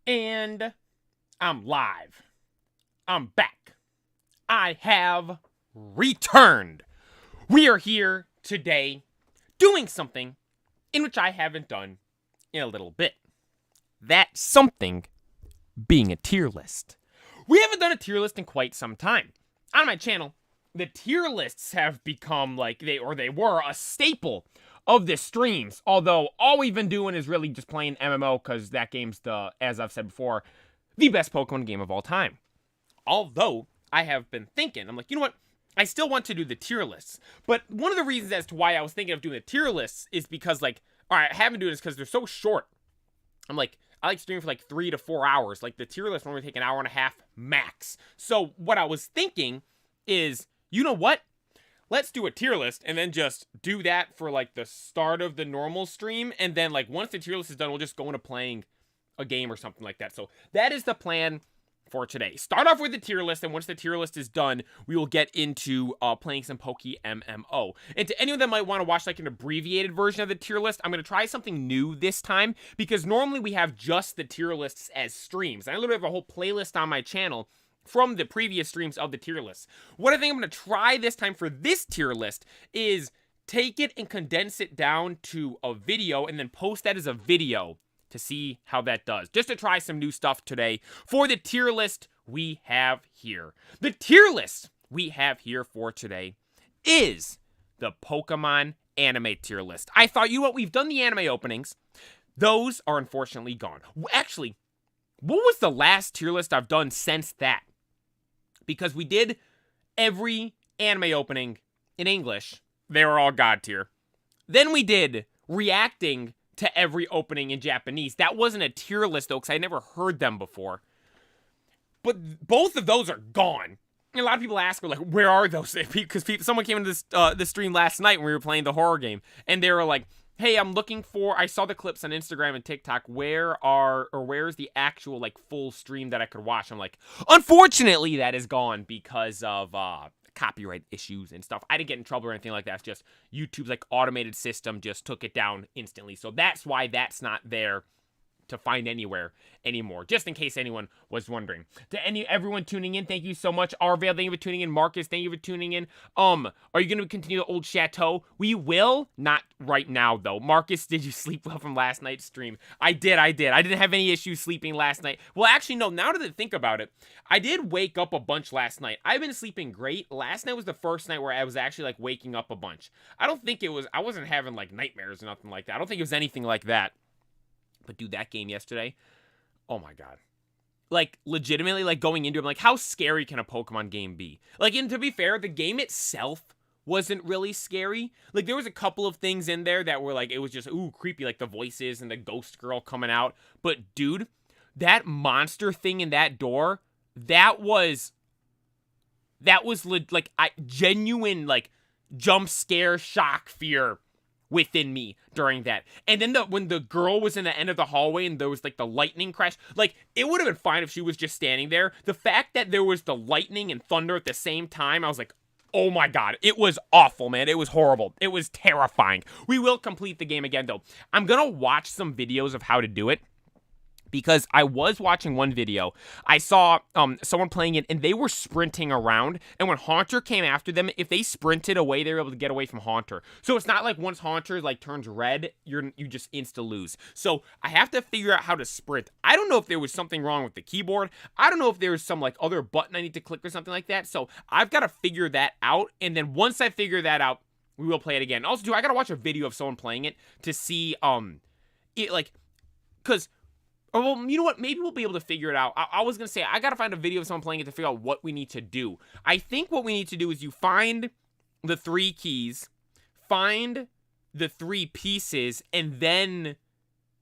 And I'm live. I'm back. I have returned. We are here today doing something in which I haven't done in a little bit. That something being a tier list. We haven't done a tier list in quite some time. On my channel, the tier lists have become they were a staple of the streams. Although all we've been doing is really just playing MMO because that game's as I've said before, the best Pokemon game of all time. Although I have been thinking, I'm like, you know what? I still want to do the tier lists. But one of the reasons as to why I was thinking of doing the tier lists is because all right, I haven't done this because they're so short. I'm like, I like streaming for 3 to 4 hours. The tier list normally take an hour and a half max. So what I was thinking is, you know what? Let's do a tier list and then just do that for the start of the normal stream. And then once the tier list is done, we'll just go into playing a game or something like that. So that is the plan for today. Start off with the tier list, and once the tier list is done, we will get into playing some PokeMMO. And to anyone that might want to watch an abbreviated version of the tier list, I'm going to try something new this time, because normally we have just the tier lists as streams. And I literally have a whole playlist on my channel from the previous streams of the tier list. What I think I'm going to try this time for this tier list is take it and condense it down to a video and then post that as a video to see how that does. Just to try some new stuff today for the tier list we have here. The tier list we have here for today is the Pokemon anime tier list. I thought, you know what, we've done the anime openings. Those are unfortunately gone. Actually, what was the last tier list I've done since that? Because we did every anime opening in English. They were all God tier. Then we did reacting to every opening in Japanese. That wasn't a tier list, though, because I never heard them before. But both of those are gone. And a lot of people ask, where are those? Because someone came into this stream last night when we were playing the horror game, and they were like, hey, I'm looking for, I saw the clips on Instagram and TikTok, where's the actual, full stream that I could watch? I'm like, unfortunately, that is gone because of, copyright issues and stuff. I didn't get in trouble or anything like that. It's just YouTube's automated system just took it down instantly. So that's why that's not there to find anywhere anymore, just in case anyone was wondering. To everyone tuning in, thank you so much. Arvale, thank you for tuning in. Marcus, thank you for tuning in. Are you going to continue the old chateau? We will, not right now though. Marcus, did you sleep well from last night's stream? I did. I didn't have any issues sleeping last night. Well, actually, no, now that I think about it, I did wake up a bunch last night. I've been sleeping great. Last night was the first night where I was actually waking up a bunch. I wasn't having nightmares or nothing like that. I don't think it was anything like that. But dude, that game yesterday, oh my god. Legitimately, going into it, how scary can a Pokemon game be? And to be fair, the game itself wasn't really scary. There was a couple of things in there that were it was just, ooh, creepy, the voices and the ghost girl coming out. But dude, that monster thing in that door, that was genuine, jump scare, shock, fear within me during that. And then when the girl was in the end of the hallway and there was the lightning crash, it would have been fine if she was just standing there. The fact that there was the lightning and thunder at the same time, I was like, oh my god, it was awful, man. It was horrible. It was terrifying. We will complete the game again though. I'm gonna watch some videos of how to do it, because I was watching one video. I saw someone playing it, and they were sprinting around, and when Haunter came after them, if they sprinted away, they were able to get away from Haunter. So it's not once Haunter turns red, you just insta-lose. So I have to figure out how to sprint. I don't know if there was something wrong with the keyboard. I don't know if there was some other button I need to click or something like that. So I've got to figure that out, and then once I figure that out, we will play it again. Also, too, I got to watch a video of someone playing it to see, because... Or, well, you know what? Maybe we'll be able to figure it out. I was going to say, I got to find a video of someone playing it to figure out what we need to do. I think what we need to do is you find the 3 keys, find the 3 pieces, and then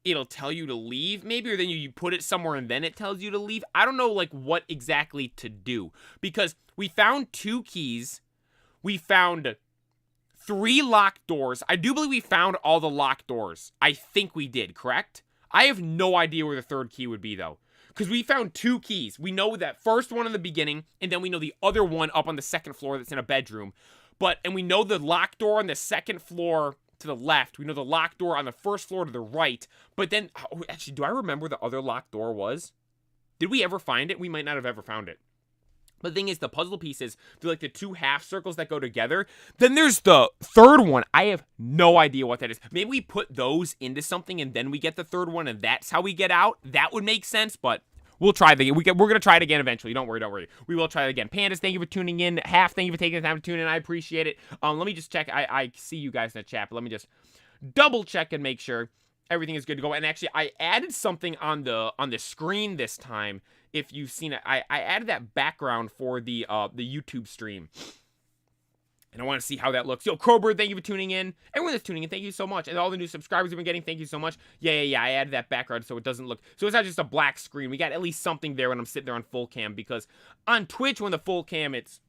it'll tell you to leave, maybe, or then you put it somewhere and then it tells you to leave. I don't know, what exactly to do. Because we found 2 keys. We found 3 locked doors. I do believe we found all the locked doors. I think we did, correct? I have no idea where the 3rd key would be, though. Because we found 2 keys. We know that first one in the beginning, and then we know the other one up on the 2nd floor that's in a bedroom. And we know the locked door on the 2nd floor to the left. We know the locked door on the first floor to the right. But then, oh, actually, do I remember the other locked door was? Did we ever find it? We might not have ever found it. But the thing is, the puzzle pieces, they're like the two half circles that go together. Then there's the third one. I have no idea what that is. Maybe we put those into something and then we get the third one and that's how we get out. That would make sense, but we'll try it again. We're going to try it again eventually. Don't worry. We will try it again. Pandas, thank you for tuning in. Half, thank you for taking the time to tune in. I appreciate it. Let me just check. I see you guys in the chat, but let me just double check and make sure everything is good to go. And actually, I added something on the screen this time. If you've seen it, I added that background for the YouTube stream. And I want to see how that looks. Yo, Crowbird, thank you for tuning in. Everyone that's tuning in, thank you so much. And all the new subscribers we've been getting, thank you so much. Yeah, I added that background so it doesn't look... So it's not just a black screen. We got at least something there when I'm sitting there on full cam. Because on Twitch, when the full cam, it's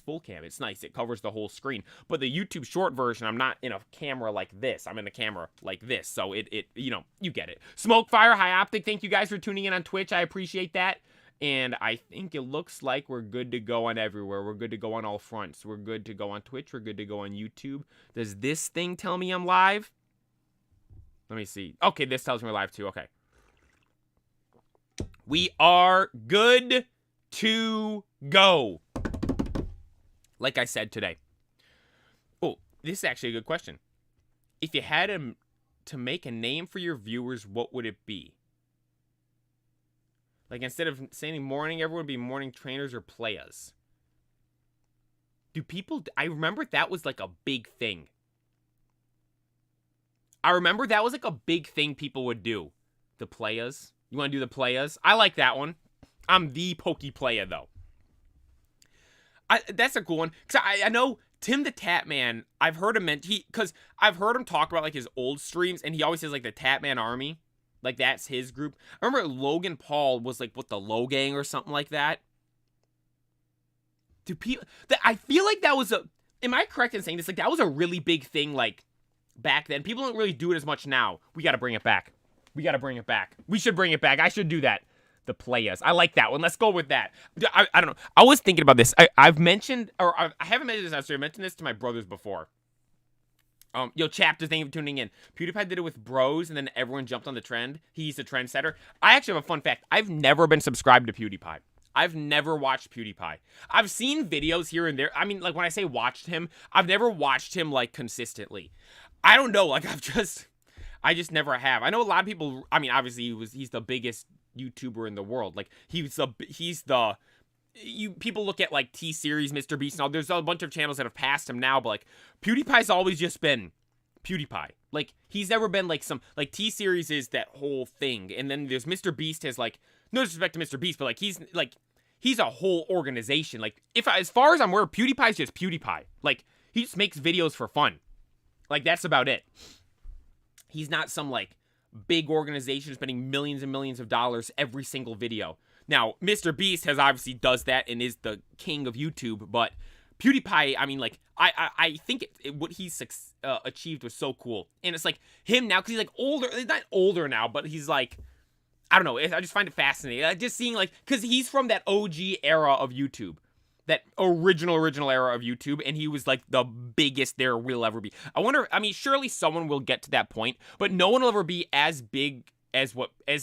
full cam. It's nice. It covers the whole screen. But the YouTube short version, I'm not in a camera like this. I'm in a camera like this. So it you know, you get it. Smokefire, High Optic, thank you guys for tuning in on Twitch. I appreciate that. And I think it looks like we're good to go on everywhere. We're good to go on all fronts. We're good to go on Twitch. We're good to go on YouTube. Does this thing tell me I'm live? Let me see. Okay, this tells me we're live too. Okay. We are good to go. Like I said today. Oh, this is actually a good question. If you had to make a name for your viewers, what would it be? Like, instead of saying morning, everyone would be morning trainers or players. Do people... I remember that was, like, a big thing. I remember that was, like, a big thing people would do. The players. You want to do the players? I like that one. I'm the Poke player, though. That's a cool one. Because I know Tim the Tatman, I've heard him... Because I've heard him talk about, like, his old streams, and he always says, like, the Tatman Army. Like, that's his group. I remember Logan Paul was, like, with the Low Gang or something like that. Do people... I feel like that was a... Am I correct in saying this? Like, that was a really big thing, like, back then. People don't really do it as much now. We gotta bring it back. We should bring it back. I should do that. The players. I like that one. Let's go with that. I don't know. I was thinking about this. I've mentioned... Or I haven't mentioned this necessarily. I mentioned this to my brothers before. Yo, Chapters, thank you for tuning in. PewDiePie did it with bros, and then everyone jumped on the trend. He's a trendsetter. I actually have a fun fact. I've never been subscribed to PewDiePie. I've never watched PewDiePie. I've seen videos here and there. I mean, like, when I say watched him, I've never watched him, like, consistently. I don't know. Like, I just never have. I know a lot of people, I mean, obviously, he's the biggest YouTuber in the world. Like, people look at, like, T-Series, Mr. Beast, and all. There's a bunch of channels that have passed him now, but, like, PewDiePie's always just been PewDiePie. Like, he's never been, like, some... Like, T-Series is that whole thing, and then there's Mr. Beast has, like... No disrespect to Mr. Beast, but, like, he's a whole organization. Like, as far as I'm aware, PewDiePie's just PewDiePie. Like, he just makes videos for fun. Like, that's about it. He's not some, like, big organization spending millions and millions of dollars every single video. Now, Mr. Beast obviously does that and is the king of YouTube, but PewDiePie, I mean, like, I think what he's achieved was so cool. And it's like, him now, because he's, like, older, he's not older now, but he's, like, I don't know, I just find it fascinating. Just seeing, like, because he's from that OG era of YouTube. That original era of YouTube, and he was, like, the biggest there will ever be. I wonder, I mean, surely someone will get to that point, but no one will ever be as big as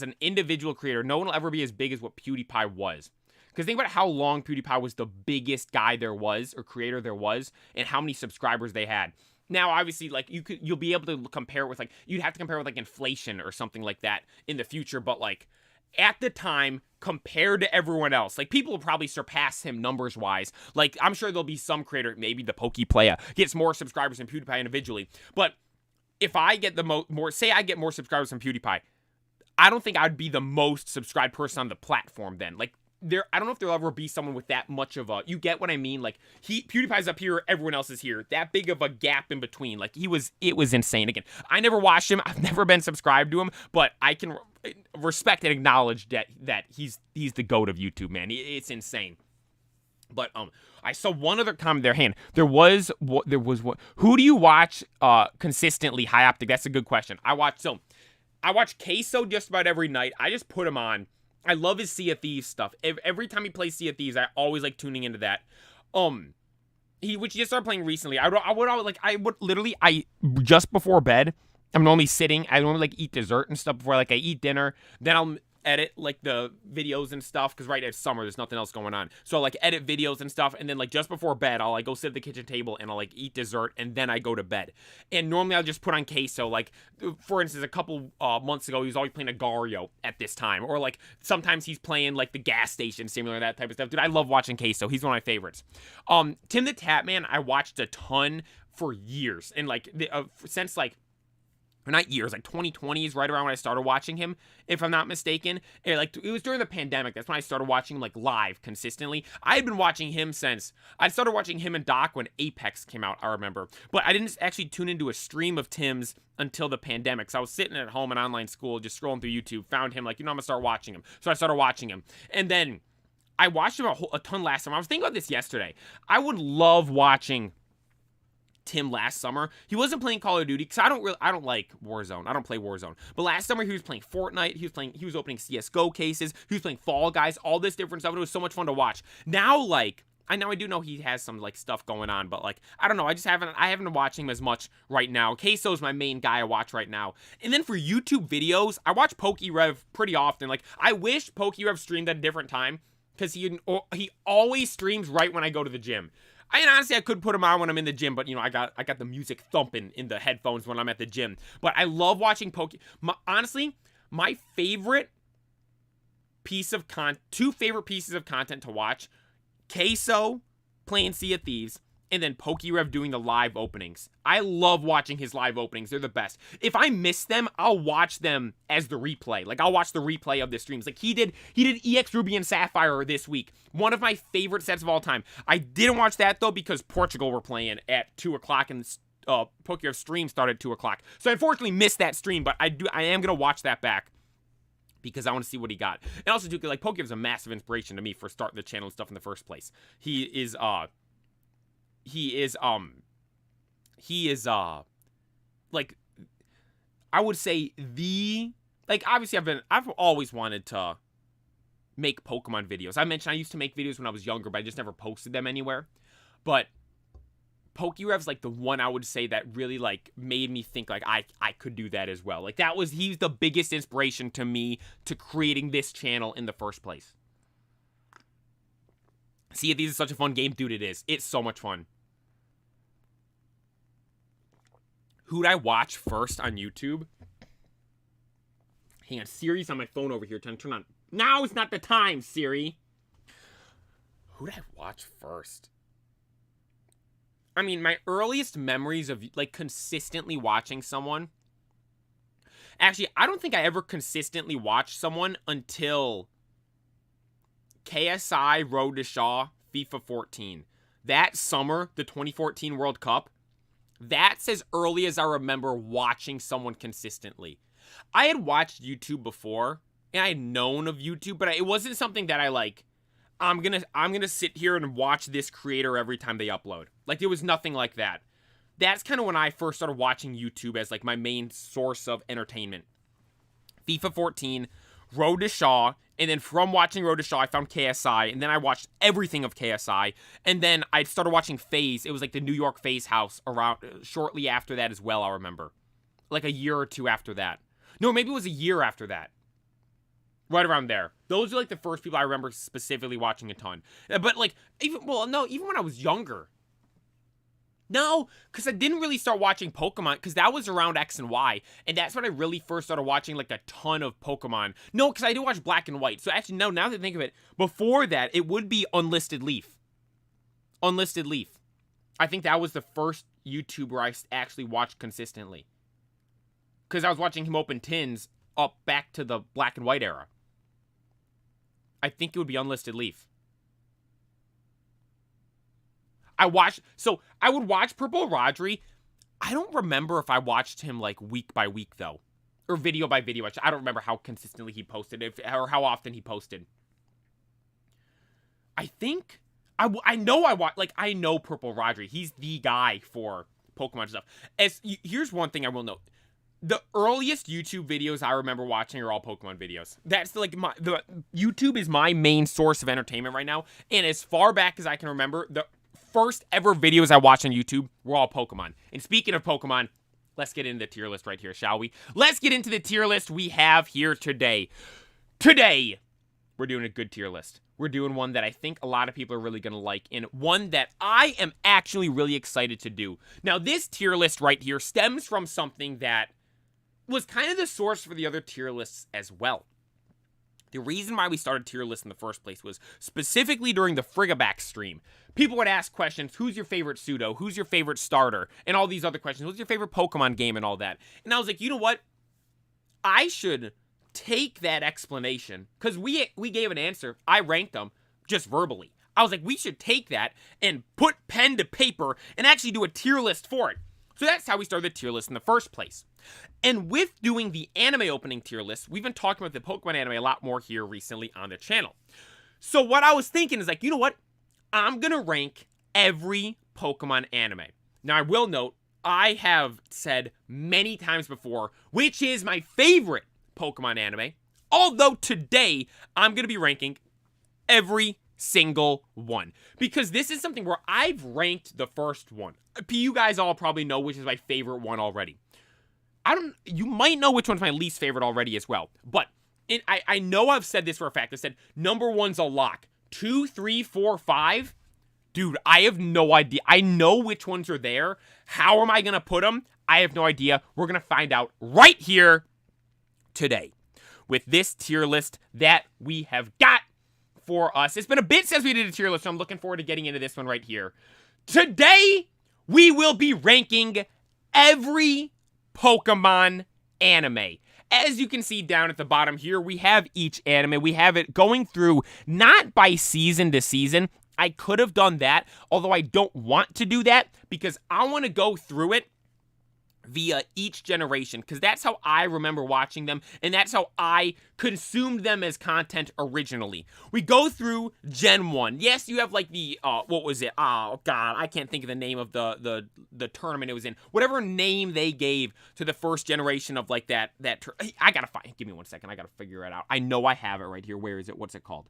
an individual creator, no one will ever be as big as what PewDiePie was. Because think about how long PewDiePie was the biggest guy there was, or creator there was, and how many subscribers they had. Now, obviously, like, you'll be able to compare it with, like, you'd have to compare it with, like, inflation or something like that in the future, but, like, at the time, compared to everyone else, like, people will probably surpass him numbers-wise. Like, I'm sure there'll be some creator, maybe the Poke player, gets more subscribers than PewDiePie individually. But if I get say I get more subscribers than PewDiePie, I don't think I'd be the most subscribed person on the platform then. Like, I don't know if there'll ever be someone with that much of a, you get what I mean? Like, PewDiePie's up here, everyone else is here. That big of a gap in between. Like, it was insane. Again, I never watched him. I've never been subscribed to him, but I can respect and acknowledge that he's the GOAT of YouTube, man. It's insane. But I saw one other comment there. There was what? Who do you watch consistently? High Optic. That's a good question. I watch Queso just about every night. I just put him on. I love his Sea of Thieves stuff. Every time he plays Sea of Thieves, I always like tuning into that. which he just started playing recently. I would literally, just before bed, I'm normally sitting. I normally like eat dessert and stuff before like I eat dinner. Then I'll edit like the videos and stuff because right now it's summer, there's nothing else going on. So I'll like edit videos and stuff, and then like just before bed, I'll like go sit at the kitchen table and I'll like eat dessert, and then I go to bed. And normally I'll just put on queso. Like for instance, a couple months ago, he was always playing Agario at this time, or like sometimes he's playing like the gas station simulator, that type of stuff. Dude, I love watching queso. He's one of my favorites. Tim the Tatman, I watched a ton for years, and like since like, or not years, like 2020 is right around when I started watching him, if I'm not mistaken. It was during the pandemic. That's when I started watching him like live consistently. I had been watching him since I started watching him and Doc when Apex came out, I remember. But I didn't actually tune into a stream of Tim's until the pandemic. So I was sitting at home in online school, just scrolling through YouTube, found him, like, I'm gonna start watching him. So I started watching him. And then I watched him a ton last summer. I was thinking about this yesterday. I would love watching Tim last summer. He wasn't playing Call of Duty because I don't like Warzone. I don't play Warzone. But last summer he was playing Fortnite. He was opening CS:GO cases. He was playing Fall Guys, all this different stuff. It was so much fun to watch. Now, like, I do know he has some like stuff going on, but like, I don't know. I haven't been watching him as much right now. Queso's my main guy I watch right now. And then for YouTube videos, I watch PokeRev pretty often. Like, I wish PokeRev streamed at a different time because he always streams right when I go to the gym. Honestly, I could put him on when I'm in the gym, but I got the music thumping in the headphones when I'm at the gym. But I love watching honestly, my favorite two favorite pieces of content to watch: Queso playing Sea of Thieves, and then PokeRev doing the live openings. I love watching his live openings. They're the best. If I miss them, I'll watch them as the replay. Like, I'll watch the replay of the streams. Like, he did EX Ruby and Sapphire this week. One of my favorite sets of all time. I didn't watch that, though, because Portugal were playing at 2 o'clock, and PokeRev stream started at 2 o'clock. So I unfortunately missed that stream, but I am going to watch that back, because I want to see what he got. And also, too, like, PokeRev's a massive inspiration to me for starting the channel and stuff in the first place. He is like, I would say obviously I've always wanted to make Pokemon videos. I mentioned I used to make videos when I was younger, but I just never posted them anywhere. But PokeRev's like the one I would say that really like made me think like I could do that as well. Like, he's the biggest inspiration to me to creating this channel in the first place. See, this is such a fun game, dude. It is. It's so much fun. Who'd I watch first on YouTube? Hang on, Siri's on my phone over here. Turn on. Now is not the time, Siri. Who'd I watch first? I mean, my earliest memories of like consistently watching someone. Actually, I don't think I ever consistently watched someone until KSI Road to Shaw FIFA 14. That summer, the 2014 World Cup. That's as early as I remember watching someone consistently. I had watched YouTube before, and I had known of YouTube, but it wasn't something that I like, I'm gonna sit here and watch this creator every time they upload. Like, there was nothing like that. That's kind of when I first started watching YouTube as like my main source of entertainment. FIFA 14, Road to Shaw, and then from watching Road to Shaw, I found KSI, and then I watched everything of KSI, and then I started watching FaZe. It was like the New York FaZe house around shortly after that as well, I remember. Like a year or two after that. No, maybe it was a year after that. Right around there. Those are like the first people I remember specifically watching a ton. But like, even when I was younger. No, because I didn't really start watching Pokemon, because that was around X and Y, and that's when I really first started watching, like, a ton of Pokemon. No, because I did watch Black and White, so actually, no, now that I think of it, before that, it would be Unlisted Leaf. Unlisted Leaf. I think that was the first YouTuber I actually watched consistently. Because I was watching him open tins up back to the Black and White era. I think it would be Unlisted Leaf. I would watch Purple Rodri. I don't remember if I watched him like week by week though, or video by video. I don't remember how consistently he posted or how often he posted. I think I know Purple Rodri. He's the guy for Pokemon stuff. Here's one thing I will note: the earliest YouTube videos I remember watching are all Pokemon videos. That's like YouTube is my main source of entertainment right now, and as far back as I can remember, the first ever videos I watched on YouTube were all Pokemon. And speaking of Pokemon, let's get into the tier list right here, shall we? Let's get into the tier list we have here today. Today, we're doing a good tier list. We're doing one that I think a lot of people are really going to like, and one that I am actually really excited to do. Now, this tier list right here stems from something that was kind of the source for the other tier lists as well. The reason why we started tier lists in the first place was specifically during the Frigaback stream. People would ask questions, who's your favorite pseudo? Who's your favorite starter? And all these other questions. What's your favorite Pokemon game and all that? And I was like, you know what? I should take that explanation, because we gave an answer. I ranked them just verbally. I was like, we should take that and put pen to paper and actually do a tier list for it. So that's how we started the tier list in the first place. And with doing the anime opening tier list, we've been talking about the Pokemon anime a lot more here recently on the channel. So what I was thinking is like, you know what? I'm going to rank every Pokemon anime. Now, I will note, I have said many times before, which is my favorite Pokemon anime. Although today, I'm going to be ranking every single one, because this is something where I've ranked the first one. You guys all probably know which is my favorite one already. You might know which one's my least favorite already as well, but I know I've said this for a fact. I said number one's a lock. 2, 3, 4, 5. Dude, I have no idea. I know which ones are there. How am I going to put them? I have no idea. We're going to find out right here today with this tier list that we have got for us. It's been a bit since we did a tier list, so I'm looking forward to getting into this one right here. Today, we will be ranking every Pokemon anime. As you can see down at the bottom here, we have each anime. We have it going through not by season to season. I could have done that, although I don't want to do that because I want to go through it via each generation, because that's how I remember watching them, and that's how I consumed them as content originally. We go through Gen 1. Yes, you have like the, what was it? Oh, God, I can't think of the name of the tournament it was in. Whatever name they gave to the first generation of like that I gotta find, give me 1 second, I gotta figure it out. I know I have it right here. Where is it? What's it called?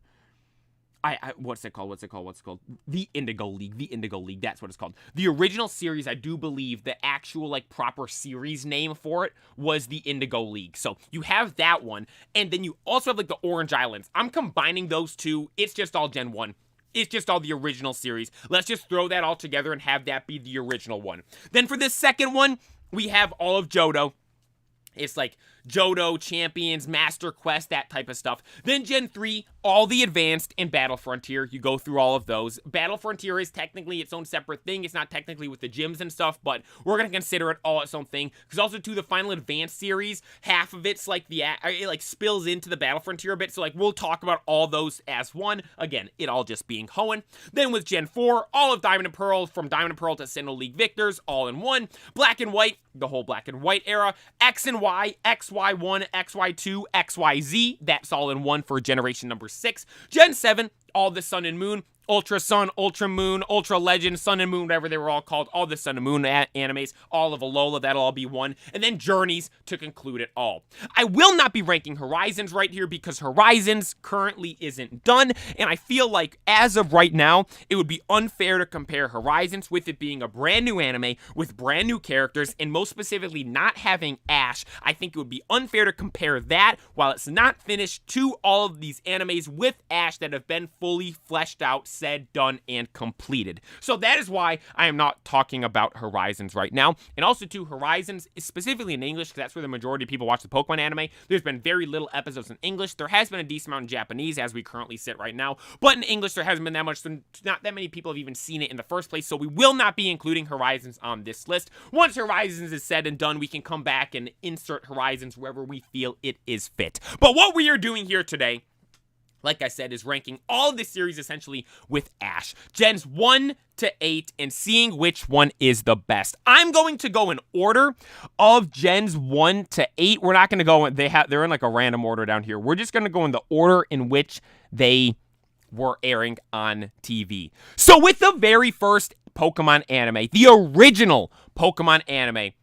What's it called? The Indigo League. That's what it's called. The original series, I do believe the actual like proper series name for it was the Indigo League. So you have that one, and then you also have like the Orange Islands. I'm combining those two. It's just all Gen 1. It's just all the original series. Let's just throw that all together and have that be the original one. Then for this second one, we have all of Johto. It's like Johto, Champions, Master Quest, that type of stuff. Then Gen 3, all the Advanced, and Battle Frontier. You go through all of those. Battle Frontier is technically its own separate thing. It's not technically with the gyms and stuff, but we're going to consider it all its own thing. Because also, too, the Final Advanced series, half of it's like it like spills into the Battle Frontier a bit. So like we'll talk about all those as one. Again, it all just being Hoenn. Then with Gen 4, all of Diamond and Pearl, from Diamond and Pearl to Sinnoh League Victors, all in one. Black and White, the whole Black and White era. X and Y, XY1, XY2, XYZ. That's all in one for generation number 6. Gen 7, all the Sun and Moon. Ultra Sun, Ultra Moon, Ultra Legend, Sun and Moon, whatever they were all called, all the Sun and Moon animes, all of Alola, that'll all be one, and then Journeys to conclude it all. I will not be ranking Horizons right here because Horizons currently isn't done, and I feel like as of right now, it would be unfair to compare Horizons with it being a brand new anime with brand new characters, and most specifically not having Ash. I think it would be unfair to compare that while it's not finished to all of these animes with Ash that have been fully fleshed out, said, done, and completed. So that is why I am not talking about Horizons right now. And also, too, Horizons, specifically in English, because that's where the majority of people watch the Pokemon anime. There's been very little episodes in English. There has been a decent amount in Japanese, as we currently sit right now. But in English, there hasn't been that much. So not that many people have even seen it in the first place. So we will not be including Horizons on this list. Once Horizons is said and done, we can come back and insert Horizons wherever we feel it is fit. But what we are doing here today, like I said, is ranking all of this series essentially with Ash. Gens 1 to 8 and seeing which one is the best. I'm going to go in order of Gens 1 to 8. We're not going to go, they're in like a random order down here. We're just going to go in the order in which they were airing on TV. So with the very first Pokemon anime, the original Pokemon anime,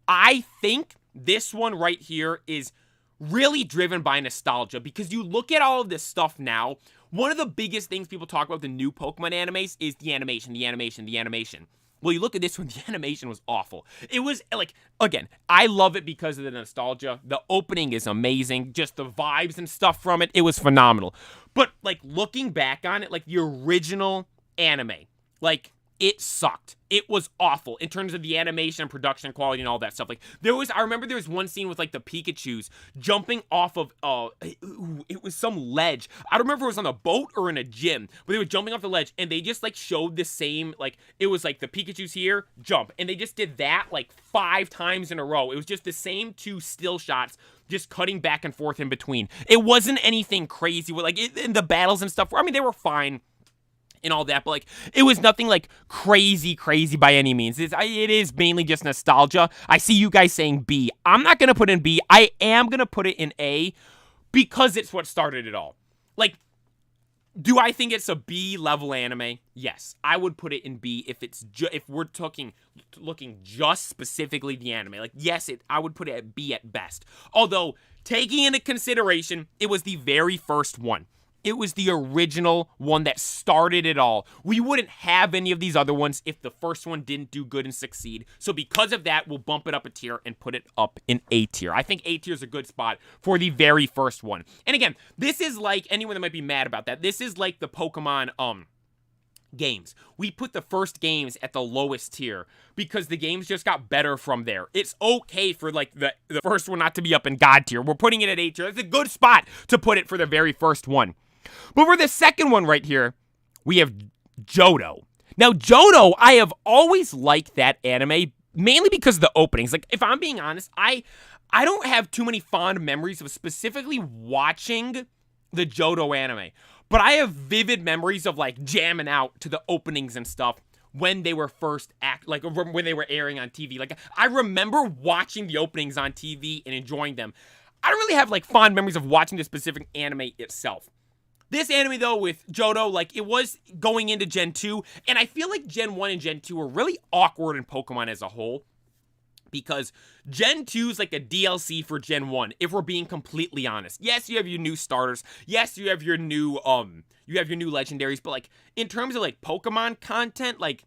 I think this one right here is really driven by nostalgia, because you look at all of this stuff now, one of the biggest things people talk about the new Pokemon animes is the animation. Well, you look at this one, the animation was awful. It was, like, again, I love it because of the nostalgia. The opening is amazing. Just the vibes and stuff from it, it was phenomenal. But, like, looking back on it, like, the original anime, like, it sucked. It was awful in terms of the animation and production quality and all that stuff. Like, I remember there was one scene with, like, the Pikachus jumping off of, it was some ledge. I don't remember if it was on a boat or in a gym, but they were jumping off the ledge, and they just, like, showed the same, like, it was, like, the Pikachu's here, jump, and they just did that, like, 5 times in a row. It was just the same 2 still shots, just cutting back and forth in between. It wasn't anything crazy, like, in the battles and stuff, I mean, they were fine and all that, but, like, it was nothing, like, crazy by any means. It is mainly just nostalgia. I see you guys saying B. I'm not gonna put in B. I am gonna put it in A because it's what started it all. Like, do I think it's a B level anime? Yes, I would put it in B if it's if we're looking just specifically the anime. Like, yes, I would put it at B at best. Although, taking into consideration, it was the very first one. It was the original one that started it all. We wouldn't have any of these other ones if the first one didn't do good and succeed. So because of that, we'll bump it up a tier and put it up in A tier. I think A tier is a good spot for the very first one. And again, this is like, anyone that might be mad about that, this is like the Pokemon, games. We put the first games at the lowest tier because the games just got better from there. It's okay for, like, the first one not to be up in God tier. We're putting it at A tier. It's a good spot to put it for the very first one. But for the second one right here, we have Johto. Now, Johto, I have always liked that anime, mainly because of the openings. Like, if I'm being honest, I don't have too many fond memories of specifically watching the Johto anime. But I have vivid memories of, like, jamming out to the openings and stuff when they were first when they were airing on TV. Like, I remember watching the openings on TV and enjoying them. I don't really have, like, fond memories of watching the specific anime itself. This anime, though, with Johto, like, it was going into Gen 2, and I feel like Gen 1 and Gen 2 were really awkward in Pokemon as a whole, because Gen 2 is like a DLC for Gen 1, if we're being completely honest. Yes, you have your new starters. Yes, you have your new legendaries, but, like, in terms of, like, Pokemon content, like,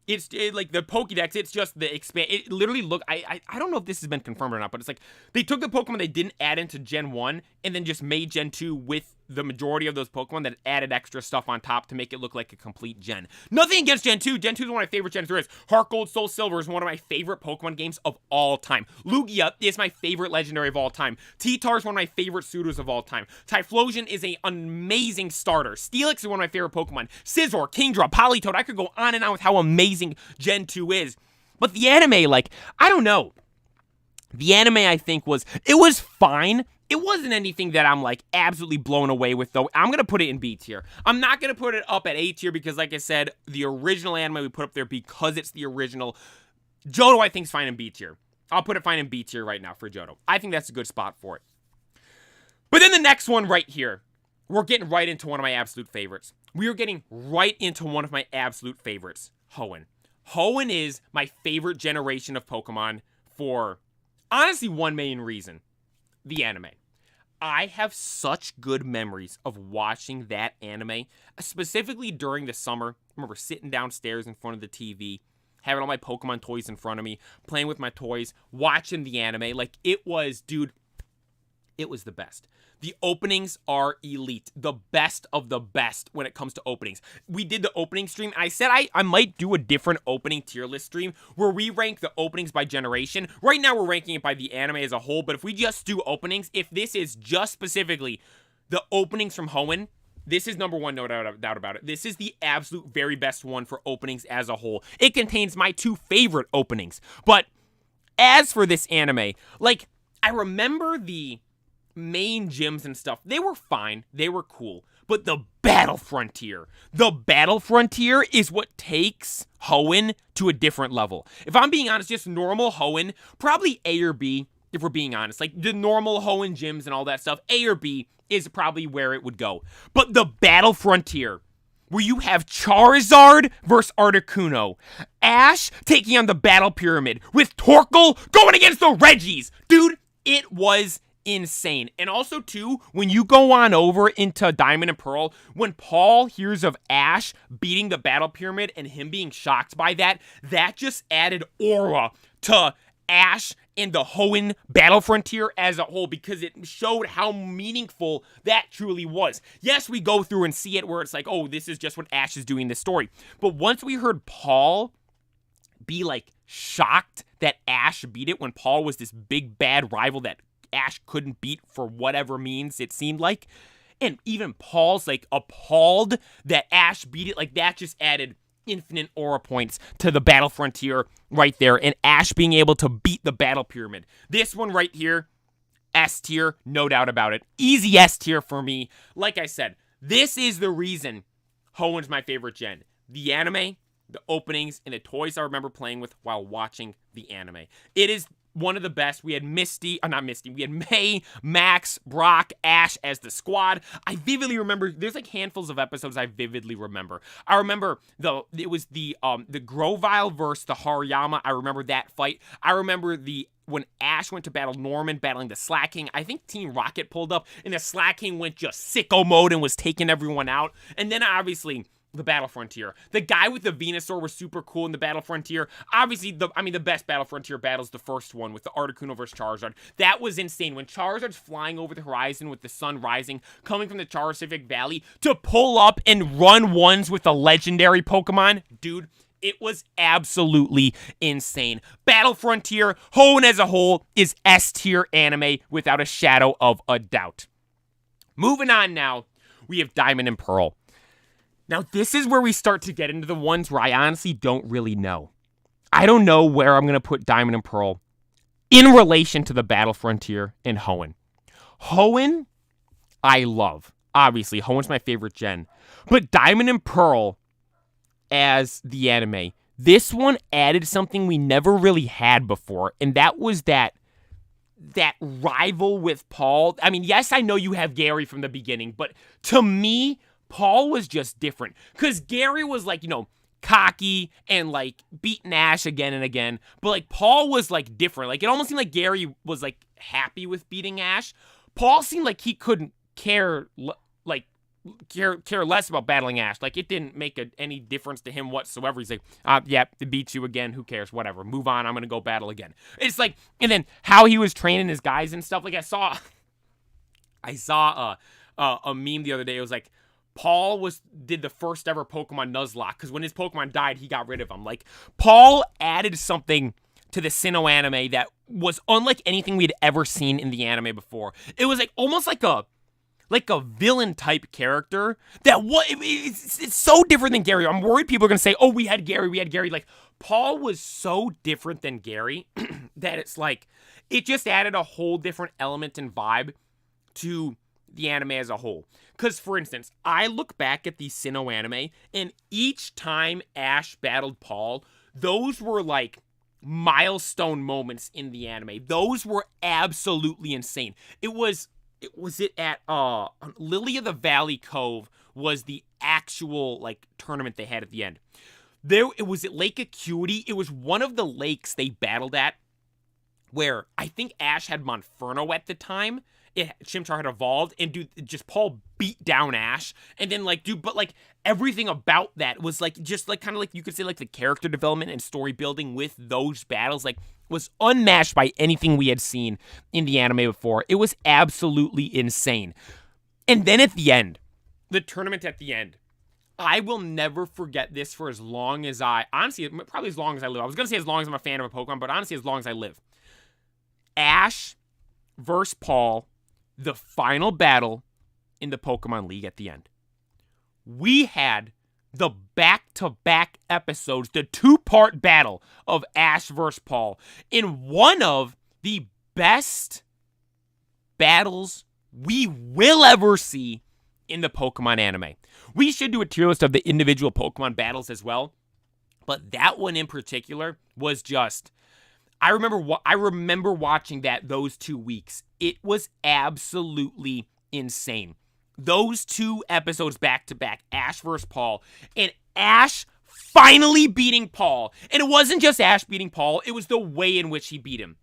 like the Pokédex, it's just the expand. It literally I don't know if this has been confirmed or not, but it's like they took the Pokemon they didn't add into Gen 1 and then just made Gen 2 with the majority of those Pokemon that added extra stuff on top to make it look like a complete gen. Nothing against Gen 2. Gen 2 is one of my favorite gens there is. Heart Gold, Soul Silver is one of my favorite Pokemon games of all time. Lugia is my favorite legendary of all time. T-Tar is one of my favorite suitors of all time. Typhlosion is an amazing starter. Steelix is one of my favorite Pokemon. Scizor, Kingdra, Politoed. I could go on and on with how amazing Gen 2 is. But the anime, like, I don't know. The anime, I think, was fine. It wasn't anything that I'm, like, absolutely blown away with, though. I'm going to put it in B tier. I'm not going to put it up at A tier because, like I said, the original anime we put up there because it's the original. Johto, I think, is fine in B tier. I'll put it fine in B tier right now for Johto. I think that's a good spot for it. But then the next one right here, we're getting right into one of my absolute favorites. We are getting right into one of my absolute favorites, Hoenn. Hoenn is my favorite generation of Pokemon for, honestly, one main reason. The anime. I have such good memories of watching that anime, specifically during the summer. I remember sitting downstairs in front of the TV, having all my Pokemon toys in front of me, playing with my toys, watching the anime. Like, it was, dude, it was the best. The openings are elite. The best of the best when it comes to openings. We did the opening stream, and I said I might do a different opening tier list stream where we rank the openings by generation. Right now, we're ranking it by the anime as a whole, but if we just do openings, if this is just specifically the openings from Hoenn, this is number one, no doubt about it. This is the absolute very best one for openings as a whole. It contains my 2 favorite openings. But as for this anime, like, I remember the main gyms and stuff, they were fine, they were cool, but the battle frontier is what takes Hoenn to a different level. If I'm being honest, just normal Hoenn, probably A or B, if we're being honest. Like, the normal Hoenn gyms and all that stuff, A or B is probably where it would go. But the battle frontier, where you have Charizard versus Articuno, Ash taking on the battle pyramid, with Torkoal going against the Reggies, dude, it was insane. And also, too, when you go on over into Diamond and Pearl, when Paul hears of Ash beating the Battle Pyramid and him being shocked by that, that just added aura to Ash and the Hoenn battle frontier as a whole, because it showed how meaningful that truly was. Yes, we go through and see it where it's like, oh, this is just what Ash is doing in this story. But once we heard Paul be like shocked that Ash beat it, when Paul was this big bad rival that Ash couldn't beat for whatever means it seemed like, and even Paul's like appalled that Ash beat it, like that just added infinite aura points to the battle frontier right there, and Ash being able to beat the battle pyramid. This one right here, S tier, no doubt about it. Easy S tier for me. Like I said, this is the reason Hoenn's my favorite gen. The anime, the openings, and the toys I remember playing with while watching the anime. It is one of the best. We had we had May, Max, Brock, Ash as the squad. I vividly remember, there's like handfuls of episodes I vividly remember. I remember it was the Grovyle versus the Hariyama. I remember that fight. I remember when Ash went to battle Norman, battling the Slaking. I think Team Rocket pulled up, and the Slaking went just sicko mode and was taking everyone out. And then obviously the Battle Frontier. The guy with the Venusaur was super cool in the Battle Frontier. Obviously, the best Battle Frontier battle is the first one with the Articuno versus Charizard. That was insane. When Charizard's flying over the horizon with the sun rising, coming from the Charizard Valley, to pull up and run ones with a legendary Pokemon, dude, it was absolutely insane. Battle Frontier, Hoenn as a whole, is S tier anime without a shadow of a doubt. Moving on now, we have Diamond and Pearl. Now, this is where we start to get into the ones where I honestly don't really know. I don't know where I'm going to put Diamond and Pearl in relation to the Battle Frontier and Hoenn. Hoenn, I love. Obviously, Hoenn's my favorite gen. But Diamond and Pearl, as the anime, this one added something we never really had before, and that was that rival with Paul. I mean, yes, I know you have Gary from the beginning, but to me, Paul was just different, because Gary was like, cocky and like beating Ash again and again, but like Paul was like different. Like it almost seemed like Gary was like happy with beating Ash. Paul seemed like he couldn't care less about battling Ash. Like it didn't make any difference to him whatsoever. He's like, yeah, it beats you again. Who cares? Whatever. Move on. I'm gonna go battle again. It's like, and then how he was training his guys and stuff. Like I saw a meme the other day. It was like, Paul did the first ever Pokemon Nuzlocke, because when his Pokemon died, he got rid of him. Like, Paul added something to the Sinnoh anime that was unlike anything we'd ever seen in the anime before. It was like almost like a villain type character it's so different than Gary. I'm worried people are gonna say, oh, we had Gary. Like, Paul was so different than Gary that it's like, it just added a whole different element and vibe to the anime as a whole. Because, for instance, I look back at the Sinnoh anime, and each time Ash battled Paul, those were like milestone moments in the anime. Those were absolutely insane. Lily of the Valley Cove was the actual like tournament they had at the end. It was at Lake Acuity. It was one of the lakes they battled at, where I think Ash had Monferno at the time. Chimchar had evolved, and Paul beat down Ash, and then but everything about that was like, just like kind of like you could say like the character development and story building with those battles like was unmatched by anything we had seen in the anime before. It was absolutely insane. And then at the end, the tournament at the end, I will never forget this for as long as probably as long as I live. I was gonna say as long as I'm a fan of a Pokemon, but honestly as long as I live. Ash versus Paul, the final battle in the Pokemon League at the end. We had the back-to-back episodes, the two-part battle of Ash versus Paul, in one of the best battles we will ever see in the Pokemon anime. We should do a tier list of the individual Pokemon battles as well, but that one in particular was just... I remember watching those 2 weeks. It was absolutely insane. Those two episodes back to back, Ash versus Paul, and Ash finally beating Paul. And it wasn't just Ash beating Paul, it was the way in which he beat him.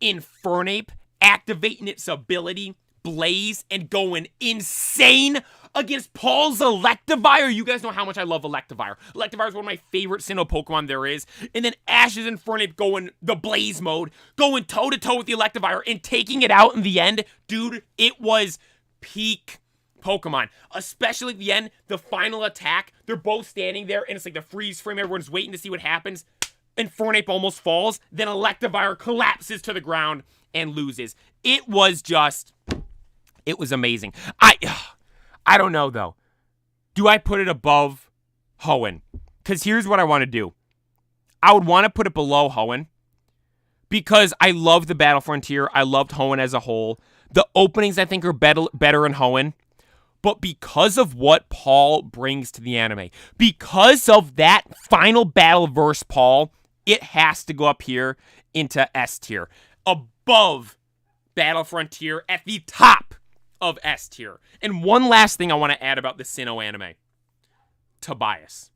Infernape activating its ability, Blaze, and going insane against Paul's Electivire. You guys know how much I love Electivire. Electivire is one of my favorite Sinnoh Pokemon there is. And then Ash's Infernape going the Blaze mode, going toe-to-toe with the Electivire and taking it out in the end. Dude, it was peak Pokemon. Especially at the end, the final attack. They're both standing there, and it's like the freeze frame. Everyone's waiting to see what happens. Infernape almost falls. Then Electivire collapses to the ground and loses. It was amazing. I don't know, though. Do I put it above Hoenn? Because here's what I want to do. I would want to put it below Hoenn because I love the Battle Frontier. I loved Hoenn as a whole. The openings, I think, are better in Hoenn. But because of what Paul brings to the anime, because of that final battle versus Paul, it has to go up here into S tier. Above Battle Frontier, at the top of S tier. And one last thing I want to add about the Sinnoh anime. Tobias.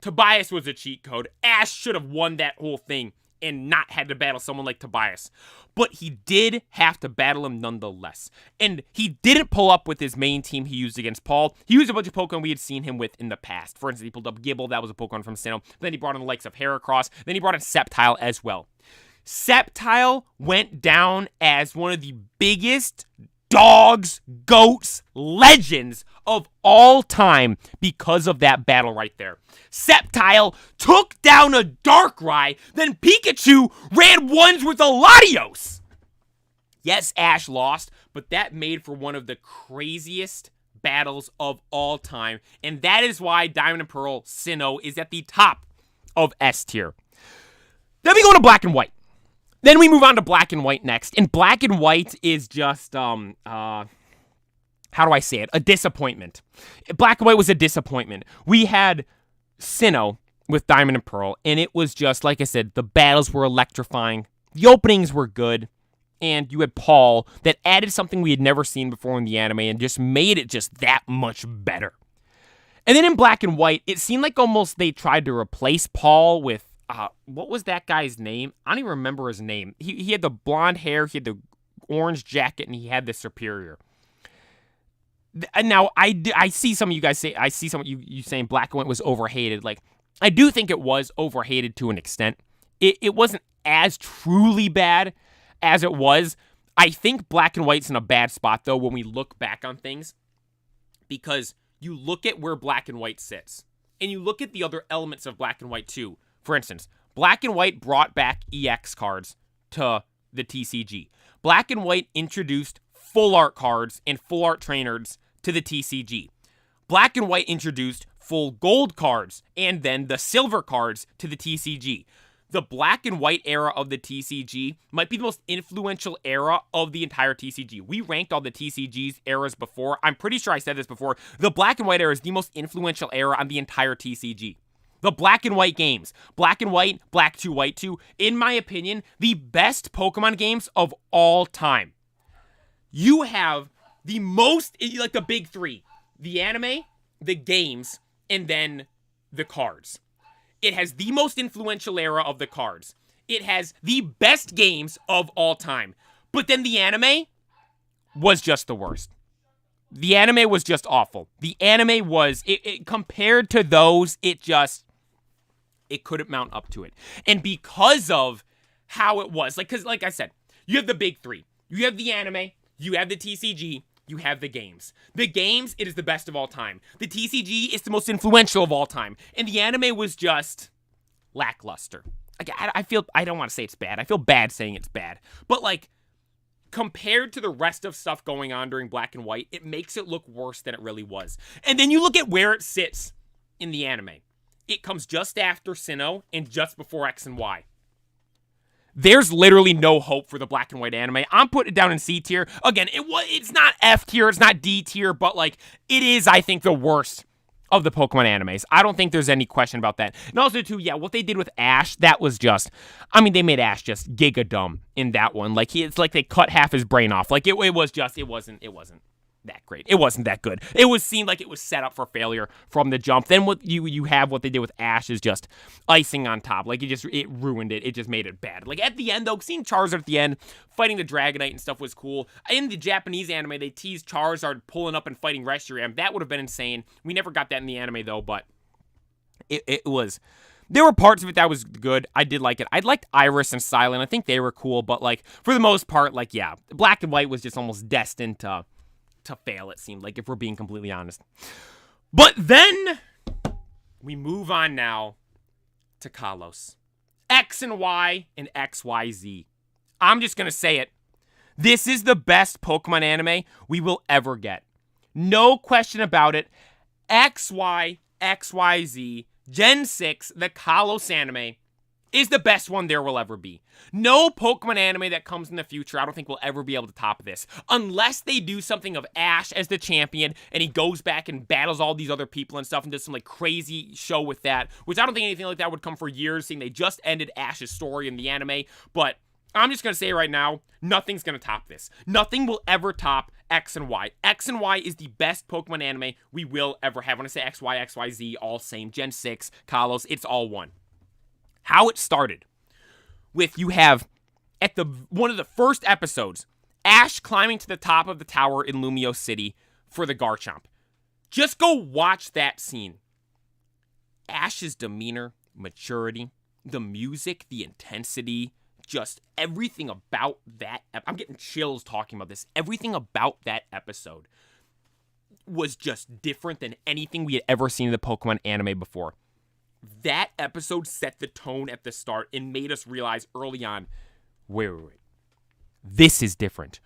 Tobias was a cheat code. Ash should have won that whole thing and not had to battle someone like Tobias. But he did have to battle him nonetheless. And he didn't pull up with his main team he used against Paul. He used a bunch of Pokemon we had seen him with in the past. For instance, he pulled up Gibble. That was a Pokemon from Sinnoh. Then he brought in the likes of Heracross. Then he brought in Sceptile as well. Sceptile went down as one of the biggest dogs, goats, legends of all time because of that battle right there. Sceptile took down a Darkrai, then Pikachu ran ones with a Latios. Yes, Ash lost, but that made for one of the craziest battles of all time, and that is why Diamond and Pearl Sinnoh is at the top of S tier. Then we go to Black and White. Then we move on to Black and White next. And Black and White is just, how do I say it? A disappointment. Black and White was a disappointment. We had Sinnoh with Diamond and Pearl, and it was just, like I said, the battles were electrifying. The openings were good. And you had Paul that added something we had never seen before in the anime and just made it just that much better. And then in Black and White, it seemed like almost they tried to replace Paul with, what was that guy's name? I don't even remember his name. He had the blonde hair, he had the orange jacket, and he had the Superior. Now, I see some of you guys say, I see some of you saying Black and White was overhated. Like, I do think it was overhated to an extent. It wasn't as truly bad as it was. I think Black and White's in a bad spot, though, when we look back on things. Because you look at where Black and White sits. And you look at the other elements of Black and White, too. For instance, Black and White brought back EX cards to the TCG. Black and White introduced full art cards and full art trainers to the TCG. Black and White introduced full gold cards and then the silver cards to the TCG. The Black and White era of the TCG might be the most influential era of the entire TCG. We ranked all the TCG's eras before. I'm pretty sure I said this before. The Black and White era is the most influential era on the entire TCG. The Black and White games. Black and White, Black 2, White 2. In my opinion, the best Pokemon games of all time. You have the most, like the big three. The anime, the games, and then the cards. It has the most influential era of the cards. It has the best games of all time. But then the anime was just the worst. The anime was just awful. The anime was, it compared to those, it couldn't mount up to it. And because of how it was, because like I said, you have the big three. You have the anime, you have the TCG, you have the games. The games, it is the best of all time. The TCG is the most influential of all time. And the anime was just lackluster. Like, I don't want to say it's bad. I feel bad saying it's bad. But like, compared to the rest of stuff going on during Black and White, it makes it look worse than it really was. And then you look at where it sits in the anime. It comes just after Sinnoh and just before X and Y. There's literally no hope for the Black and White anime. I'm putting it down in C tier. Again, it's not F tier, it's not D tier, but like, it is, I think, the worst of the Pokemon animes. I don't think there's any question about that. And also, too, yeah, what they did with Ash, that was just, I mean, they made Ash just giga dumb in that one. Like, it's like they cut half his brain off. Like, it wasn't that great. It wasn't that good. It seemed like it was set up for failure from the jump. Then what you have what they did with Ash is just icing on top. Like it ruined it. It just made it bad. Like at the end though, seeing Charizard at the end fighting the Dragonite and stuff was cool. In the Japanese anime, they teased Charizard pulling up and fighting Reshiram. That would have been insane. We never got that in the anime though, but it was. There were parts of it that was good. I did like it. I liked Iris and Silent. I think they were cool, but like for the most part, like yeah, Black and White was just almost destined to fail, it seemed like, if we're being completely honest. But then we move on now to Kalos. X and Y and XYZ. I'm just gonna say it. This is the best Pokemon anime we will ever get. No question about it. XY, XYZ, Gen 6, the Kalos anime, is the best one there will ever be. No Pokemon anime that comes in the future I don't think will ever be able to top this. Unless they do something of Ash as the champion, and he goes back and battles all these other people and stuff and does some like crazy show with that, which I don't think anything like that would come for years, seeing they just ended Ash's story in the anime. But I'm just going to say right now, nothing's going to top this. Nothing will ever top X and Y. X and Y is the best Pokemon anime we will ever have. When I say X, Y, XYZ, all same. Gen 6, Kalos, it's all one. How it started with you have at one of the first episodes, Ash climbing to the top of the tower in Lumio City for the Garchomp. Just go watch that scene. Ash's demeanor, maturity, the music, the intensity, just everything about that. I'm getting chills talking about this. Everything about that episode was just different than anything we had ever seen in the Pokemon anime before. That episode set the tone at the start and made us realize early on, wait. This is different.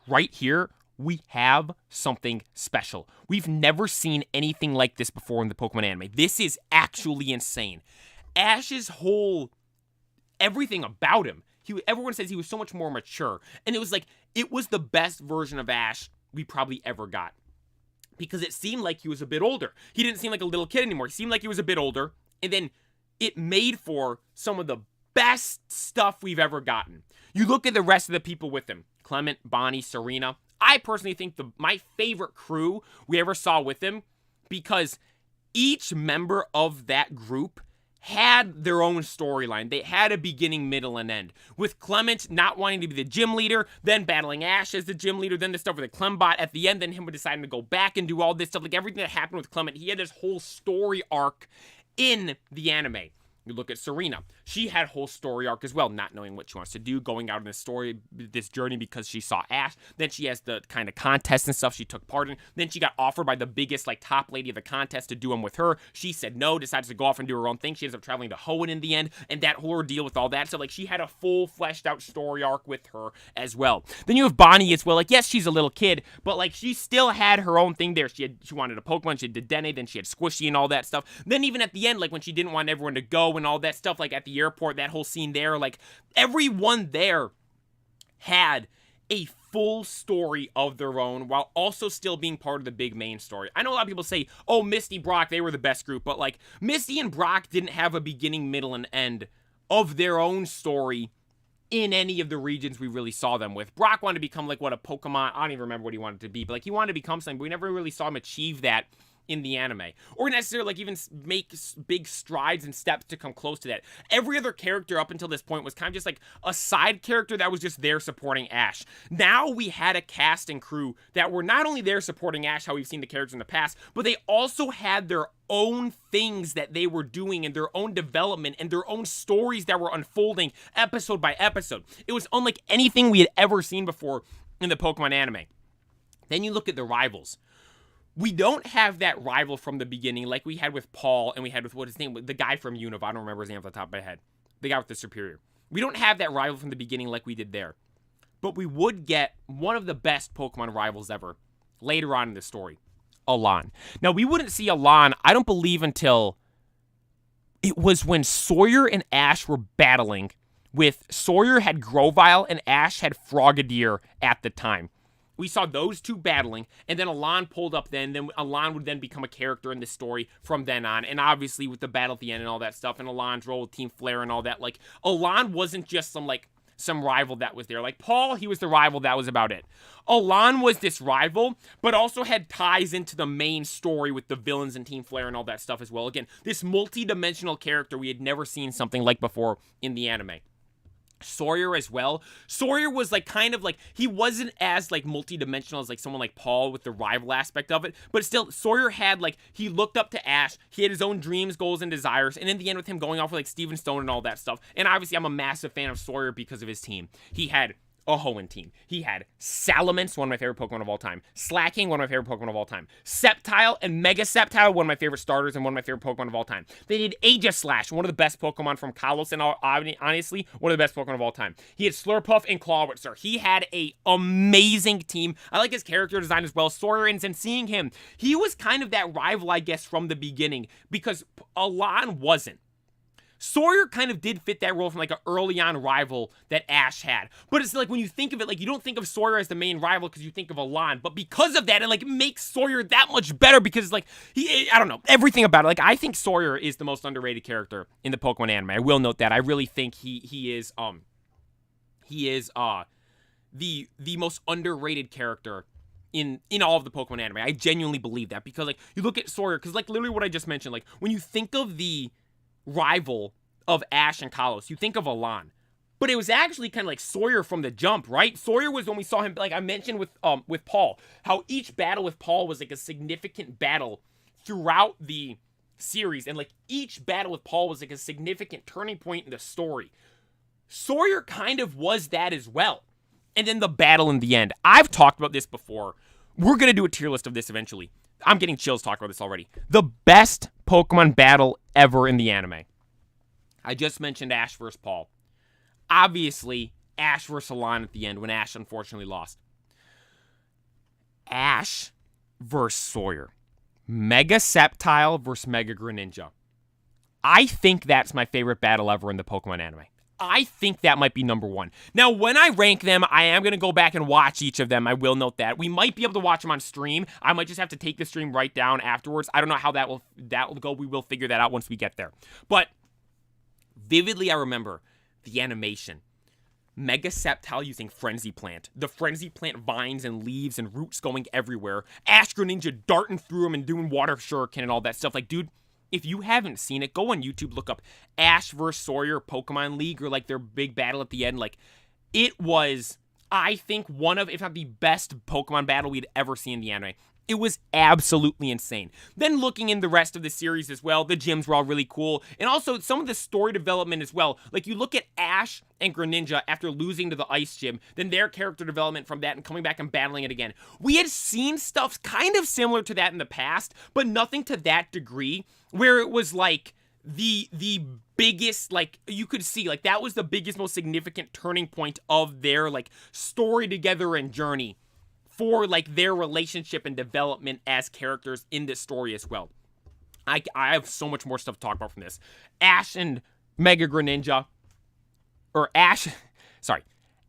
Right here, we have something special. We've never seen anything like this before in the Pokemon anime. This is actually insane. Ash's whole, everything about him, everyone says he was so much more mature. And it was like, it was the best version of Ash we probably ever got. Because it seemed like he was a bit older. He didn't seem like a little kid anymore. He seemed like he was a bit older. And then it made for some of the best stuff we've ever gotten. You look at the rest of the people with him. Clement, Bonnie, Serena. I personally think my favorite crew we ever saw with him, because each member of that group had their own storyline. They had a beginning, middle, and end. With Clement not wanting to be the gym leader, then battling Ash as the gym leader, then the stuff with the Clembot at the end, then him deciding to go back and do all this stuff. Like everything that happened with Clement, he had this whole story arc in the anime. You look at Serena. She had a whole story arc as well, not knowing what she wants to do, going out on this journey because she saw Ash. Then she has the kind of contest and stuff she took part in. Then she got offered by the biggest, like, top lady of the contest to do them with her. She said no, decides to go off and do her own thing. She ends up traveling to Hoenn in the end, and that whole ordeal with all that. So, like, she had a full, fleshed-out story arc with her as well. Then you have Bonnie as well. Like, yes, she's a little kid, but, like, she still had her own thing there. She wanted a Pokemon. She had Dedenne, then she had Squishy and all that stuff. Then even at the end, like, when she didn't want everyone to go and all that stuff, like, at the airport, that whole scene there, like, everyone there had a full story of their own while also still being part of the big main story. I know a lot of people say, oh, Misty, Brock, they were the best group, but, like, Misty and Brock didn't have a beginning, middle, and end of their own story in any of the regions we really saw them with. Brock wanted to become, like, what a Pokemon, I don't even remember what he wanted to be, but, like, he wanted to become something, but we never really saw him achieve that in the anime, or necessarily like even make big strides and steps to come close to that. Every other character up until this point was kind of just like a side character that was just there supporting Ash. Now we had a cast and crew that were not only there supporting Ash, how we've seen the characters in the past, but they also had their own things that they were doing and their own development and their own stories that were unfolding episode by episode. It was unlike anything we had ever seen before in the Pokemon anime. Then you look at the rivals. We don't have that rival from the beginning like we had with Paul and we had with, what his name was, the guy from Unova. I don't remember his name off the top of my head. The guy with the Superior. We don't have that rival from the beginning like we did there. But we would get one of the best Pokemon rivals ever later on in the story. Alan. Now, we wouldn't see Alan, I don't believe, until it was when Sawyer and Ash were battling with Sawyer had Grovyle and Ash had Frogadier at the time. We saw those two battling, and then Alan pulled up then Alan would then become a character in this story from then on, and obviously with the battle at the end and all that stuff, and Alan's role with Team Flare and all that, like, Alan wasn't just some, like, some rival that was there. Like Paul, he was the rival, that was about it. Elan was this rival, but also had ties into the main story with the villains and Team Flare and all that stuff as well. Again, this multi-dimensional character we had never seen something like before in the anime. Sawyer as well. Sawyer was like kind of like, he wasn't as like multi-dimensional as like someone like Paul with the rival aspect of it, but still Sawyer had like, he looked up to Ash, he had his own dreams, goals, and desires, and in the end with him going off with like Steven Stone and all that stuff. And obviously I'm a massive fan of Sawyer because of his team. He had a Hoenn team. He had Salamence, one of my favorite Pokemon of all time. Slacking, one of my favorite Pokemon of all time. Sceptile and Mega Sceptile, one of my favorite starters and one of my favorite Pokemon of all time. They did Aegislash, one of the best Pokemon from Kalos, and honestly, one of the best Pokemon of all time. He had Slurpuff and Clawitzer. He had a amazing team. I like his character design as well. Sawyer, and seeing him, he was kind of that rival, I guess, from the beginning, because Elan wasn't. Sawyer kind of did fit that role from like an early on rival that Ash had. But it's like when you think of it, like you don't think of Sawyer as the main rival because you think of Elan. But because of that, it like makes Sawyer that much better because like I don't know, everything about it. Like I think Sawyer is the most underrated character in the Pokemon anime. I will note that. I really think he is the most underrated character in all of the Pokemon anime. I genuinely believe that because like you look at Sawyer, because like literally what I just mentioned, like when you think of the rival of Ash and Kalos, you think of Elan, but it was actually kind of like Sawyer from the jump, right? Sawyer was when we saw him, like I mentioned with Paul, how each battle with Paul was like a significant battle throughout the series, and like each battle with Paul was like a significant turning point in the story. Sawyer kind of was that as well. And then the battle in the end. I've talked about this before. We're going to do a tier list of this eventually. I'm getting chills talking about this already. The best Pokemon battle ever in the anime. I just mentioned Ash vs. Paul. Obviously, Ash vs. Elan at the end when Ash unfortunately lost. Ash vs. Sawyer. Mega Sceptile versus Mega Greninja. I think that's my favorite battle ever in the Pokemon anime. I think that might be number one. Now, when I rank them, I am going to go back and watch each of them. I will note that. We might be able to watch them on stream. I might just have to take the stream right down afterwards. I don't know how that will go. We will figure that out once we get there. But vividly, I remember the animation. Mega Sceptile using Frenzy Plant. The Frenzy Plant vines and leaves and roots going everywhere. Ash Greninja darting through them and doing Water Shuriken and all that stuff. Like, dude, if you haven't seen it, go on YouTube, look up Ash vs. Sawyer Pokemon League or like their big battle at the end. Like, it was, I think, one of, if not the best Pokemon battle we'd ever seen in the anime. It was absolutely insane. Then looking in the rest of the series as well, the gyms were all really cool. And also some of the story development as well. Like you look at Ash and Greninja after losing to the Ice Gym, then their character development from that and coming back and battling it again. We had seen stuff kind of similar to that in the past, but nothing to that degree where it was like the biggest, like you could see like that was the biggest, most significant turning point of their like story together and journey for like their relationship and development as characters in this story as well. I have so much more stuff to talk about from this. Ash and Mega Greninja, or Ash and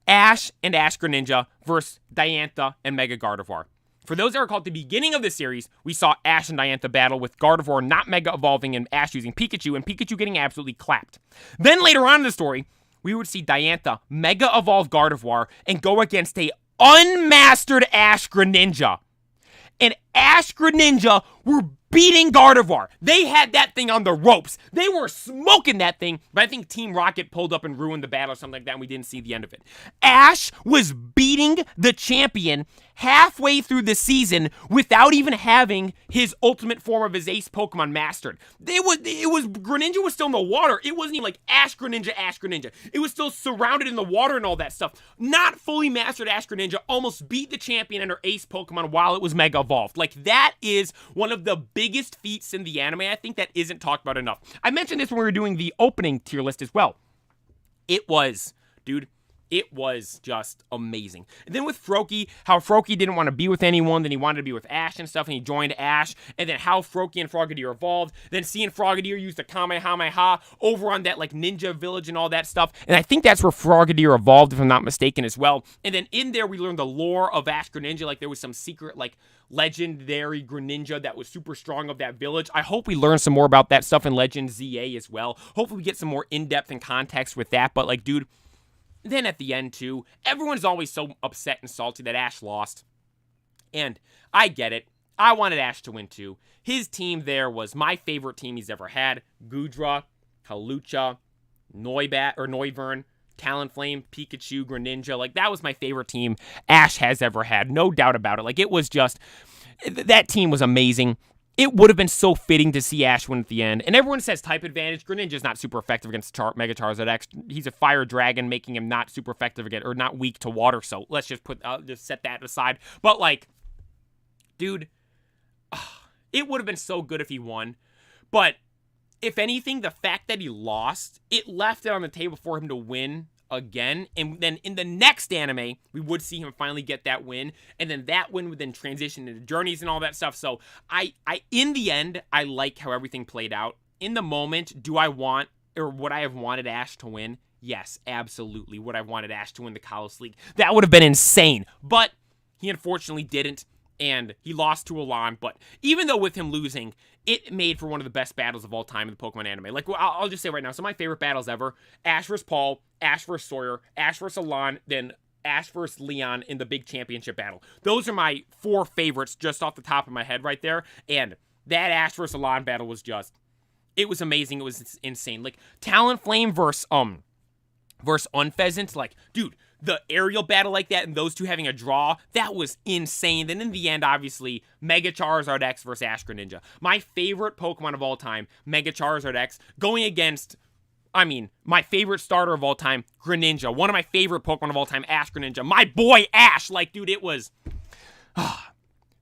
Ash Greninja versus Diantha and Mega Gardevoir. For those that recall at the beginning of the series, we saw Ash and Diantha battle with Gardevoir not Mega Evolving and Ash using Pikachu, and Pikachu getting absolutely clapped. Then later on in the story, we would see Diantha Mega Evolve Gardevoir and go against a unmastered Ash Greninja. And Ash Greninja were beating Gardevoir. They had that thing on the ropes. They were smoking that thing, but I think Team Rocket pulled up and ruined the battle or something like that, and we didn't see the end of it. Ash was beating the champion halfway through the season without even having his ultimate form of his ace Pokemon mastered. Greninja was still in the water. It wasn't even like Ash Greninja. It was still surrounded in the water and all that stuff. Not fully mastered Ash Greninja almost beat the champion and her ace Pokemon while it was Mega Evolved. Like, that is one of the biggest feats in the anime. I think that isn't talked about enough. I mentioned this when we were doing the opening tier list as well. It was just amazing. And then with Froakie, how Froakie didn't want to be with anyone, then he wanted to be with Ash and stuff, and he joined Ash, and then how Froakie and Frogadier evolved, then seeing Frogadier use the Kamehameha over on that, like, ninja village and all that stuff, and I think that's where Frogadier evolved, if I'm not mistaken, as well. And then in there, we learned the lore of Ash Greninja, like, there was some secret, like, legendary Greninja that was super strong of that village. I hope we learn some more about that stuff in Legend ZA as well. Hopefully we get some more in-depth and context with that, but, like, dude, then at the end, too, everyone's always so upset and salty that Ash lost. And I get it. I wanted Ash to win, too. His team there was my favorite team he's ever had. Goodra, Hawlucha, Noivern, Talonflame, Pikachu, Greninja. Like, that was my favorite team Ash has ever had. No doubt about it. Like, it was just... That team was amazing. It would have been so fitting to see Ash win at the end. And everyone says type advantage. Greninja's not super effective against Mega Charizard X. He's a fire dragon, making him not super effective again, or not weak to water. So let's just just set that aside. But like, dude, it would have been so good if he won. But if anything, the fact that he lost, it left it on the table for him to win again. And then in the next anime, we would see him finally get that win. And then that win would then transition into journeys and all that stuff. So I in the end, I like how everything played out. In the moment, do I want, or would I have wanted Ash to win? Yes, absolutely. Would I have wanted Ash to win the Kalos League? That would have been insane. But he unfortunately didn't. And he lost to Alon. But even though with him losing, it made for one of the best battles of all time in the Pokemon anime. Like, I'll just say right now, some of my favorite battles ever: Ash vs. Paul, Ash vs. Sawyer, Ash vs. Alon, then Ash vs. Leon in the big championship battle. Those are my 4 favorites just off the top of my head right there. And that Ash vs. Alon battle was just, it was amazing. It was insane. Like, Talonflame versus Unpheasant, like, dude, the aerial battle like that and those two having a draw, that was insane. Then in the end, obviously, Mega Charizard X versus Ash Greninja. My favorite Pokemon of all time, Mega Charizard X, going against, my favorite starter of all time, Greninja. One of my favorite Pokemon of all time, Ash Greninja. My boy, Ash! Like, dude, it was...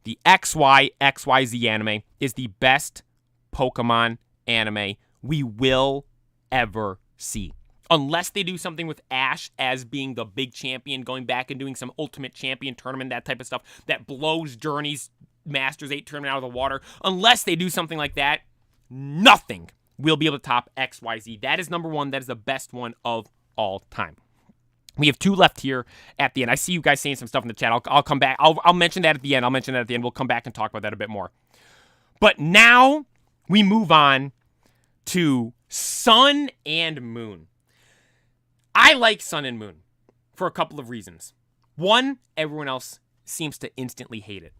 The XYZ anime is the best Pokemon anime we will ever see. Unless they do something with Ash as being the big champion, going back and doing some Ultimate Champion tournament, that type of stuff, that blows Journey's Masters 8 tournament out of the water. Unless they do something like that, nothing will be able to top XYZ. That is number 1. That is the best one of all time. We have 2 left here at the end. I see you guys saying some stuff in the chat. I'll come back. I'll mention that at the end. We'll come back and talk about that a bit more. But now we move on to Sun and Moon. I like Sun and Moon for a couple of reasons. One, everyone else seems to instantly hate it.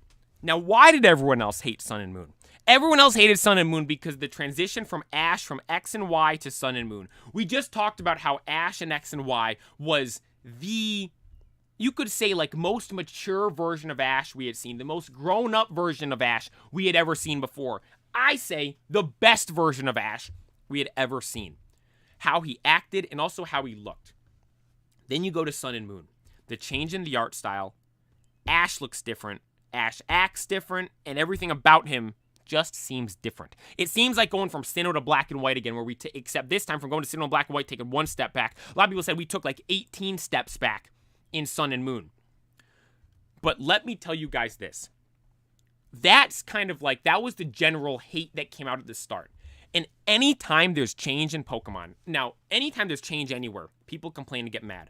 Now, why did everyone else hate Sun and Moon? Everyone else hated Sun and Moon because the transition from Ash from X and Y to Sun and Moon. We just talked about how Ash and X and Y was the, you could say, like, most mature version of Ash we had seen, the most grown-up version of Ash we had ever seen before. I say the best version of Ash we had ever seen. How he acted, and also how he looked. Then you go to Sun and Moon. The change in the art style. Ash looks different. Ash acts different. And everything about him just seems different. It seems like going from Sinnoh to Black and White again, where except this time from going to Sinnoh to Black and White, taking 1 step back. A lot of people said we took like 18 steps back in Sun and Moon. But let me tell you guys this. That's kind of like, that was the general hate that came out at the start. And anytime there's change in Pokemon, now, anytime there's change anywhere, people complain and get mad.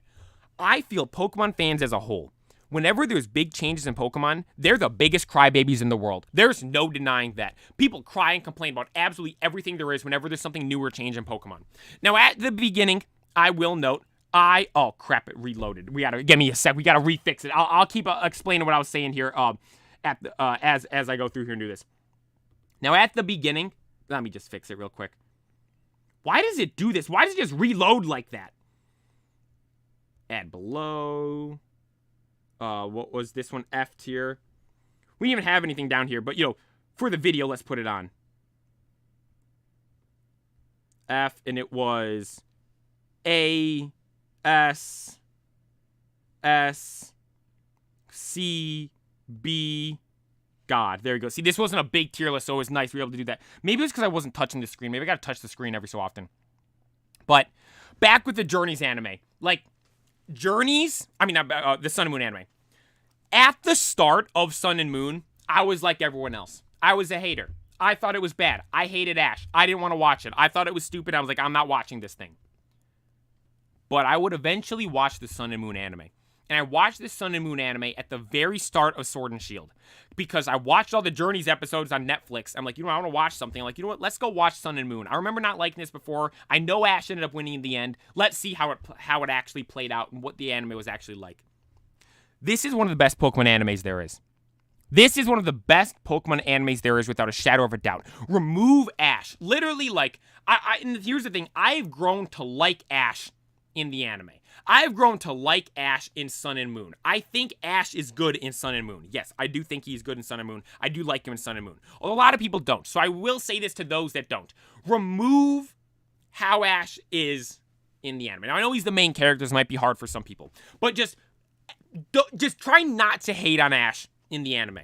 I feel Pokemon fans as a whole, whenever there's big changes in Pokemon, they're the biggest crybabies in the world. There's no denying that. People cry and complain about absolutely everything there is whenever there's something new or change in Pokemon. Now, at the beginning, I will note, oh crap, it reloaded. Give me a sec. We gotta refix it. I'll keep explaining what I was saying here as I go through here and do this. Now, at the beginning, let me just fix it real quick. Why does it do this? Why does it just reload like that? Add below. What was this one? F tier. We didn't even have anything down here, but, for the video, let's put it on. F, and it was A, S, S, C, B, God. There you go. See, this wasn't a big tier list, so it was nice we were able to do that. Maybe it was because I wasn't touching the screen. Maybe I got to touch the screen every so often. But back with the Journeys anime. Like, Journeys, the Sun and Moon anime. At the start of Sun and Moon, I was like everyone else. I was a hater. I thought it was bad. I hated Ash. I didn't want to watch it. I thought it was stupid. I was like, I'm not watching this thing. But I would eventually watch the Sun and Moon anime. and I watched this Sun and Moon anime at the very start of Sword and Shield because I watched all the Journeys episodes on Netflix. I'm like, I want to watch something. I'm like, what? Let's go watch Sun and Moon. I remember not liking this before. I know Ash ended up winning in the end. Let's see how it actually played out and what the anime was actually like. This is one of the best Pokemon animes there is. This is one of the best Pokemon animes there is without a shadow of a doubt. Remove Ash. Literally, like, and here's the thing. I've grown to like Ash in the anime. I've grown to like Ash in Sun and Moon. I think Ash is good in Sun and Moon. Yes, I do think he's good in Sun and Moon. I do like him in Sun and Moon. Although a lot of people don't. So I will say this to those that don't. Remove how Ash is in the anime. Now, I know he's the main character. This might be hard for some people. But just try not to hate on Ash in the anime.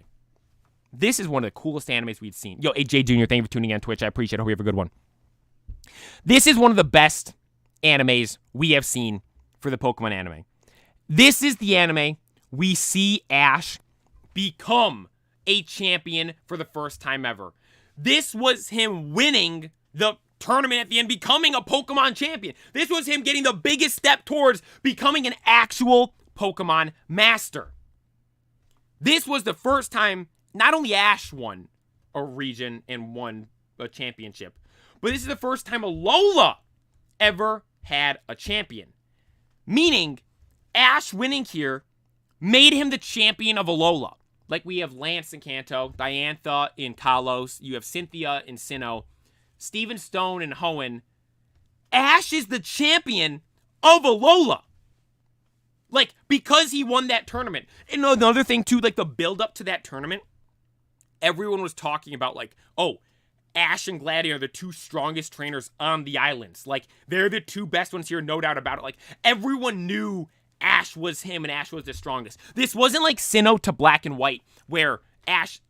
This is one of the coolest animes we've seen. Yo, AJ Jr., thank you for tuning in on Twitch. I appreciate it. I hope you have a good one. This is one of the best animes we have seen for the Pokemon anime. This is the anime we see Ash become a champion for the first time ever. This was him winning the tournament at the end, becoming a Pokemon champion. This was him getting the biggest step towards becoming an actual Pokemon master. This was the first time not only Ash won a region and won a championship, but this is the first time Alola ever had a champion. Meaning, Ash winning here made him the champion of Alola. Like we have Lance in Kanto, Diantha in Kalos, you have Cynthia in Sinnoh, Steven Stone in Hoenn. Ash is the champion of Alola. Like, because he won that tournament. And another thing, too, like the build-up to that tournament, everyone was talking about, like, oh, Ash and Gladiator are the two strongest trainers on the islands. Like, they're the two best ones here, no doubt about it. Like, everyone knew Ash was him and Ash was the strongest. This wasn't like Sinnoh to Black and White, where Ash,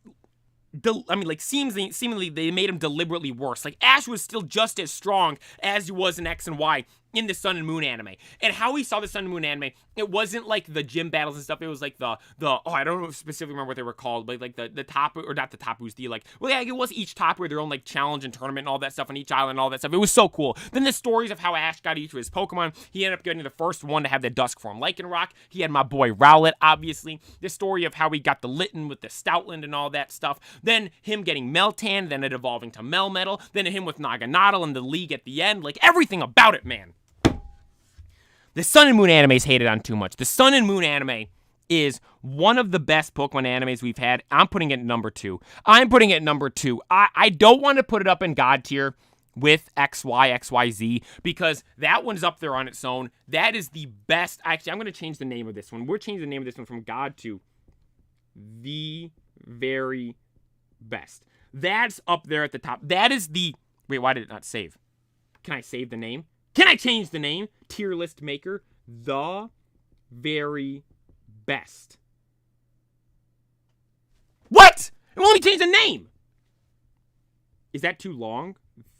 seemingly they made him deliberately worse. Like, Ash was still just as strong as he was in X and Y in the Sun and Moon anime. And how we saw the Sun and Moon anime, it wasn't like the gym battles and stuff. It was like I don't specifically remember what they were called, but like the top, or not the Tapus, it was each top with their own like challenge and tournament and all that stuff on each island and all that stuff. It was so cool. Then the stories of how Ash got each of his Pokemon. He ended up getting the first one to have the Dusk form, Lycanroc. He had my boy Rowlet, obviously. The story of how he got the Litten with the Stoutland and all that stuff. Then him getting Meltan, then it evolving to Melmetal. Then him with Naganadel and the League at the end. Like, everything about it, man. The Sun and Moon anime is hated on too much. The Sun and Moon anime is one of the best Pokemon animes we've had. I'm putting it at number 2. I don't want to put it up in God tier with XYZ because that one's up there on its own. That is the best. Actually, I'm going to change the name of this one. We're changing the name of this one from God to the very best. That's up there at the top. That is the... Wait, why did it not save? Can I save the name? Can I change the name? Tier list maker. The very best. What? It won't let me change the name. Is that too long?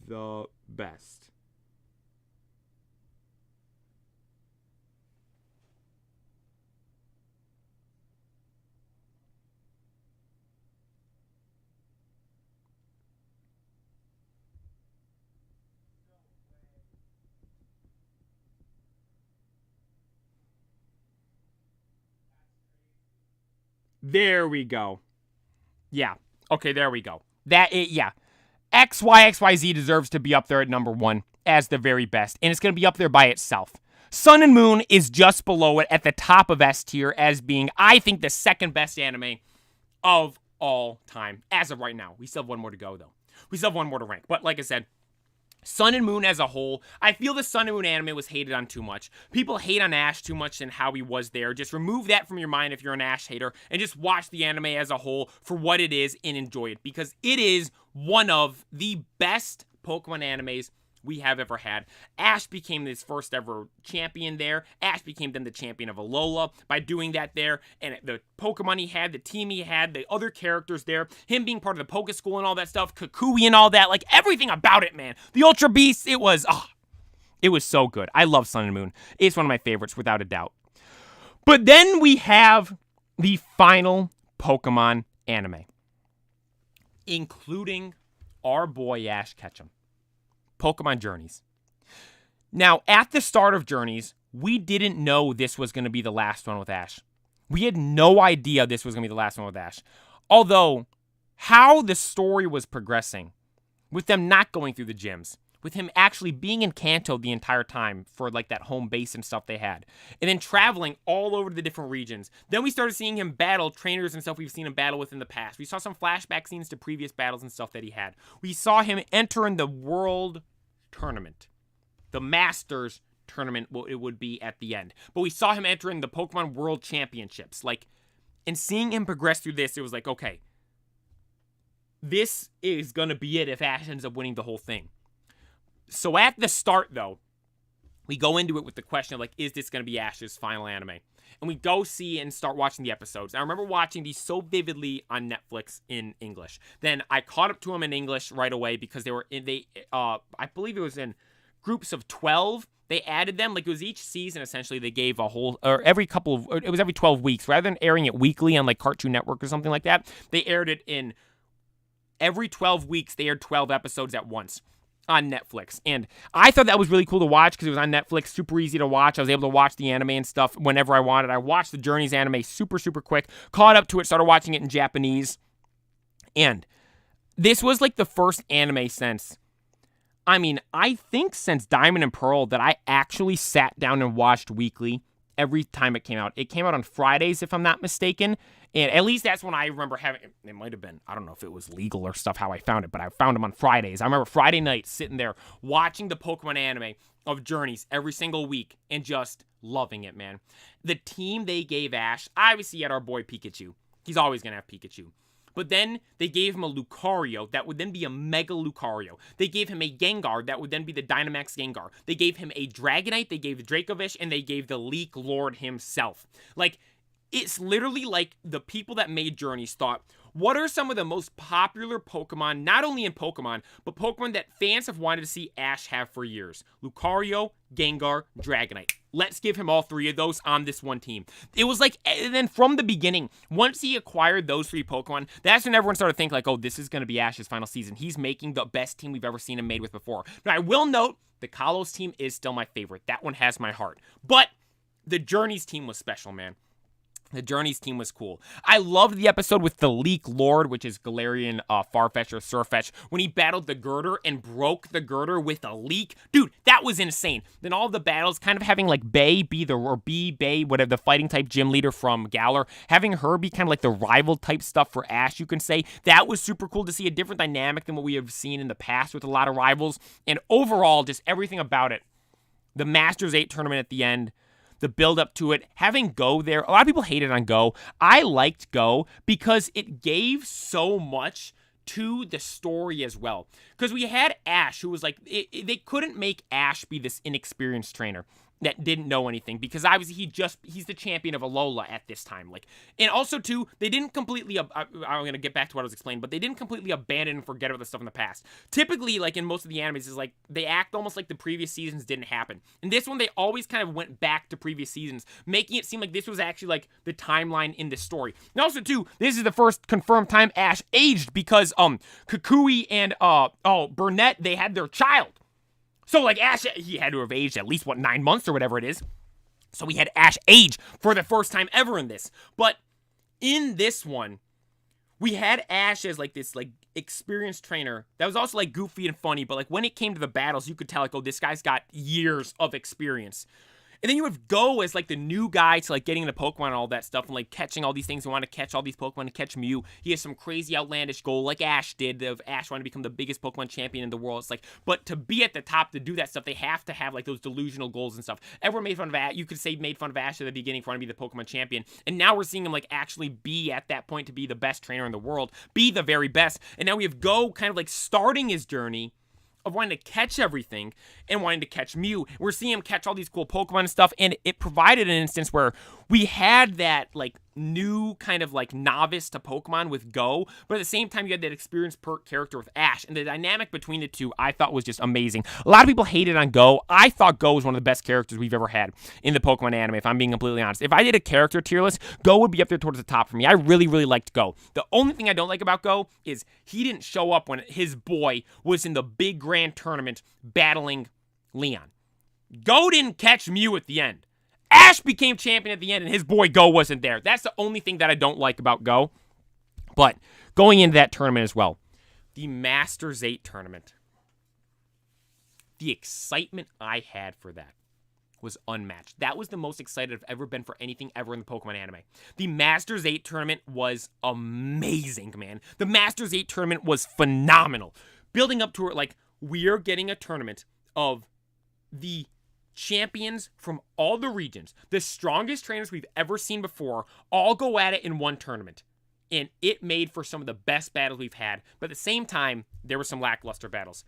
The best. There we go. Yeah. Okay, there we go. Yeah. XYZ deserves to be up there at number 1 as the very best, and it's going to be up there by itself. Sun and Moon is just below it at the top of S tier as being, I think, the second best anime of all time. As of right now. We still have one more to go, though. We still have one more to rank. But like I said, Sun and Moon as a whole, I feel the Sun and Moon anime was hated on too much. People hate on Ash too much and how he was there. Just remove that from your mind if you're an Ash hater and just watch the anime as a whole for what it is and enjoy it because it is one of the best Pokemon animes we have ever had. Ash became his first ever champion there. Ash became then the champion of Alola by doing that there. And the Pokemon he had, the team he had, the other characters there, him being part of the Poke School and all that stuff, Kukui and all that, like everything about it, man. The Ultra Beasts, it was so good. I love Sun and Moon. It's one of my favorites without a doubt. But then we have the final Pokemon anime, including our boy Ash Ketchum. Pokemon Journeys. Now, at the start of Journeys, we didn't know this was going to be the last one with Ash. We had no idea this was going to be the last one with Ash. Although, how the story was progressing, with them not going through the gyms, with him actually being in Kanto the entire time for like that home base and stuff they had, and then traveling all over the different regions. Then we started seeing him battle trainers and stuff we've seen him battle with in the past. We saw some flashback scenes to previous battles and stuff that he had. We saw him enter in the World Tournament, the Masters Tournament, it would be at the end. But we saw him enter in the Pokemon World Championships. Like, and seeing him progress through this, it was like, okay, this is going to be it if Ash ends up winning the whole thing. So at the start, though, we go into it with the question of, like, is this going to be Ash's final anime? And we go see and start watching the episodes. I remember watching these so vividly on Netflix in English. Then I caught up to them in English right away because I believe it was in groups of 12. They added them, like it was each season essentially. They gave a whole, or every 12 weeks, rather than airing it weekly on like Cartoon Network or something like that. They aired it in every 12 weeks. They aired 12 episodes at once on Netflix. And I thought that was really cool to watch because it was on Netflix, super easy to watch. I was able to watch the anime and stuff whenever I wanted. I watched the Journeys anime super, super quick, caught up to it, started watching it in Japanese. And this was like the first anime since Diamond and Pearl that I actually sat down and watched weekly every time it came out. It came out on Fridays, if I'm not mistaken. And at least that's when I remember having it. It might have been, I don't know if it was legal or stuff how I found it, but I found them on Fridays. I remember Friday nights sitting there watching the Pokemon anime of Journeys every single week and just loving it, man. The team they gave Ash, obviously had our boy Pikachu. He's always going to have Pikachu. But then they gave him a Lucario that would then be a Mega Lucario. They gave him a Gengar that would then be the Dynamax Gengar. They gave him a Dragonite, they gave Dracovish, and they gave the Leek Lord himself. Like, it's literally like the people that made Journeys thought, what are some of the most popular Pokemon, not only in Pokemon, but Pokemon that fans have wanted to see Ash have for years? Lucario, Gengar, Dragonite. Let's give him all three of those on this one team. It was like, and then from the beginning, once he acquired those three Pokemon, that's when everyone started thinking like, oh, this is going to be Ash's final season. He's making the best team we've ever seen him made with before. Now, I will note, the Kalos team is still my favorite. That one has my heart. But the Journeys team was special, man. The Journeys team was cool. I loved the episode with the Leek Lord, which is Galarian Farfetch or Surfetch, when he battled the Girder and broke the Girder with a leak. Dude, that was insane. Then all the battles, kind of having like Bay be whatever, the fighting type gym leader from Galar, having her be kind of like the rival type stuff for Ash, you can say. That was super cool to see, a different dynamic than what we have seen in the past with a lot of rivals. And overall, just everything about it. The Masters 8 tournament at the end, the build up to it, having Go there. A lot of people hated on Go. I liked Go because it gave so much to the story as well. Because we had Ash, who was like, they couldn't make Ash be this inexperienced trainer that didn't know anything, because obviously he's the champion of Alola at this time. Like, and also too, they didn't completely, I'm gonna get back to what I was explaining, but they didn't completely abandon and forget about the stuff in the past. Typically, like in most of the animes, is like they act almost like the previous seasons didn't happen. In this one, they always kind of went back to previous seasons, making it seem like this was actually like the timeline in the story. And also too, this is the first confirmed time Ash aged, because Kukui and Burnett, they had their child. So, like, Ash, he had to have aged at least, 9 months or whatever it is. So we had Ash age for the first time ever in this. But in this one, we had Ash as, like, this, like, experienced trainer that was also, like, goofy and funny. But, like, when it came to the battles, you could tell, like, oh, this guy's got years of experience. And then you have Go as, like, the new guy to, like, getting into Pokemon and all that stuff and, like, catching all these things. We want to catch all these Pokemon and catch Mew. He has some crazy outlandish goal like Ash did, of Ash wanting to become the biggest Pokemon champion in the world. It's like, but to be at the top, to do that stuff, they have to have, like, those delusional goals and stuff. Everyone made fun of Ash. You could say made fun of Ash at the beginning for wanting to be the Pokemon champion. And now we're seeing him, like, actually be at that point to be the best trainer in the world, be the very best. And now we have Go kind of, like, starting his journey of wanting to catch everything and wanting to catch Mew. We're seeing him catch all these cool Pokemon and stuff, and it provided an instance where we had that, like, new kind of, like, novice to Pokemon with Go, but at the same time, you had that experienced character with Ash, and the dynamic between the two, I thought was just amazing. A lot of people hated on Go. I thought Go was one of the best characters we've ever had in the Pokemon anime, if I'm being completely honest. If I did a character tier list, Go would be up there towards the top for me. I really, really liked Go. The only thing I don't like about Go is he didn't show up when his boy was in the big grand tournament battling Leon. Go didn't catch Mew at the end. Ash became champion at the end, and his boy Go wasn't there. That's the only thing that I don't like about Go. But going into that tournament as well, the Masters 8 tournament, the excitement I had for that was unmatched. That was the most excited I've ever been for anything ever in the Pokemon anime. The Masters 8 tournament was amazing, man. The Masters 8 tournament was phenomenal. Building up to it, like, we're getting a tournament of the champions from all the regions, the strongest trainers we've ever seen before, all go at it in one tournament. And it made for some of the best battles we've had. But at the same time, there were some lackluster battles.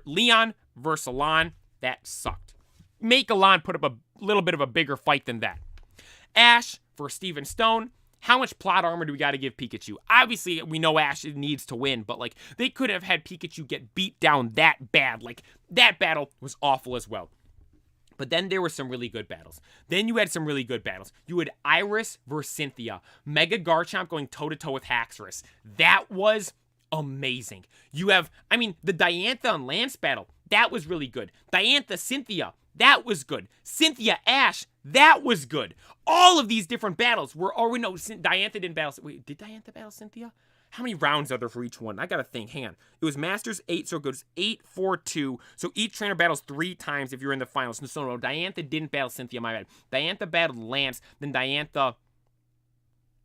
Leon versus Alon, that sucked. Make Alon put up a little bit of a bigger fight than that. Ash versus Steven Stone. How much plot armor do we got to give Pikachu? Obviously, we know Ash needs to win, but like they could have had Pikachu get beat down that bad. Like that battle was awful as well. But then there were some really good battles. You had Iris versus Cynthia. Mega Garchomp going toe-to-toe with Haxorus. That was amazing. You have, the Diantha and Lance battle. That was really good. Diantha, Cynthia. That was good. Cynthia, Ash. That was good. All of these different battles were, Diantha didn't battle. Wait, did Diantha battle Cynthia? How many rounds are there for each one? I gotta think. Hang on. It was Masters 8, so it goes 8, 4, 2. So each trainer battles 3 times if you're in the finals. No, Diantha didn't battle Cynthia, my bad. Diantha battled Lance, then Diantha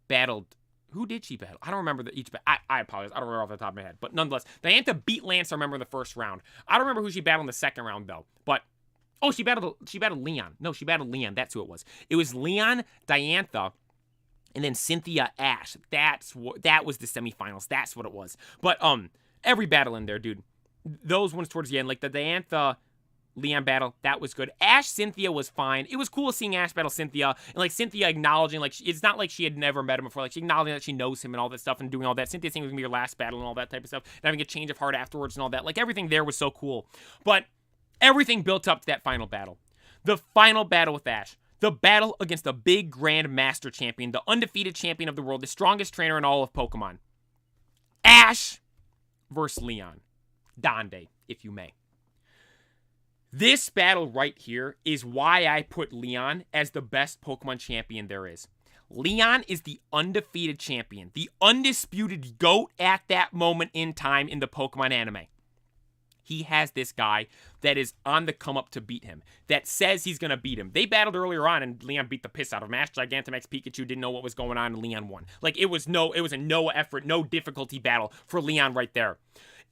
battled... Who did she battle? I don't remember I apologize. I don't remember off the top of my head. But nonetheless, Diantha beat Lance, I remember, in the first round. I don't remember who she battled in the second round, though. But... Oh, she battled Leon. No, she battled Leon. That's who it was. It was Leon, Diantha... and then Cynthia, Ash. That was the semifinals. That's what it was. But every battle in there, dude. Those ones towards the end, like the Diantha Leon battle, that was good. Ash Cynthia was fine. It was cool seeing Ash battle Cynthia, and like Cynthia acknowledging, like it's not like she had never met him before. Like she acknowledging that she knows him and all that stuff and doing all that. Cynthia saying it was gonna be your last battle and all that type of stuff, and having a change of heart afterwards and all that. Like everything there was so cool. But everything built up to that final battle. The final battle with Ash. The battle against the big Grand Master Champion, the undefeated champion of the world, the strongest trainer in all of Pokemon. Ash versus Leon. Donde, if you may. This battle right here is why I put Leon as the best Pokemon champion there is. Leon is the undefeated champion, the undisputed GOAT at that moment in time in the Pokemon anime. He has this guy that is on the come up to beat him, that says he's going to beat him. They battled earlier on, and Leon beat the piss out of him. Ash Gigantamax Pikachu didn't know what was going on, and Leon won. Like, it was a no effort, no difficulty battle for Leon right there.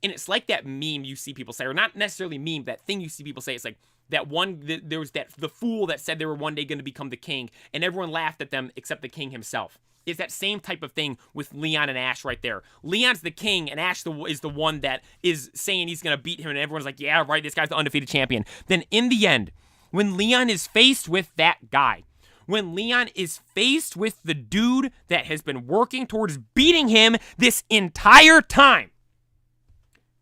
And it's like that meme you see people say, or not necessarily meme, that thing you see people say. It's like that one, there was the fool that said they were one day going to become the king, and everyone laughed at them except the king himself. It's that same type of thing with Leon and Ash right there. Leon's the king, and Ash is the one that is saying he's going to beat him, and everyone's like, yeah, right, this guy's the undefeated champion. Then in the end, when Leon is faced with that guy, when Leon is faced with the dude that has been working towards beating him this entire time,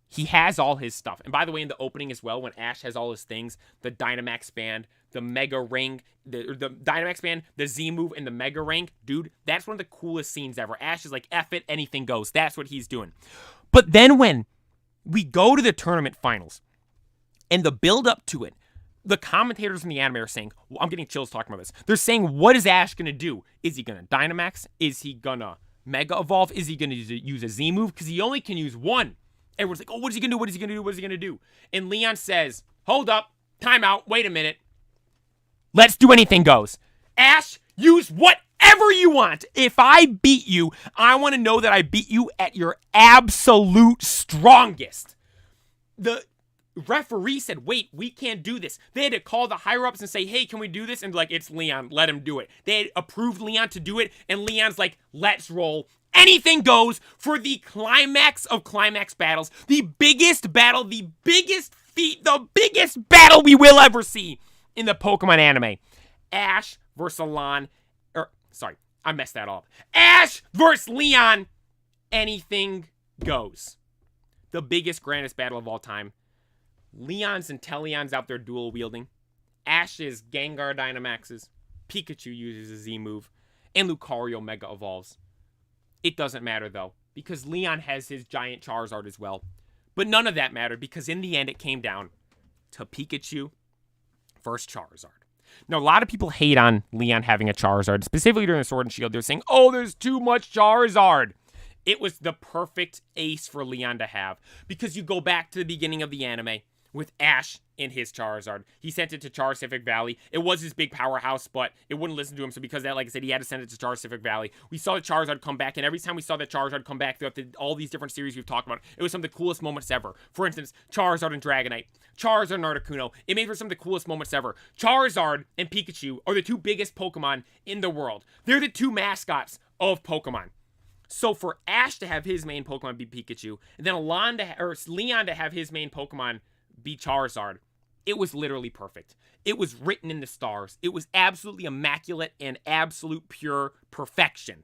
he has all his stuff. And by the way, in the opening as well, when Ash has all his things, the Dynamax Band, the Mega Ring, the Dynamax Band, the Z move, and the Mega Ring, dude, that's one of the coolest scenes ever. Ash is like, F it, anything goes. That's what he's doing. But then when we go to the tournament finals, and the build up to it, the commentators in the anime are saying, well, I'm getting chills talking about this. They're saying, what is Ash going to do? Is he going to Dynamax? Is he going to Mega Evolve? Is he going to use a Z move? Because he only can use one. Everyone's like, oh, what is he going to do? What is he going to do? What is he going to do? And Leon says, hold up, time out, wait a minute. Let's do anything goes. Ash, use whatever you want. If I beat you, I want to know that I beat you at your absolute strongest. The referee said, wait, we can't do this. They had to call the higher-ups and say, hey, can we do this? And like, it's Leon, let him do it. They had approved Leon to do it, and Leon's like, let's roll. Anything goes for the climax of climax battles. The biggest battle, the biggest feat, the biggest battle we will ever see in the Pokemon anime. Ash versus Alon. I messed that up. Ash versus Leon. Anything goes. The biggest, grandest battle of all time. Leon's and Teleon's out there dual wielding. Ash's Gengar Dynamaxes. Pikachu uses a Z move. And Lucario Mega Evolves. It doesn't matter, though, because Leon has his giant Charizard as well. But none of that mattered, because in the end, it came down to Pikachu versus Charizard. Now, a lot of people hate on Leon having a Charizard, specifically during the Sword and Shield. They're saying, oh, there's too much Charizard. It was the perfect ace for Leon to have, because you go back to the beginning of the anime with Ash and his Charizard. He sent it to Charcific Valley. It was his big powerhouse, but it wouldn't listen to him. So because of that, like I said, he had to send it to Charcific Valley. We saw the Charizard come back, and every time we saw the Charizard come back throughout all these different series we've talked about, it was some of the coolest moments ever. For instance, Charizard and Dragonite, Charizard and Articuno. It made for some of the coolest moments ever. Charizard and Pikachu are the two biggest Pokemon in the world. They're the two mascots of Pokemon. So for Ash to have his main Pokemon be Pikachu, and then Leon to have his main Pokemon be Charizard, it was literally perfect. It was written in the stars. It was absolutely immaculate and absolute pure perfection.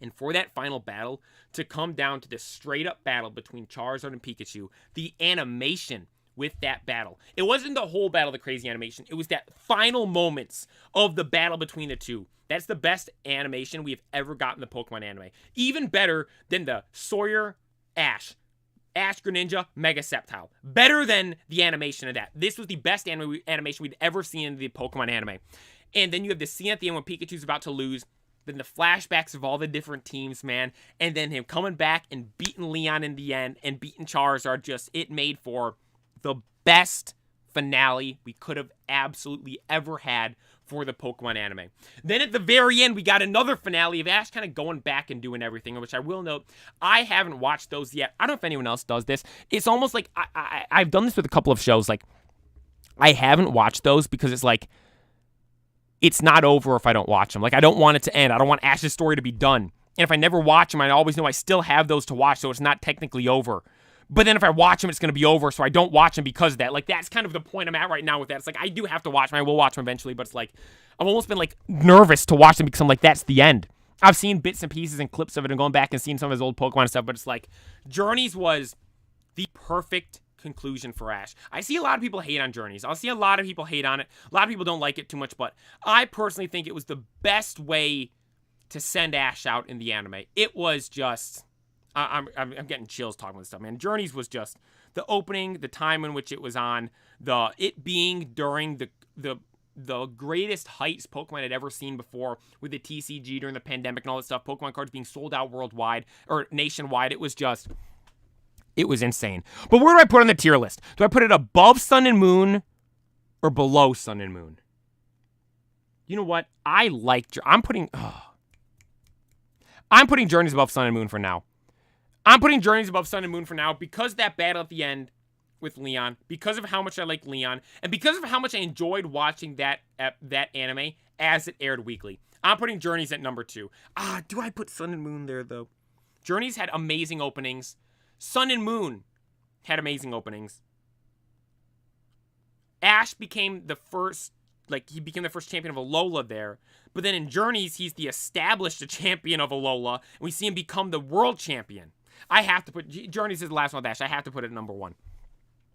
And for that final battle to come down to this straight up battle between Charizard and Pikachu, the animation with that battle, it wasn't the whole battle, the crazy animation. It was that final moments of the battle between the two. That's the best animation we have ever gotten in the Pokemon anime. Even better than the Sawyer Ash Greninja Mega Sceptile. Better than the animation of that. This was the best animation we'd ever seen in the Pokemon anime. And then you have the scene at the end when Pikachu's about to lose. Then the flashbacks of all the different teams, man. And then him coming back and beating Leon in the end and beating Charizard. It made for the best finale we could have absolutely ever had for the Pokemon anime. Then at the very end, we got another finale of Ash kind of going back and doing everything, which I will note, I haven't watched those yet. I don't know if anyone else does this. It's almost like, I've done this with a couple of shows, like, I haven't watched those because it's like, it's not over if I don't watch them. Like, I don't want it to end. I don't want Ash's story to be done. And if I never watch them, I always know I still have those to watch, so it's not technically over. But then if I watch them, it's going to be over, so I don't watch them because of that. Like, that's kind of the point I'm at right now with that. It's like, I do have to watch them. I will watch them eventually, but it's like, I've almost been, like, nervous to watch them because I'm like, that's the end. I've seen bits and pieces and clips of it and going back and seeing some of his old Pokemon and stuff, but it's like, Journeys was the perfect conclusion for Ash. I see a lot of people hate on Journeys. I'll see a lot of people hate on it. A lot of people don't like it too much, but I personally think it was the best way to send Ash out in the anime. It was just... I'm getting chills talking about this stuff, man. Journeys was just the opening, the time in which it was on, it being during the greatest heights Pokemon had ever seen before with the TCG during the pandemic and all that stuff. Pokemon cards being sold out worldwide or nationwide. It was insane. But where do I put it on the tier list? Do I put it above Sun and Moon or below Sun and Moon? You know what? I'm putting Journeys above Sun and Moon for now. I'm putting Journeys above Sun and Moon for now because that battle at the end with Leon, because of how much I like Leon, and because of how much I enjoyed watching that anime as it aired weekly. I'm putting Journeys at number 2. Do I put Sun and Moon there, though? Journeys had amazing openings. Sun and Moon had amazing openings. Ash became the first champion of Alola there. But then in Journeys, he's the established champion of Alola, and we see him become the world champion. I have to put Journeys is the last one with Ash. I have to put it at number 1,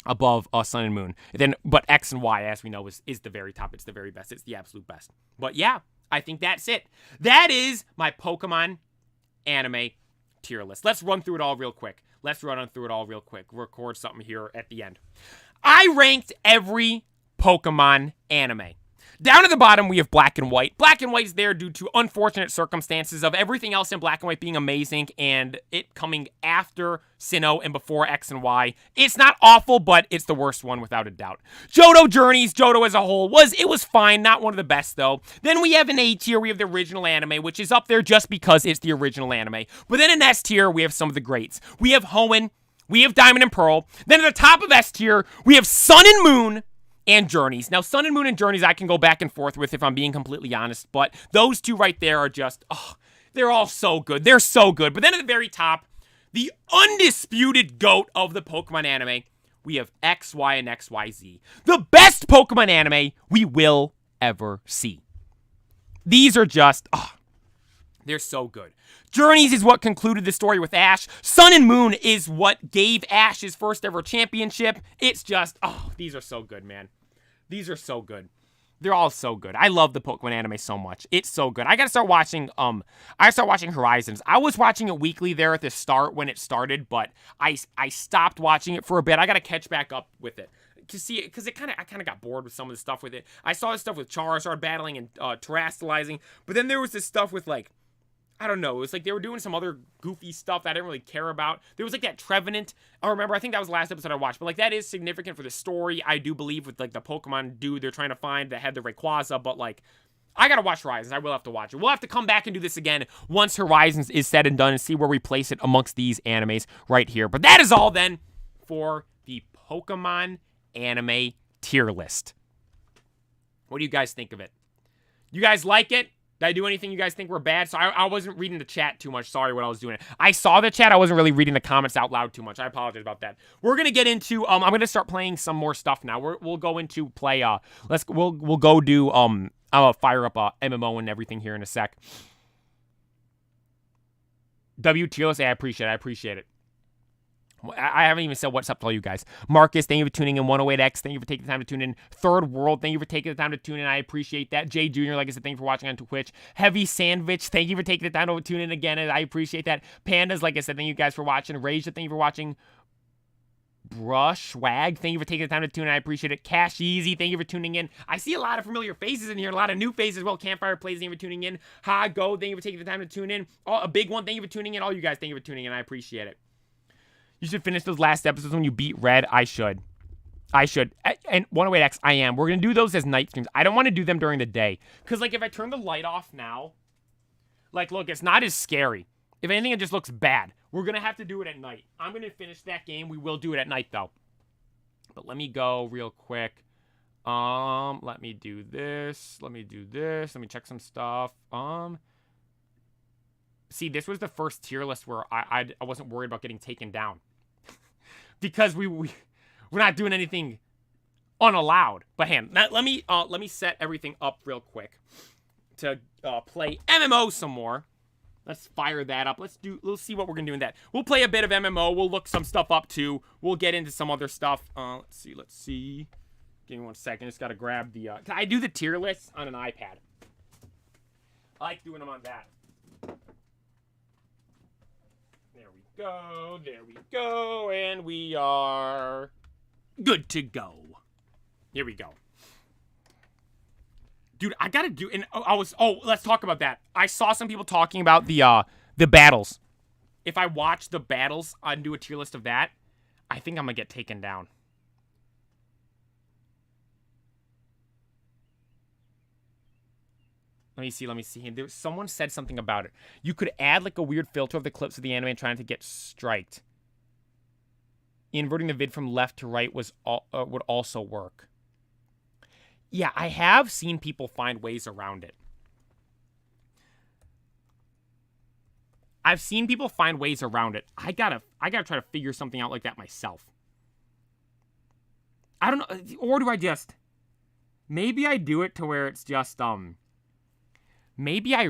above Sun and Moon. But X and Y, as we know, is the very top. It's the very best. It's the absolute best. But yeah, I think that's it. That is my Pokemon anime tier list. Let's run through it all real quick. Record something here at the end. I ranked every Pokemon anime. Down at the bottom, we have Black and White. Black and White is there due to unfortunate circumstances of everything else in Black and White being amazing and it coming after Sinnoh and before X and Y. It's not awful, but it's the worst one without a doubt. Johto Journeys, Johto as a whole, was fine. Not one of the best, though. Then we have an A tier. We have the original anime, which is up there just because it's the original anime. But then in S tier, we have some of the greats. We have Hoenn. We have Diamond and Pearl. Then at the top of S tier, we have Sun and Moon and Journeys. Now, Sun and Moon and Journeys I can go back and forth with if I'm being completely honest, but those two right there are just, they're all so good. They're so good. But then at the very top, the undisputed GOAT of the Pokemon anime, we have X, Y, and XYZ. The best Pokemon anime we will ever see. These are just, they're so good. Journeys is what concluded the story with Ash. Sun and Moon is what gave Ash his first ever championship. It's just, these are so good, man. These are so good. They're all so good. I love the Pokemon anime so much. It's so good. I gotta start watching, Horizons. I was watching it weekly there at the start when it started, but I stopped watching it for a bit. I gotta catch back up with it. to see it because I kind of got bored with some of the stuff with it. I saw this stuff with Charizard battling and terastallizing, but then there was this stuff with like, I don't know. It was like they were doing some other goofy stuff that I didn't really care about. There was like that Trevenant. I remember. I think that was the last episode I watched. But like that is significant for the story. I do believe with like the Pokemon dude they're trying to find that had the Rayquaza. But like, I gotta watch Horizons. I will have to watch it. We'll have to come back and do this again once Horizons is said and done and see where we place it amongst these animes right here. But that is all then for the Pokemon anime tier list. What do you guys think of it? You guys like it? Did I do anything you guys think were bad? So I wasn't reading the chat too much. Sorry what I was doing. I saw the chat. I wasn't really reading the comments out loud too much. I apologize about that. We're going to get into, I'm going to start playing some more stuff now. We'll go into play, we'll go do, I'll fire up a MMO and everything here in a sec. W tier list, I appreciate it. I haven't even said what's up to all you guys. Marcus, thank you for tuning in. 108X, thank you for taking the time to tune in. Third World, thank you for taking the time to tune in. I appreciate that. Jay Jr., like I said, thank you for watching on Twitch. Heavy Sandwich, thank you for taking the time to tune in again, and I appreciate that. Pandas, like I said, thank you guys for watching. Raja, thank you for watching. Brush, Wag, thank you for taking the time to tune in. I appreciate it. Cash Easy, thank you for tuning in. I see a lot of familiar faces in here, a lot of new faces as well. Campfire Plays, thank you for tuning in. Ha Go, thank you for taking the time to tune in. A big one, thank you for tuning in. All you guys, thank you for tuning in. I appreciate it. You should finish those last episodes when you beat Red. I should. And 108X, I am. We're going to do those as night streams. I don't want to do them during the day. Because, like, if I turn the light off now, like, look, it's not as scary. If anything, it just looks bad. We're going to have to do it at night. I'm going to finish that game. We will do it at night, though. But let me go real quick. Let me do this. Let me check some stuff. See, this was the first tier list where I wasn't worried about getting taken down. Because we're not doing anything unallowed. But let me set everything up real quick to play MMO some more. Let's fire that up. Let's see what we're gonna do in that. We'll play a bit of MMO. We'll look some stuff up too. We'll get into some other stuff. Let's see. Give me 1 second. Just gotta grab the. I do the tier lists on an iPad. I like doing them on that. There we go, and we are good to go. Here we go. Dude, I gotta do, and let's talk about that. I saw some people talking about the battles. If I watch the battles and do a tier list of that, I think I'm gonna get taken down. Let me see. Someone said something about it. You could add like a weird filter of the clips of the anime trying to get striked. Inverting the vid from left to right would also work. Yeah, I have seen people find ways around it. I've seen people find ways around it. I gotta try to figure something out like that myself. I don't know, or do I just... Maybe I do it to where it's just, Maybe I...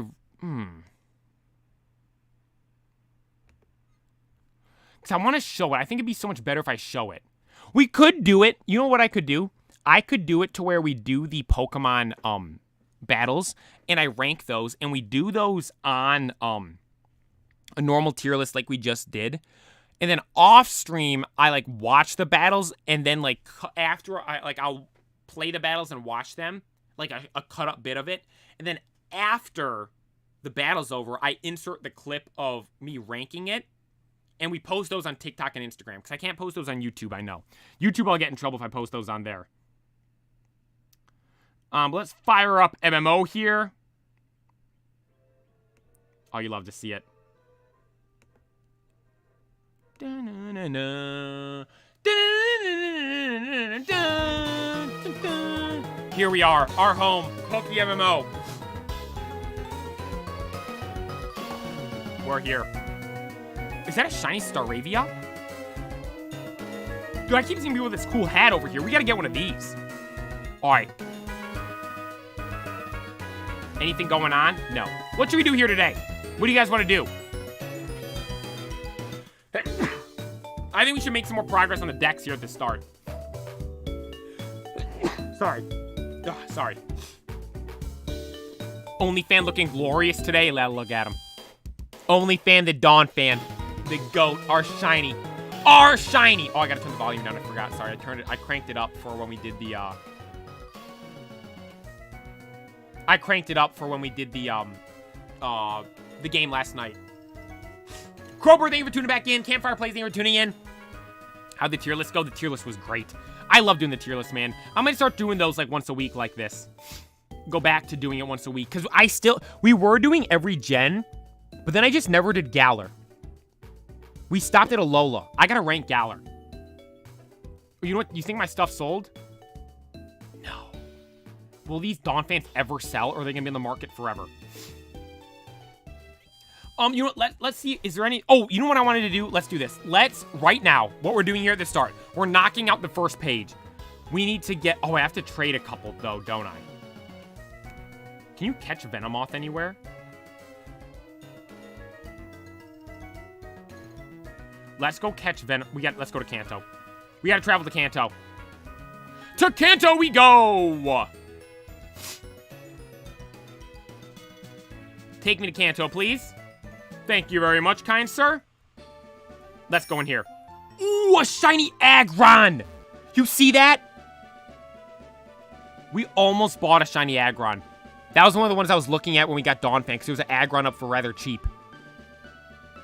Because I want to show it. I think it'd be so much better if I show it. We could do it. You know what I could do? I could do it to where we do the Pokemon battles, and I rank those, and we do those on a normal tier list like we just did. And then off stream, I like watch the battles, and then like after I'll play the battles and watch them, like a cut up bit of it, and then after the battle's over, I insert the clip of me ranking it, and we post those on TikTok and Instagram, because I can't post those on YouTube, I know. YouTube, I'll get in trouble if I post those on there. Let's fire up MMO here. Oh, you love to see it. Here we are, our home, PokeMMO. We're here. Is that a shiny Staravia? Dude, I keep seeing people with this cool hat over here. We gotta get one of these. Alright. Anything going on? No. What should we do here today? What do you guys want to do? I think we should make some more progress on the decks here at the start. Sorry. Ugh, sorry. OnlyFan looking glorious today. Let look at him. OnlyFan, the Dawn fan. The GOAT, our shiny. are shiny. Oh, I gotta turn the volume down. I forgot. Sorry, I cranked it up for when we did the, the game last night. Crowbar, thank you for tuning back in. Campfire Plays, thank you for tuning in. How'd the tier list go? The tier list was great. I love doing the tier list, man. I'm gonna start doing those like once a week like this. Go back to doing it once a week. Because we were doing every gen, but then I just never did Galar. We stopped at Alola. I gotta rank Galar. You know what? You think my stuff sold? No. Will these Donphants ever sell, or are they gonna be in the market forever? You know what? Let's see. Is there any... Oh, you know what I wanted to do? Let's do this. Right now, what we're doing here at the start, we're knocking out the first page. We need to get... Oh, I have to trade a couple, though, don't I? Can you catch Venomoth anywhere? Let's go catch let's go to Kanto. We gotta travel to Kanto. To Kanto we go! Take me to Kanto, please. Thank you very much, kind sir. Let's go in here. Ooh, a shiny Aggron! You see that? We almost bought a shiny Aggron. That was one of the ones I was looking at when we got Donphan, because it was an Aggron up for rather cheap.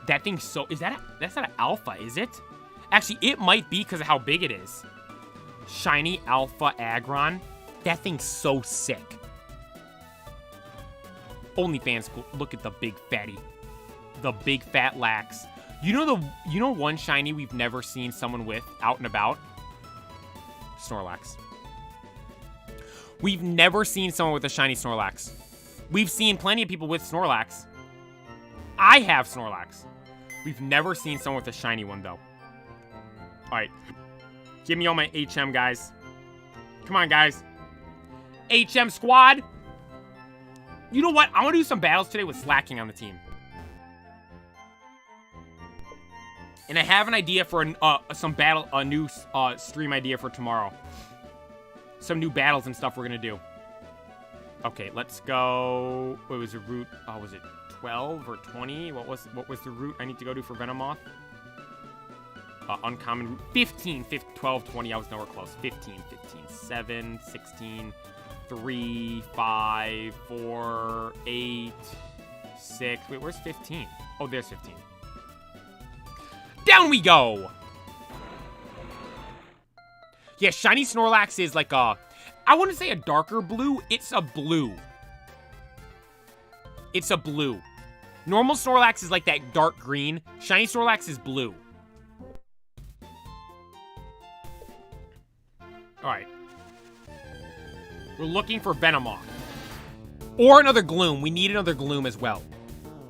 That thing's so... That's not an alpha, is it? Actually, it might be because of how big it is. Shiny alpha Aggron. That thing's so sick. OnlyFans, look at the big fatty. The big fat lax. You know one shiny we've never seen someone with out and about? Snorlax. We've never seen someone with a shiny Snorlax. We've seen plenty of people with Snorlax. I have Snorlax. We've never seen someone with a shiny one, though. Alright. Give me all my HM, guys. Come on, guys. HM squad. You know what? I want to do some battles today with Slacking on the team. And I have an idea for a new stream idea for tomorrow. Some new battles and stuff we're going to do. Okay, let's go. What was the route? Oh, was it 12 or 20? What was the route I need to go to for Venomoth? Uncommon route 15, 12, 20. I was nowhere close. 15, 7, 16, 3, 5, 4, 8, 6. Wait, where's 15? Oh, there's 15. Down we go! Yeah, shiny Snorlax is like a... I wouldn't say a darker blue. It's a blue. It's a blue. Normal Snorlax is like that dark green. Shiny Snorlax is blue. Alright. We're looking for Venomoth. Or another Gloom. We need another Gloom as well.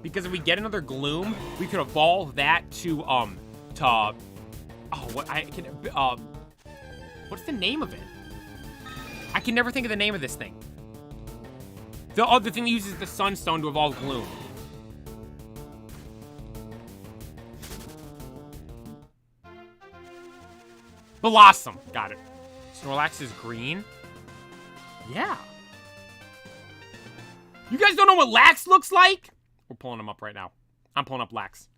Because if we get another Gloom, we could evolve that to, oh, what's the name of it? I can never think of the name of this thing. The thing that uses the Sunstone to evolve Gloom. Blossom. Got it. Snorlax is green? Yeah. You guys don't know what Lax looks like? We're pulling him up right now. I'm pulling up Lax.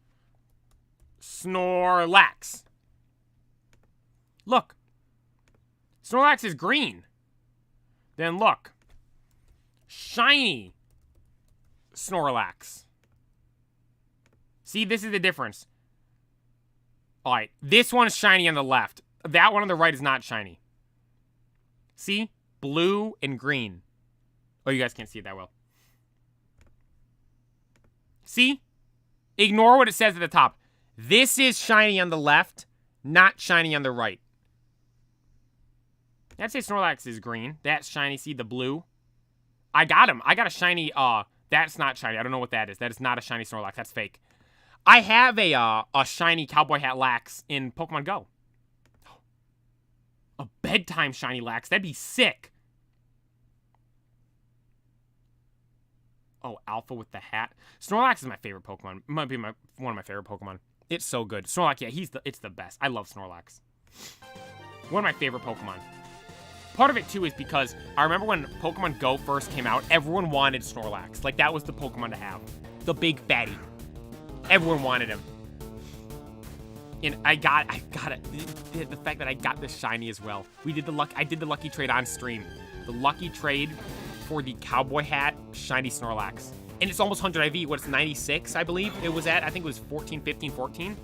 Snorlax. Look. Snorlax is green. Then look. Shiny Snorlax. See, this is the difference. Alright, this one's shiny on the left. That one on the right is not shiny. See? Blue and green. Oh, you guys can't see it that well. See? Ignore what it says at the top. This is shiny on the left, not shiny on the right. I'd say Snorlax is green. That's shiny. See the blue? I got him. I got a shiny, that's not shiny. I don't know what that is. That is not a shiny Snorlax. That's fake. I have a shiny Cowboy Hat Lax in Pokemon Go. A bedtime shiny Lax. That'd be sick. Oh, Alpha with the hat. Snorlax is my favorite Pokemon. It might be one of my favorite Pokemon. It's so good. Snorlax, yeah, it's the best. I love Snorlax. One of my favorite Pokemon. Part of it, too, is because I remember when Pokemon Go first came out, everyone wanted Snorlax. Like, that was the Pokemon to have. The big fatty. Everyone wanted him. And I got it. The fact that I got this shiny as well. I did the lucky trade on stream. The lucky trade for the cowboy hat shiny Snorlax. And it's almost 100 IV. What's 96, I believe it was at. I think it was 14, 15, 14.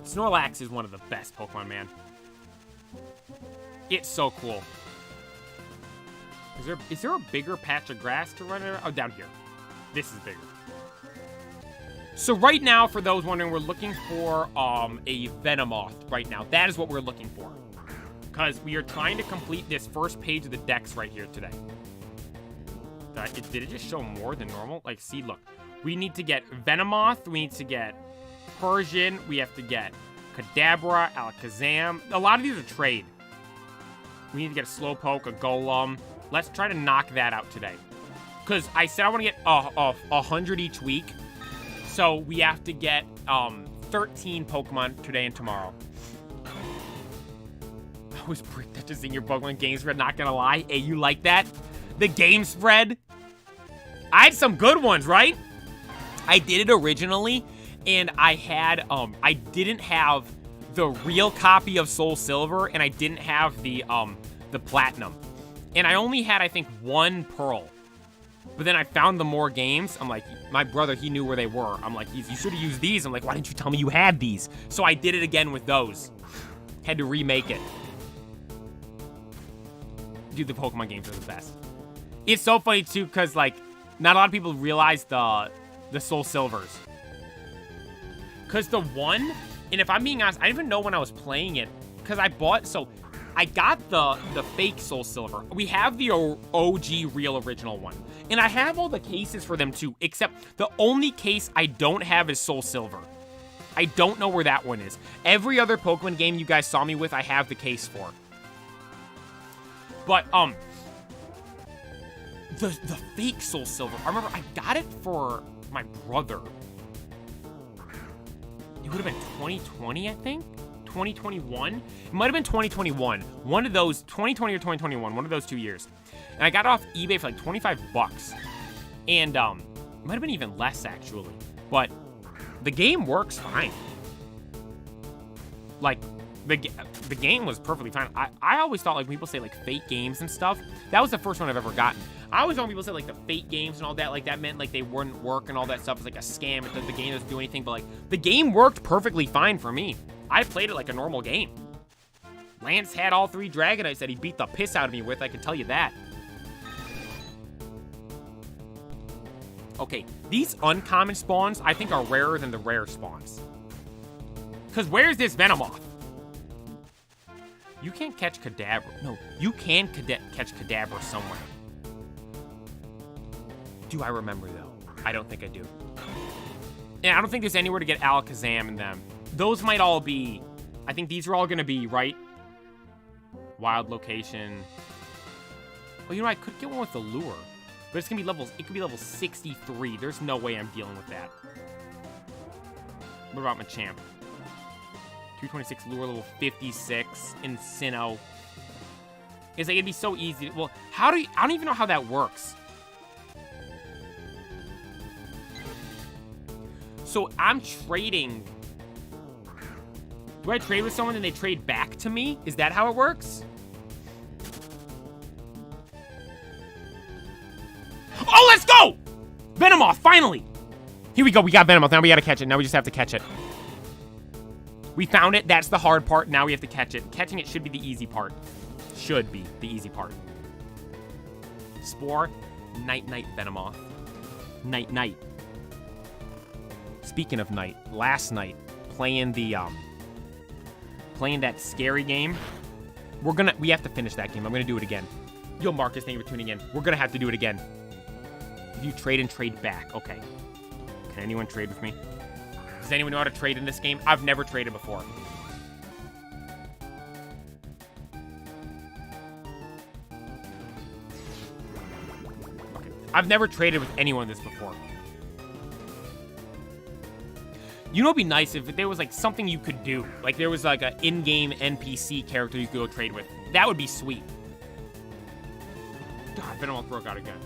Snorlax is one of the best Pokemon, man. It's so cool. Is there a bigger patch of grass to run around? Oh, down here. This is bigger. So right now, for those wondering, we're looking for a Venomoth right now. That is what we're looking for. Because we are trying to complete this first page of the Dex right here today. Did it just show more than normal? Like, see, look. We need to get Venomoth. We need to get Persian. We have to get Kadabra, Alakazam. A lot of these are trade. We need to get a Slowpoke, a Golem. Let's try to knock that out today. Because I said I want to get 100 each week. So we have to get 13 Pokemon today and tomorrow. I was pretty just seeing your Pokemon game spread, not gonna lie. Hey, you like that? The game spread? I had some good ones, right? I did it originally, and I had, I didn't have the real copy of Soul Silver, and I didn't have the Platinum. And I only had, I think, 1 Pearl. But then I found the more games. I'm like, my brother, he knew where they were. I'm like, you should have used these. I'm like, why didn't you tell me you had these? So I did it again with those. Had to remake it. Dude, the Pokemon games are the best. It's so funny, too, because, like, not a lot of people realize the Soul Silvers. Because the one, and if I'm being honest, I didn't even know when I was playing it. Because I bought, so I got the fake Soul Silver. We have the OG real original one. And I have all the cases for them too, except the only case I don't have is Soul Silver. I don't know where that one is. Every other Pokemon game you guys saw me with, I have the case for. But, the fake Soul Silver, I remember I got it for my brother. It would have been 2020, I think? 2021? It might have been 2021. One of those, 2020 or 2021, one of those 2 years. And I got it off eBay for like 25 bucks. And, it might have been even less, actually. But the game works fine. Like, the game was perfectly fine. I always thought, like, when people say, like, fake games and stuff, that was the first one I've ever gotten. I always thought when people said, like, the fake games and all that, like, that meant, like, they wouldn't work and all that stuff. It's like a scam. The game doesn't do anything. But, like, the game worked perfectly fine for me. I played it like a normal game. Lance had all 3 Dragonites that he beat the piss out of me with, I can tell you that. Okay, these uncommon spawns, I think, are rarer than the rare spawns. Because where's this Venomoth? You can't catch Kadabra. No, you can catch Kadabra somewhere. Do I remember, though? I don't think I do. And I don't think there's anywhere to get Alakazam in them. Those might all be... I think these are all going to be, right? Wild location. Well, you know, I could get one with the lure. But it's going to be levels... It could be level 63. There's no way I'm dealing with that. What about Machamp? 226 lure, level 56 in Sinnoh. It's like, it'd be so easy. Well, how do you... I don't even know how that works. So, I'm trading... Do I trade with someone and they trade back to me? Is that how it works? Oh, let's go! Venomoth, finally! Here we go, we got Venomoth. Now we gotta catch it. Now we just have to catch it. We found it. That's the hard part. Now we have to catch it. Catching it should be the easy part. Should be the easy part. Spore, Night Venomoth. Night. Speaking of night, last night, playing that scary game. We have to finish that game. I'm gonna do it again. Yo, Marcus, thank you for tuning in. We're gonna have to do it again. You trade and trade back. Okay. Can anyone trade with me? Does anyone know how to trade in this game? I've never traded before. Okay. I've never traded with anyone this before. You know, it'd be nice if there was, like, something you could do. Like, there was, like, an in-game NPC character you could go trade with. That would be sweet. God, Venomoth broke out again.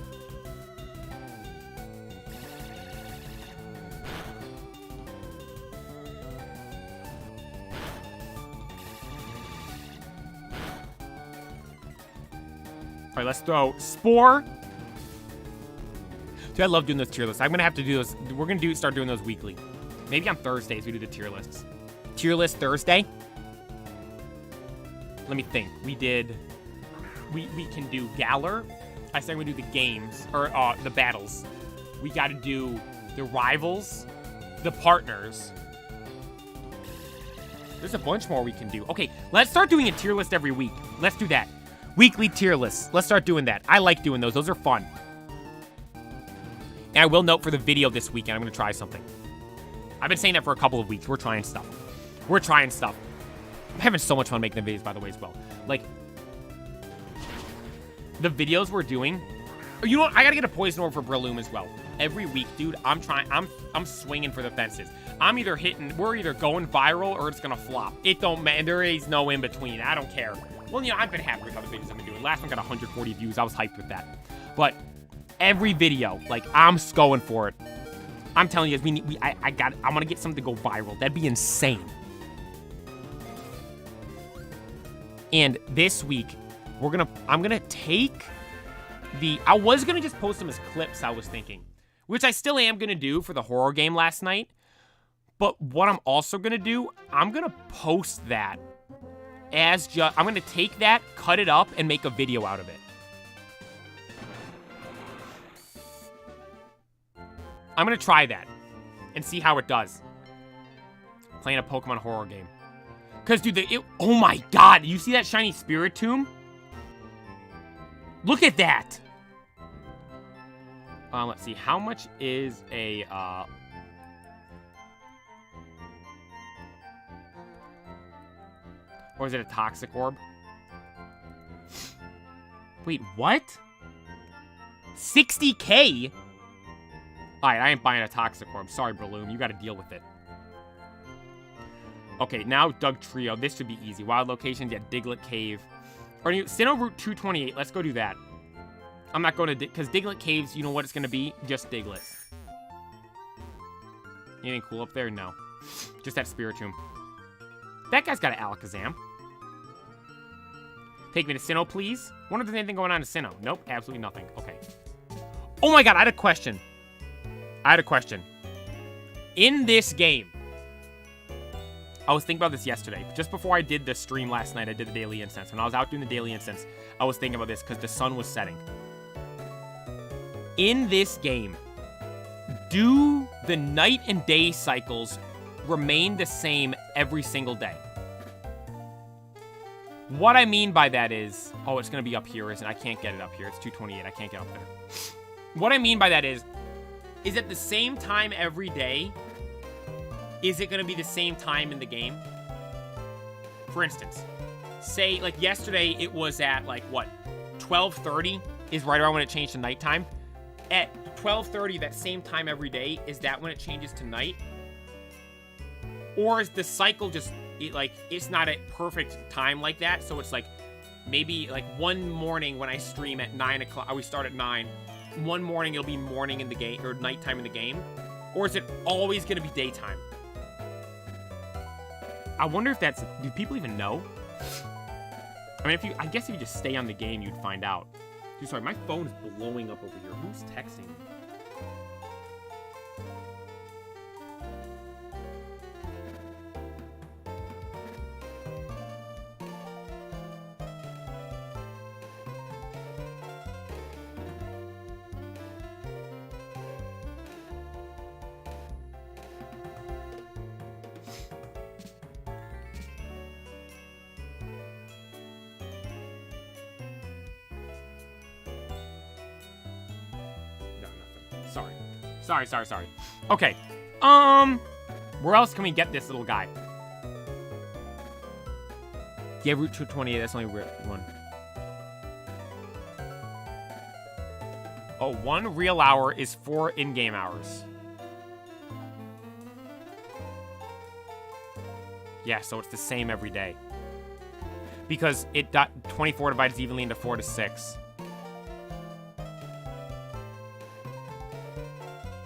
right, let's throw Spore. Dude, I love doing those tier lists. I'm gonna have to do those. We're gonna start doing those weekly. Maybe on Thursdays we do the tier lists. Tier list Thursday. Let me think. We can do Galar. I said we do the games or the battles. We got to do the rivals, the partners. There's a bunch more we can do. Okay, let's start doing a tier list every week. Let's do that. Weekly tier lists. Let's start doing that. I like doing those. Those are fun. And I will note for the video this weekend, I'm going to try something. I've been saying that for a couple of weeks. We're trying stuff. We're trying stuff. I'm having so much fun making the videos, by the way, as well. Like, the videos we're doing. You know what? I got to get a poison orb for Breloom as well. Every week, dude, I'm swinging for the fences. We're either going viral or it's going to flop. It don't matter. There is no in between. I don't care. Well, you know, I've been happy with how the videos I've been doing. Last one got 140 views. I was hyped with that. But every video, like, I'm going for it. I'm telling you, I want to get something to go viral. That'd be insane. And this week, I'm gonna take I was gonna just post them as clips, I was thinking, which I still am gonna do for the horror game last night. But what I'm also gonna do, I'm gonna post that I'm gonna take that, cut it up, and make a video out of it. I'm gonna try that and see how it does. Playing a Pokemon horror game. Because, dude, oh my god, you see that shiny spirit tomb? Look at that! Let's see, how much is a, or is it a toxic orb? Wait, what? 60K? Alright, I ain't buying a toxic orb. Sorry, Breloom, you gotta deal with it. Okay, now Doug Trio. This should be easy. Wild locations, yeah, Diglett Cave. Or Sinnoh Route 228. Let's go do that. I'm not going to... Because Diglett Caves, you know what it's going to be? Just Diglett. Anything cool up there? No. Just that Spiritomb. That guy's got an Alakazam. Take me to Sinnoh, please. Wonder if there's anything going on in Sinnoh. Nope, absolutely nothing. Okay. Oh my god, I had a question. In this game... I was thinking about this yesterday. Just before I did the stream last night, I did the daily incense. When I was out doing the daily incense, I was thinking about this because the sun was setting. In this game, do the night and day cycles remain the same every single day? What I mean by that is... Oh, it's going to be up here, isn't it? I can't get it up here. It's 228. I can't get up there. What I mean by that is it the same time every day? Is it going to be the same time in the game? For instance, say, like, yesterday it was at, like, what? 12:30 is right around when it changed to nighttime. At 12:30, that same time every day, is that when it changes to night? Or is the cycle just, it's not a perfect time like that? So it's, like, maybe, like, one morning when I stream at 9 o'clock, we start at 9. One morning it'll be morning in the game, or nighttime in the game. Or is it always going to be daytime? I wonder if do people even know? I mean, I guess if you just stay on the game, you'd find out. Dude, sorry, my phone is blowing up over here. Who's texting me? Sorry. Okay. Where else can we get this little guy? Yeah, Route 228, that's only one. Oh, 1 real hour is 4 in-game hours. Yeah, so it's the same every day. Because 24 divides evenly into 4 to 6.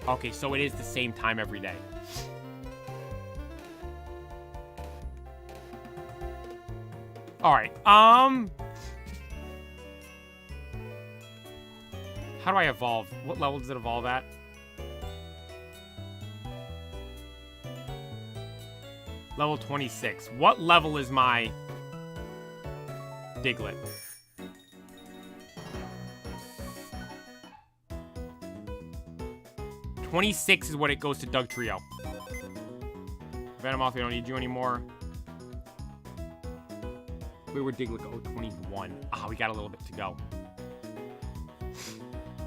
Okay, so it is the same time every day. Alright, How do I evolve? What level does it evolve at? Level 26. What level is my Diglett? $26 is what it goes to Doug Trio. Venomoth, we don't need you anymore. Where would Diglett go? 21. Ah, we got a little bit to go.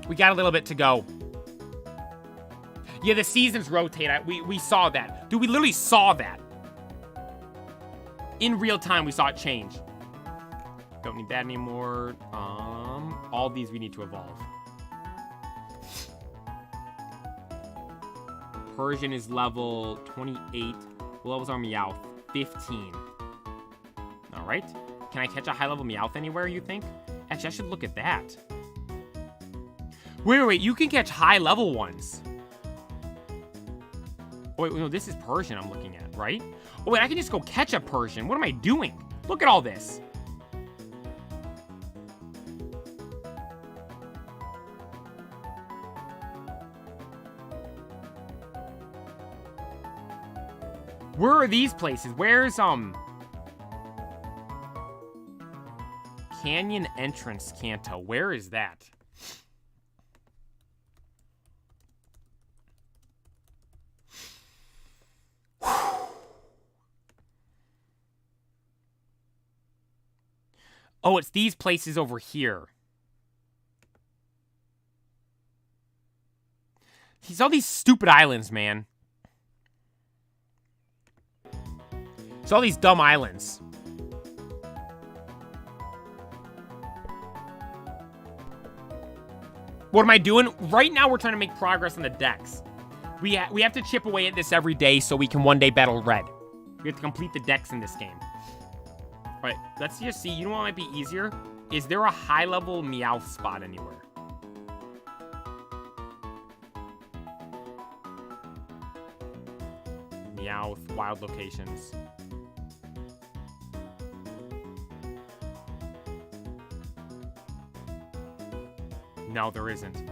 We got a little bit to go. Yeah, the seasons rotate. We saw that. Dude, we literally saw that. In real time, we saw it change. Don't need that anymore. All these we need to evolve. Persian is level 28. What levels are Meowth? 15. Alright. Can I catch a high level Meowth anywhere, you think? Actually, I should look at that. Wait. You can catch high level ones. Oh, wait, no, this is Persian I'm looking at, right? Oh, wait, I can just go catch a Persian. What am I doing? Look at all this. Where are these places? Where's, Canyon Entrance Kanto? Where is that? Oh, it's these places over here. It's all these stupid islands, man. It's all these dumb islands. What am I doing? Right now, we're trying to make progress on the decks. We have to chip away at this every day so we can one day battle Red. We have to complete the decks in this game. All right, let's just see. You know what might be easier? Is there a high-level Meowth spot anywhere? Meowth, wild locations. No, there isn't.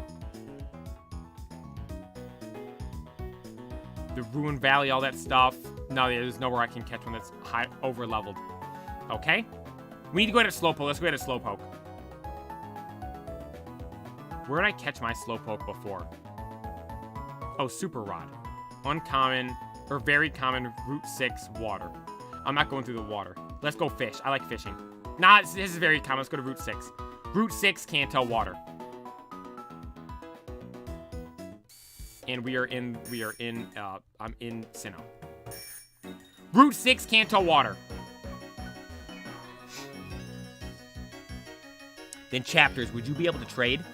The Ruin Valley, all that stuff. No, there's nowhere I can catch one that's high, over-leveled. Okay? We need to go ahead at Slowpoke. Let's go ahead at Slowpoke. Where did I catch my Slowpoke before? Oh, Super Rod. Uncommon, or very common, Route 6, water. I'm not going through the water. Let's go fish. I like fishing. Nah, this is very common. Let's go to Route 6. Route 6, Kanto, water. And I'm in Sinnoh. Route 6, Kanto, water. Then chapters, would you be able to trade?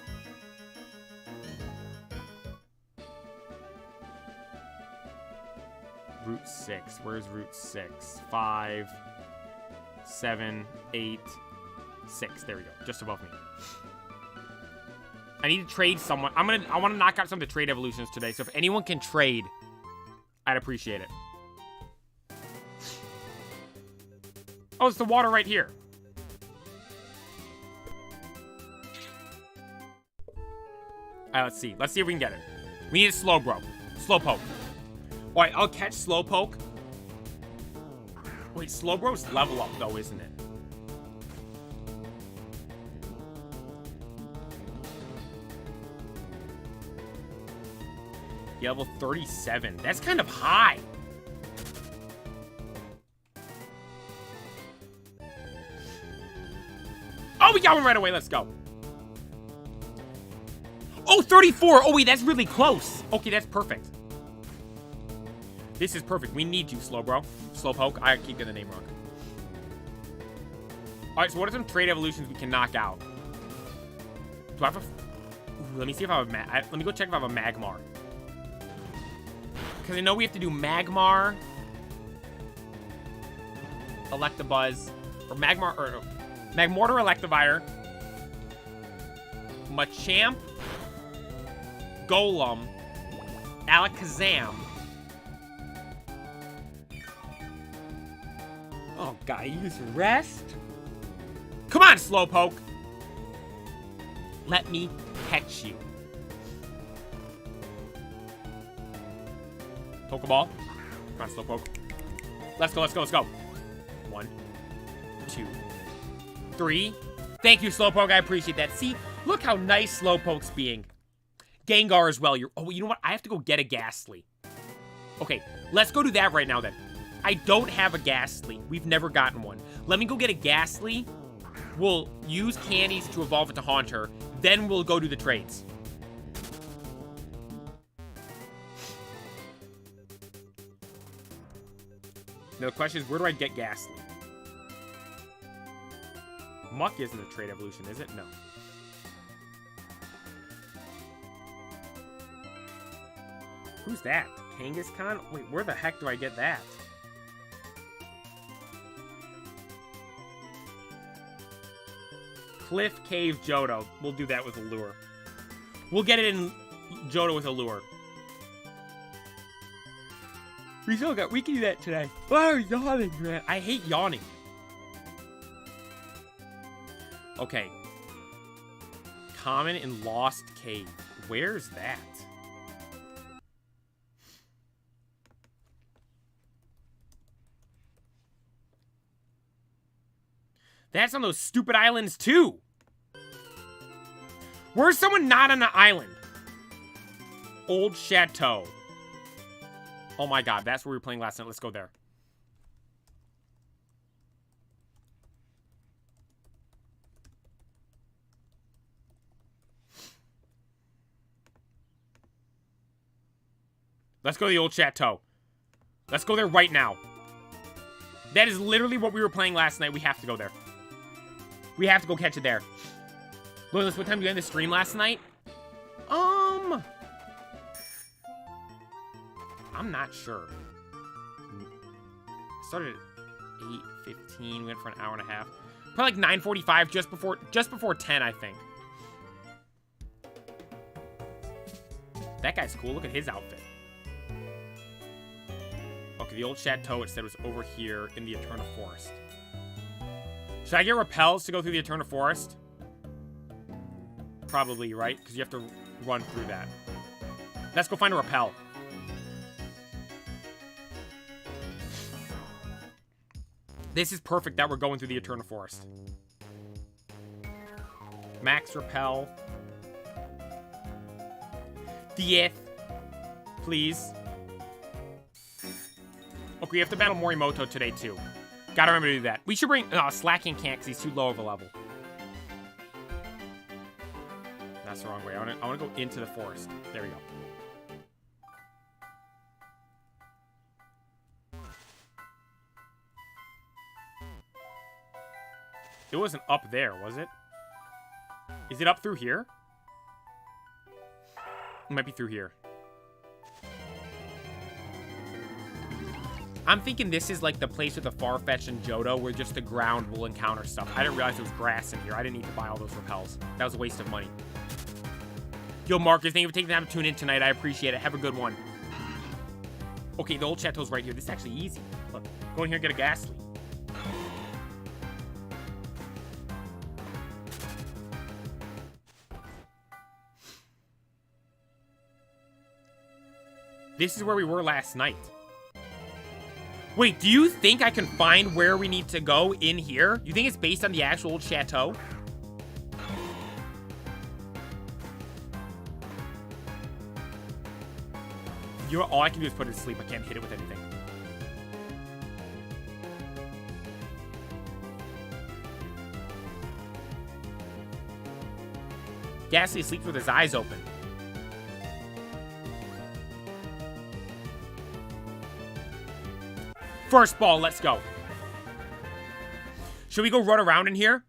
Route 6, where's Route 6? 5, 7, 8, 6, there we go, just above me. I need to trade someone. I want to knock out some of the trade evolutions today. So if anyone can trade, I'd appreciate it. Oh, it's the water right here. Alright, let's see. Let's see if we can get it. We need a Slowpoke. Alright, I'll catch Slowpoke. Wait, Slowbro's level up though, isn't it? Yeah, level 37. That's kind of high. Oh, we got one right away. Let's go. Oh, 34. Oh, wait, that's really close. Okay, that's perfect. This is perfect. We need you, Slowpoke. I keep getting the name wrong. All right, so what are some trade evolutions we can knock out? Do I have a... Ooh, let me see if I have a... Let me go check if I have a Magmar. Because I know we have to do Magmar, Electabuzz, or Magmar, or Magmortar, Electivire, Machamp, Golem, Alakazam. Oh, God, use rest. Come on, Slowpoke. Let me catch you. Pokeball. Come on, Slowpoke. Let's go, let's go, let's go. 1, 2, 3. Thank you, Slowpoke. I appreciate that. See, look how nice Slowpoke's being. Gengar as well. Oh, you know what? I have to go get a Ghastly. Okay, let's go do that right now then. I don't have a Ghastly. We've never gotten one. Let me go get a Ghastly. We'll use candies to evolve it to Haunter. Then we'll go do the trades. Now the question is, where do I get Ghastly? Muck isn't a trait evolution, is it? No. Who's that? Kangaskhan? Wait, where the heck do I get that? Cliff Cave Johto. We'll do that with a lure. We'll get it in Johto with a lure. We can do that today. Why are you yawning, man? I hate yawning. Okay. Common in Lost Cave. Where's that? That's on those stupid islands, too. Where's someone not on the island? Old Chateau. Oh my god, that's where we were playing last night. Let's go there. Let's go to the Old Chateau. Let's go there right now. That is literally what we were playing last night. We have to go there. We have to go catch it there. Loyalist, what time did you end the stream last night? I'm not sure. Started at 8:15. We went for an hour and a half. Probably like 9:45, just before 10, I think. That guy's cool. Look at his outfit. Okay, the Old Chateau, it said, was over here in the Eternal Forest. Should I get repels to go through the Eternal Forest? Probably, right? Because you have to run through that. Let's go find a repel. This is perfect that we're going through the Eternal Forest. Max repel. Dieth. Please. Okay, we have to battle Morimoto today, too. Gotta remember to do that. We should bring... Slacking can't because he's too low of a level. That's the wrong way. I want to go into the forest. There we go. It wasn't up there, was it? Is it up through here? It might be through here. I'm thinking this is like the place with the Farfetch'd and Johto where just the ground will encounter stuff. I didn't realize there was grass in here. I didn't need to buy all those repels. That was a waste of money. Yo, Marcus, thank you for taking the time to tune in tonight. I appreciate it. Have a good one. Okay, the Old Chateau's right here. This is actually easy. Look, go in here and get a Ghastly. This is where we were last night. Wait, do you think I can find where we need to go in here? You think it's based on the actual Old Chateau? You know, all I can do is put it to sleep. I can't hit it with anything. Ghastly sleeps with his eyes open. First ball, let's go. Should we go run around in here?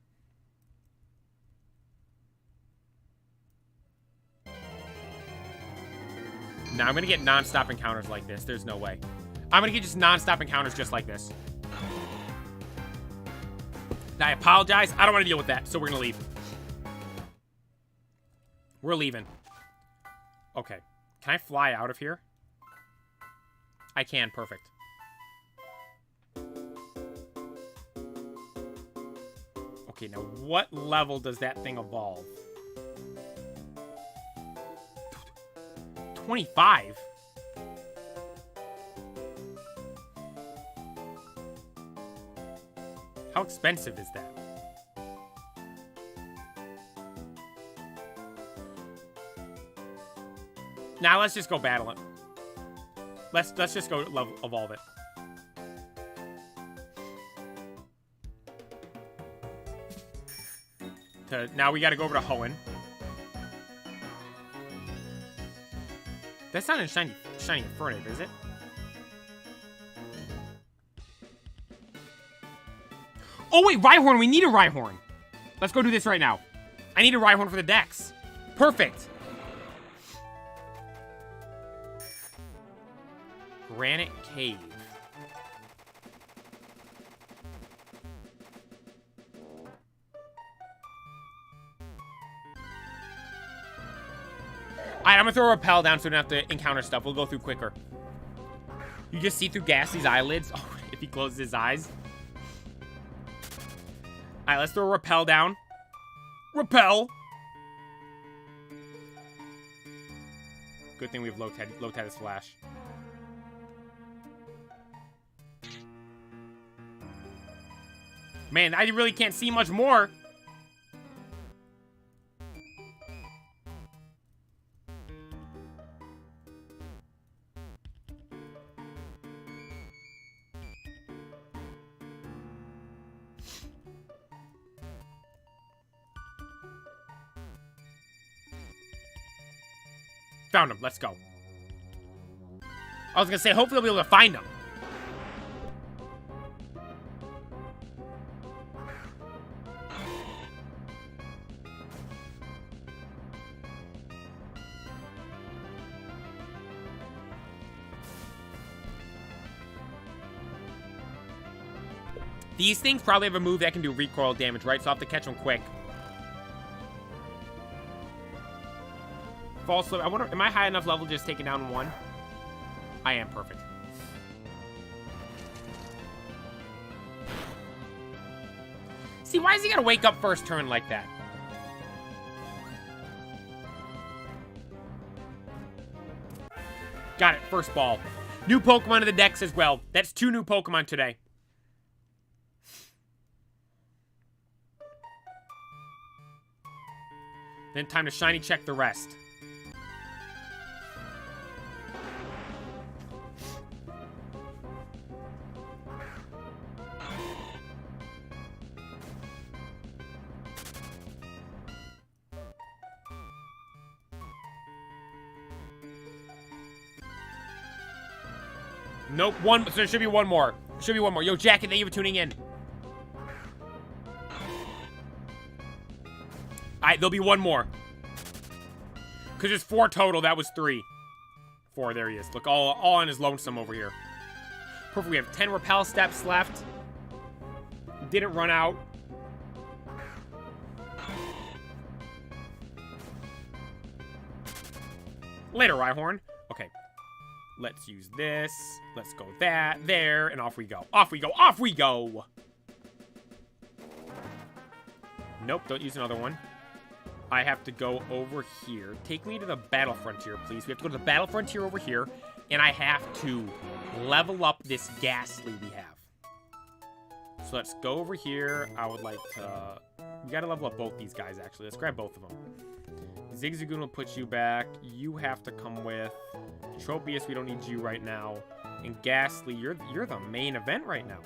No, I'm gonna get non-stop encounters like this. There's no way. I'm gonna get just non-stop encounters just like this. I apologize. I don't want to deal with that, so we're gonna leave. We're leaving. Okay. Can I fly out of here? I can. Perfect. Okay, now what level does that thing evolve? 25? How expensive is that? Now let's just go battle it. Let's just go evolve it. Now we got to go over to Hoenn. That's not in shiny Infernape, is it? Oh wait, Rhyhorn. We need a Rhyhorn. Let's go do this right now. I need a Rhyhorn for the Dex. Perfect. Granite Cave. Alright, I'm gonna throw a Repel down so we don't have to encounter stuff. We'll go through quicker. You just see through Ghastly's eyelids. Oh, if he closes his eyes. Alright, let's throw a Repel down. Repel! Good thing we have low-tidus Flash. Man, I really can't see much more. Found him. Let's go. I was gonna say, hopefully we'll be able to find him. These things probably have a move that can do recoil damage, right? So I'll have to catch them quick. False slip. I wonder, am I high enough level just taking down one? I am. Perfect. See, why is he gotta wake up first turn like that? Got it. First ball. New Pokemon to the Dex as well. That's 2 new Pokemon today. Then time to shiny check the rest. Nope, one. So there should be one more. Should be one more. Yo, Jacket, thank you for tuning in. Alright, there'll be one more. Because there's 4 total. That was 3. 4, there he is. Look, all on his lonesome over here. Perfect, we have 10 Repel steps left. Didn't run out. Later, Rhyhorn. Okay. Let's use this. Let's go that, there, and off we go. Off we go, off we go! Nope, don't use another one. I have to go over here. Take me to the Battle Frontier, please. We have to go to the Battle Frontier over here, and I have to level up this Ghastly we have. So let's go over here. I would like to... We gotta level up both these guys, actually. Let's grab both of them. Zigzagoon will put you back. You have to come with. Tropius, we don't need you right now. And Ghastly, you're the main event right now.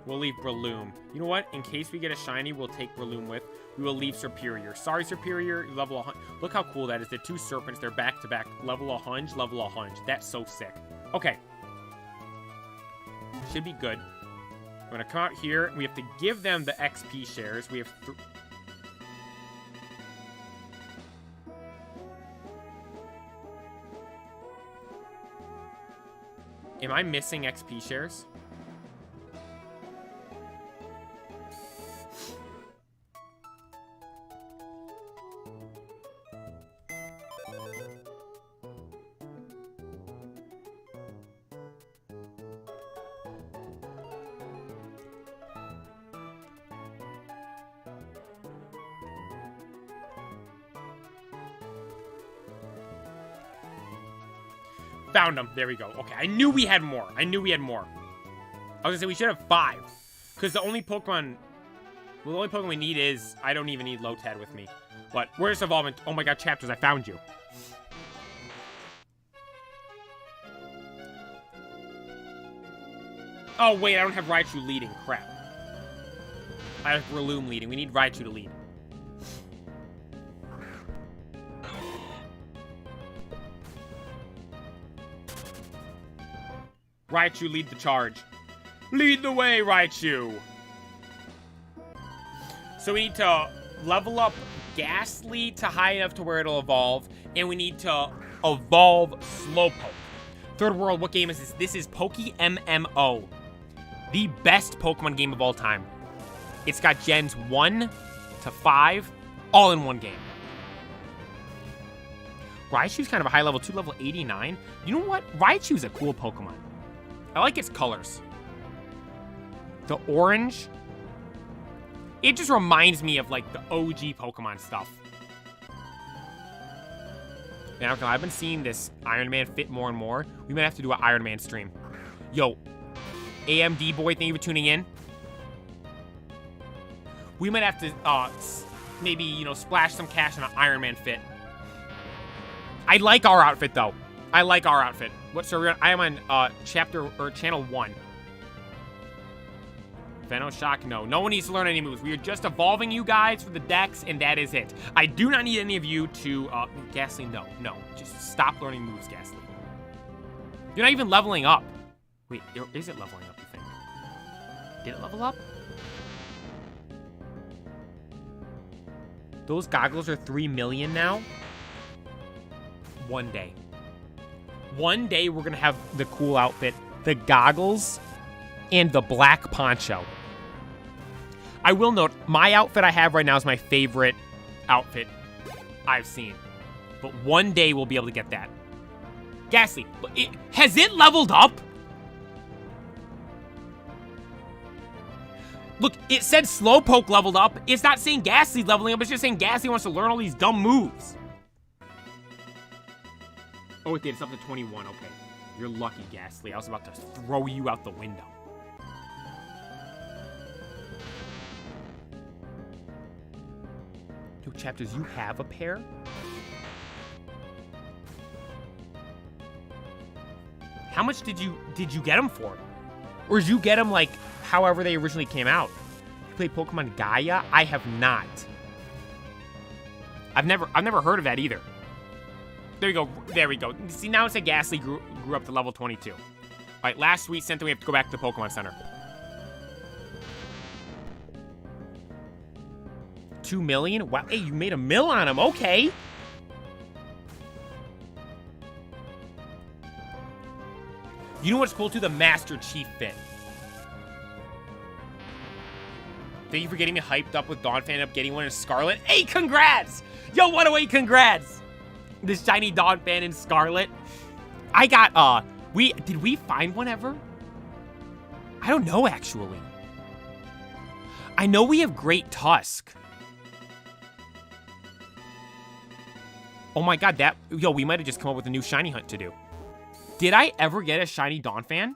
We'll leave Breloom. You know what? In case we get a shiny, we'll take Breloom with. We will leave Serperior. Sorry, Serperior. Level 100. Look how cool that is. The 2 Serpents, they're back to back. Level 100, level 100. That's so sick. Okay. Should be good. We're going to come out here. We have to give them the XP shares. We have... Am I missing XP shares? Found them. There we go. Okay, I knew we had more. I knew we had more. I was gonna say we should have 5. Because the only Pokemon... Well, the only Pokemon we need is... I don't even need Lotad with me. But where's evolving? Oh my god, Chapters, I found you. Oh wait, I don't have Raichu leading. Crap. I have Breloom leading. We need Raichu to lead. Raichu, lead the charge. Lead the way, Raichu! So we need to level up Ghastly to high enough to where it'll evolve, and we need to evolve Slowpoke. Third World, what game is this? This is PokeMMO. The best Pokemon game of all time. It's got gens 1 to 5, all in one game. Raichu's kind of a high level too, level 89. You know what? Raichu's a cool Pokemon. I like its colors. The orange. It just reminds me of, like, the OG Pokemon stuff. Now, I've been seeing this Iron Man fit more and more. We might have to do an Iron Man stream. Yo, AMD boy, thank you for tuning in. We might have to, maybe, you know, splash some cash on an Iron Man fit. I like our outfit, though. I like our outfit. What, sir? I am on, channel 1. Venoshock, no. No one needs to learn any moves. We are just evolving you guys for the decks, and that is it. I do not need any of you to, Ghastly, no. No. Just stop learning moves, Ghastly. You're not even leveling up. Wait, is it leveling up, you think? Did it level up? Those goggles are 3 million now? One day. One day we're gonna have the cool outfit, the goggles, and the black poncho. I will note, my outfit I have right now is my favorite outfit I've seen. But one day we'll be able to get that. Ghastly, has it leveled up? Look, it said Slowpoke leveled up. It's not saying Ghastly's leveling up. It's just saying Ghastly wants to learn all these dumb moves. Oh, it did. It's up to 21. Okay. You're lucky, Ghastly. I was about to throw you out the window. Yo, Chapters, you have a pair? How much did you get them for? Or did you get them, like, however they originally came out? You played Pokemon Gaia? I have not. I've never heard of that either. There we go. There we go. See, now it's a Ghastly grew up to level 22. All right, last week, Senta, we have to go back to the Pokemon Center. 2 million? Wow, hey, you made $1 million on him. Okay. You know what's cool, too? The Master Chief fit. Thank you for getting me hyped up with Dawn Fan, up getting one in Scarlet. Hey, congrats! Yo, what a way, congrats! This shiny Dawn Fan in Scarlet. I got, did we find one ever? I don't know, actually. I know we have Great Tusk. Oh my god, yo, we might have just come up with a new shiny hunt to do. Did I ever get a shiny Dawn Fan?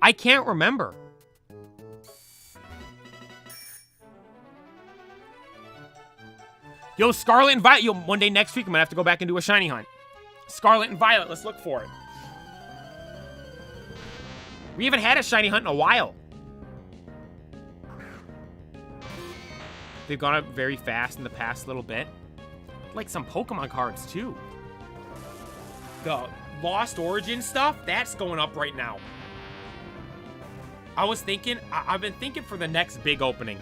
I can't remember. Yo, Scarlet and Violet. Yo, one day next week, I'm gonna have to go back and do a shiny hunt. Scarlet and Violet, let's look for it. We haven't had a shiny hunt in a while. They've gone up very fast in the past little bit. Like some Pokemon cards, too. The Lost Origin stuff, that's going up right now. I was thinking, I've been thinking for the next big opening.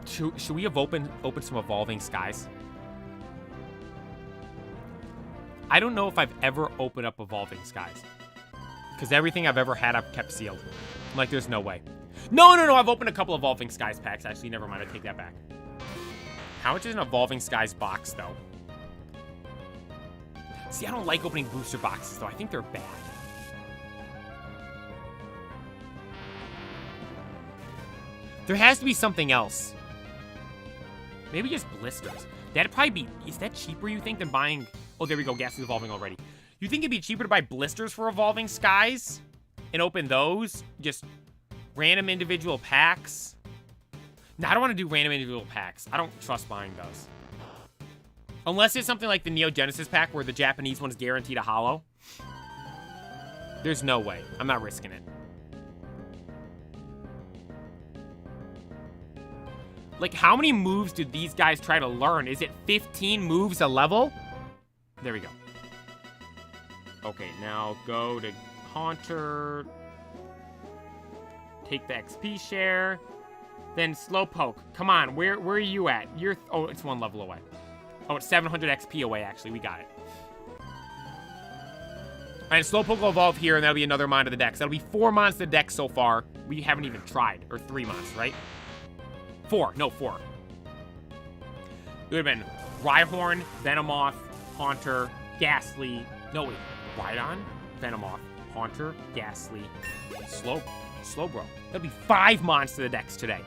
Should we have opened some Evolving Skies? I don't know if I've ever opened up Evolving Skies. Because everything I've ever had, I've kept sealed. I'm like, there's no way. No, I've opened a couple Evolving Skies packs. Actually, never mind, I take that back. How much is an Evolving Skies box, though? See, I don't like opening booster boxes, though. I think they're bad. There has to be something else. Maybe just blisters. That'd probably be... Is that cheaper, you think, than buying... Oh, there we go. Gas is evolving already. You think it'd be cheaper to buy blisters for evolving skies? And open those? Just random individual packs? No, I don't want to do random individual packs. I don't trust buying those. Unless it's something like the Neo Genesis pack where the Japanese one's guaranteed a holo. There's no way. I'm not risking it. Like, how many moves did these guys try to learn? Is it 15 moves a level? There we go. Okay, now go to Haunter. Take the XP share. Then Slowpoke. Come on, where are you at? You're... Oh, it's 1 level away. Oh, it's 700 XP away, actually. We got it. And Slowpoke will evolve here, and that'll be another mon to the dex. That'll be 4 mons to the dex so far. We haven't even tried. Or 3 mons, right? 4. No, 4. It would have been Rhyhorn, Venomoth, Haunter, Ghastly. No, wait. Rhydon, Venomoth, Haunter, Ghastly, Slowbro. That'll be 5 mons to the dex today.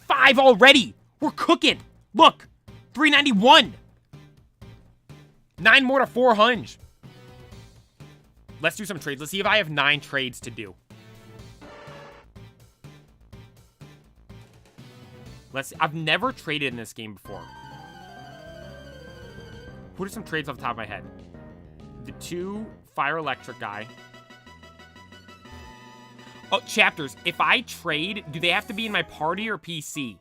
5 already! We're cooking! Look! 391! 9 more to 400. Let's do some trades. Let's see if I have 9 trades to do. I've never traded in this game before. What are some trades off the top of my head? The 2 Fire Electric guy. Oh, chapters. If I trade, do they have to be in my party or PC?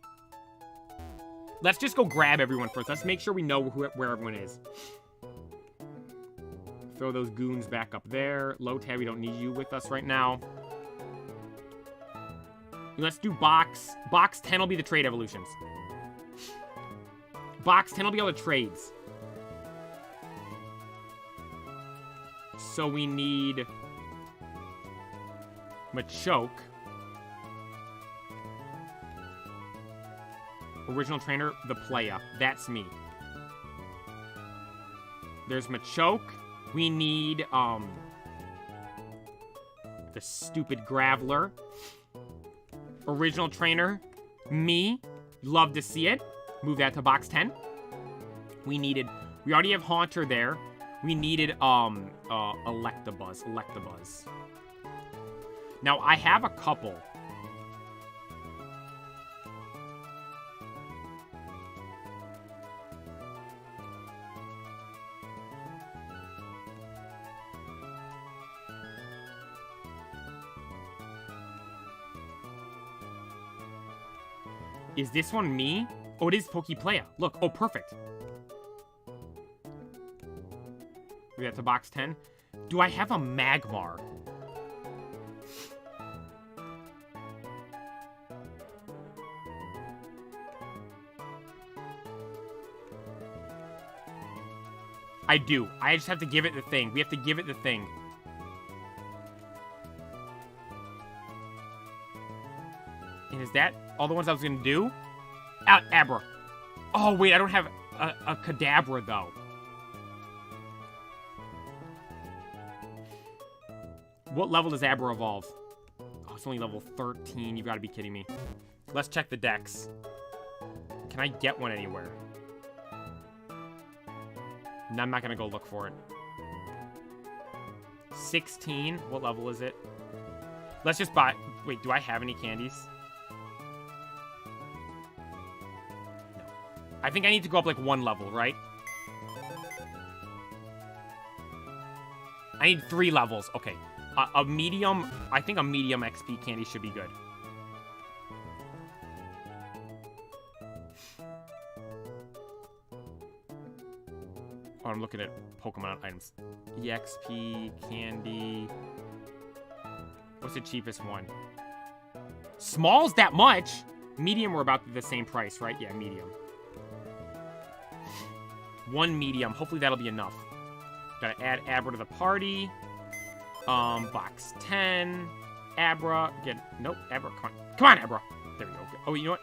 Let's just go grab everyone first. Let's make sure we know where everyone is. Throw those goons back up there. Lotab, we don't need you with us right now. Let's do box. Box 10 will be the trade evolutions. Box 10 will be all the trades. So we need Machoke. Original trainer, the playa. That's me. There's Machoke. We need, the stupid Graveler. Original trainer, me. Love to see it. Move that to box 10. We already have Haunter there. We needed, Electabuzz. Now, I have a couple. Is this one me? Oh, it is PokePlaya. Look. Oh, perfect. We got to box 10. Do I have a Magmar? I do. I just have to give it the thing. We have to give it the thing. And is that all the ones I was going to do? Abra. Oh, wait. I don't have a Kadabra, though. What level does Abra evolve? Oh, it's only level 13. You've got to be kidding me. Let's check the dex. Can I get one anywhere? No, I'm not going to go look for it. 16. What level is it? Let's just buy... Wait, do I have any candies? No. I think I need to go up like 1 level, right? I need 3 levels. Okay. A medium... I think a medium XP candy should be good. Oh, I'm looking at Pokemon items. EXP, candy... What's the cheapest one? Small's that much? Medium, we're about the same price, right? Yeah, medium. 1 medium. Hopefully that'll be enough. Gotta add Abra to the party. Box 10. Abra. Nope, Abra. Come on. Come on, Abra. There we go. Oh, you know what?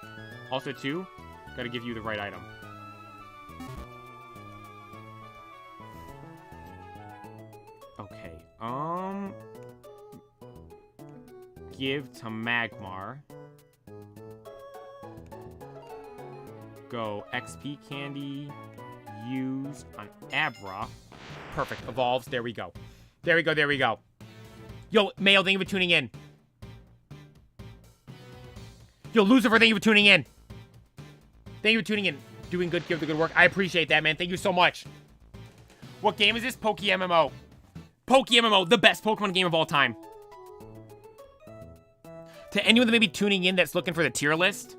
Also, too, gotta give you the right item. Okay. Give to Magmar. go XP candy. Use on Abra. Perfect. Evolves. There we go. There we go. There we go. Yo, Mayo, thank you for tuning in. Yo, Lucifer, thank you for tuning in. Thank you for tuning in. Doing good, give the good work. I appreciate that, man. Thank you so much. What game is this? PokeMMO. PokeMMO, the best Pokemon game of all time. To anyone that may be tuning in that's looking for the tier list,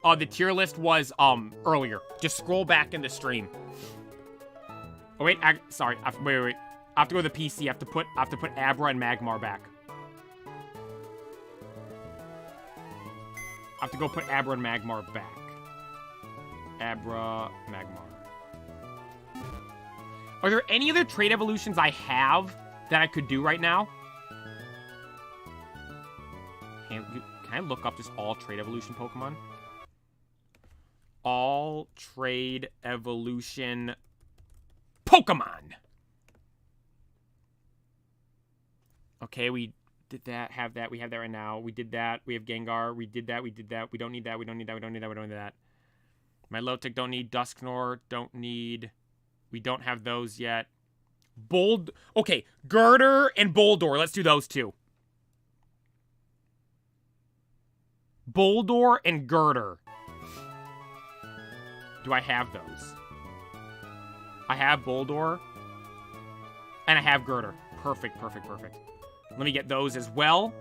the tier list was earlier. Just scroll back in the stream. Oh wait, sorry. Wait. I have to go to the PC. I have to put Abra and Magmar back. I have to go put Abra and Magmar back. Abra, Magmar. Are there any other trait evolutions I have that I could do right now? Can I look up just all trade evolution Pokemon? All trade evolution Pokemon. Okay, we did that, have that, we have that right now. We did that, we have Gengar, we did that, we did that. We don't need that, we don't need that, we don't need that, we don't need that. Milotic don't need, Dusknoir don't need. We don't have those yet. Okay, Girder and Boldor, let's do those two. Boldor and Girder. Do I have those? I have Boldor. And I have Girder. Perfect, perfect, perfect. Let me get those as well.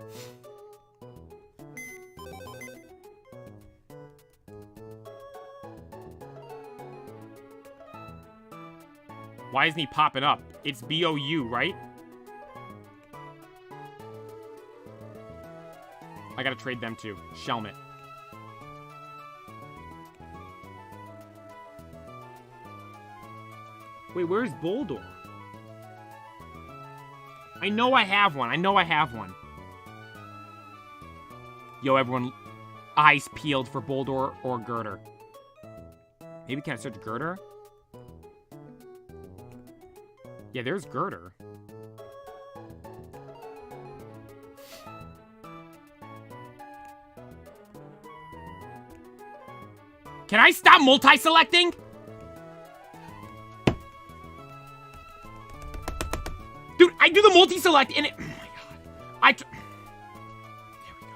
Why isn't he popping up? It's BOU, right? I gotta trade them too. Shelmet. Wait, where's Boldor? I know I have one. I know I have one. Yo, everyone, eyes peeled for Boldor or Girder. Maybe can I search Girder? Yeah, there's Girder. Can I stop multi-selecting? Dude, I do the multi-select and it... Oh my god. There we go.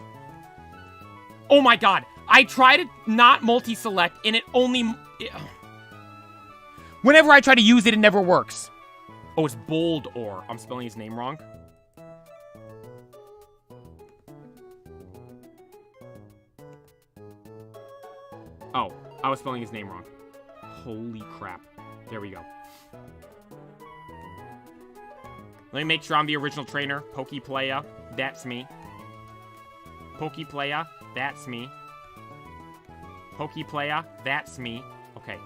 Oh my god. I try to not multi-select and it only... Whenever I try to use it, it never works. Oh, it's Boldor. I'm spelling his name wrong. Oh, I was spelling his name wrong. Holy crap. There we go. Let me make sure I'm the original trainer. PokePlaya, that's me. PokePlaya, that's me. PokePlaya, that's me. Okay.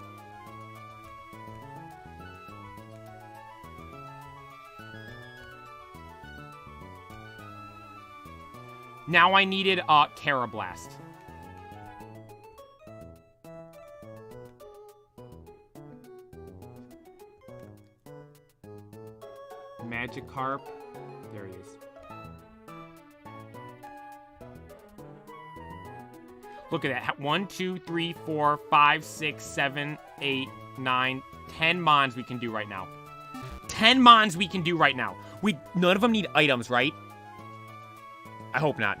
Now I needed Carablast. Magikarp. There he is. Look at that. 1, 2, 3, 4, 5, 6, 7, 8, 9, 10 Mons we can do right now. 10 Mons we can do right now. None of them need items, right? I hope not.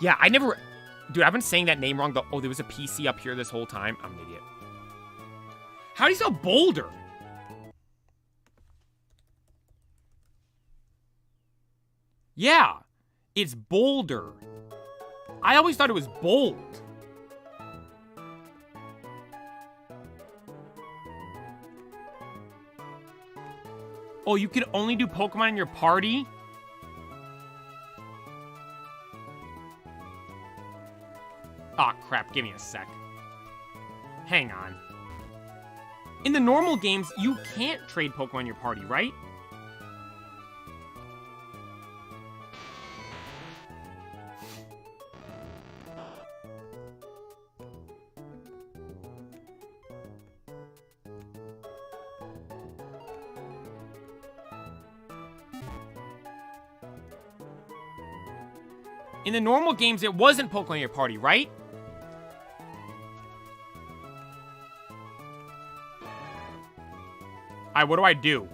Yeah, I never... Dude, I've been saying that name wrong. Oh, there was a PC up here this whole time. I'm an idiot. How do you spell Boulder? Yeah, it's Boulder. I always thought it was Bold. Oh, you can only do Pokemon in your party? Aw, oh, crap. Give me a sec. Hang on. In the normal games, you can't trade Pokemon in your party, right? In the normal games, it wasn't Pokemon in your party, right? Alright, what do I do?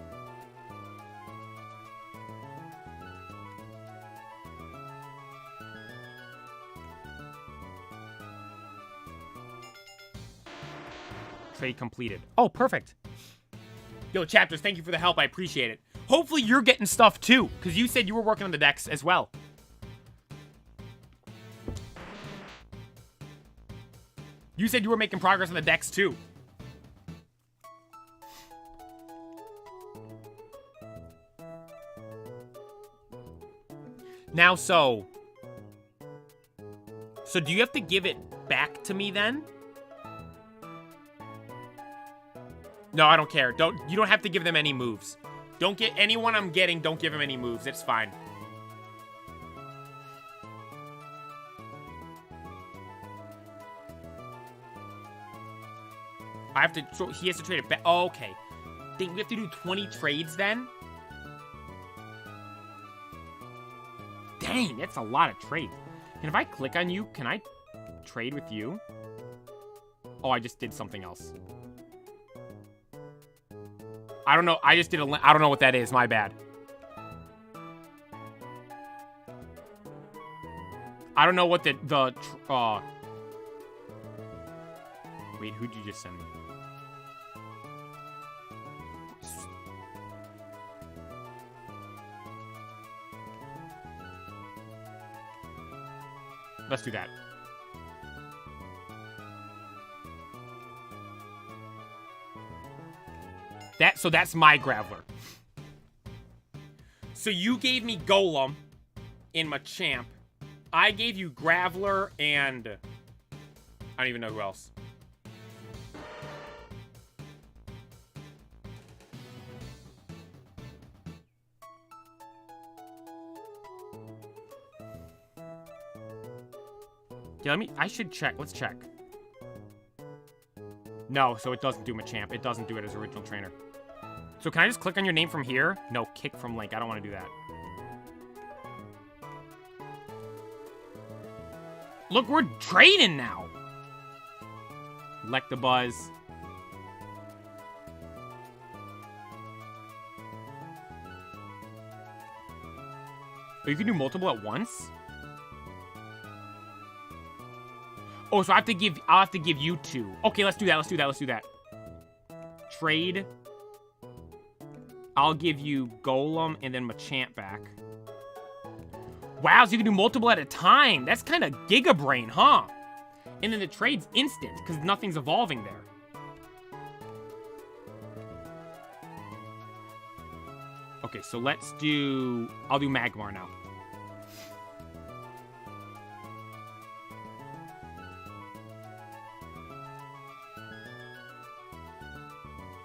Trade completed. Oh, perfect. Yo, Chapters, thank you for the help. I appreciate it. Hopefully you're getting stuff too, because you said you were working on the decks as well. You said you were making progress on the decks too. Now, so do you have to give it back to me then? No, I don't care. You don't have to give them any moves. Don't get anyone I'm getting, don't give him any moves. It's fine. I have to, so he has to trade it back. Oh, okay. Think we have to do 20 trades then? Dang, that's a lot of trades. And if I click on you, can I trade with you? Oh, I just did something else. I don't know. I just did I don't know what that is. My bad. I don't know what wait, who'd you just send me? Let's do that. So that's my Graveler. So you gave me Golem in Machamp. I gave you Graveler and I don't even know who else. Yeah, I should check. Let's check. No, so it doesn't do Machamp. It doesn't do it as original trainer. So can I just click on your name from here? No, kick from link. I don't want to do that. Look, we're trading now. Electabuzz. Oh, you can do multiple at once? Oh, so I'll have to give you two. Okay, let's do that. Trade. I'll give you Golem and then Machamp back. Wow, so you can do multiple at a time. That's kind of Giga Brain, huh? And then the trade's instant, because nothing's evolving there. Okay, so I'll do Magmar now.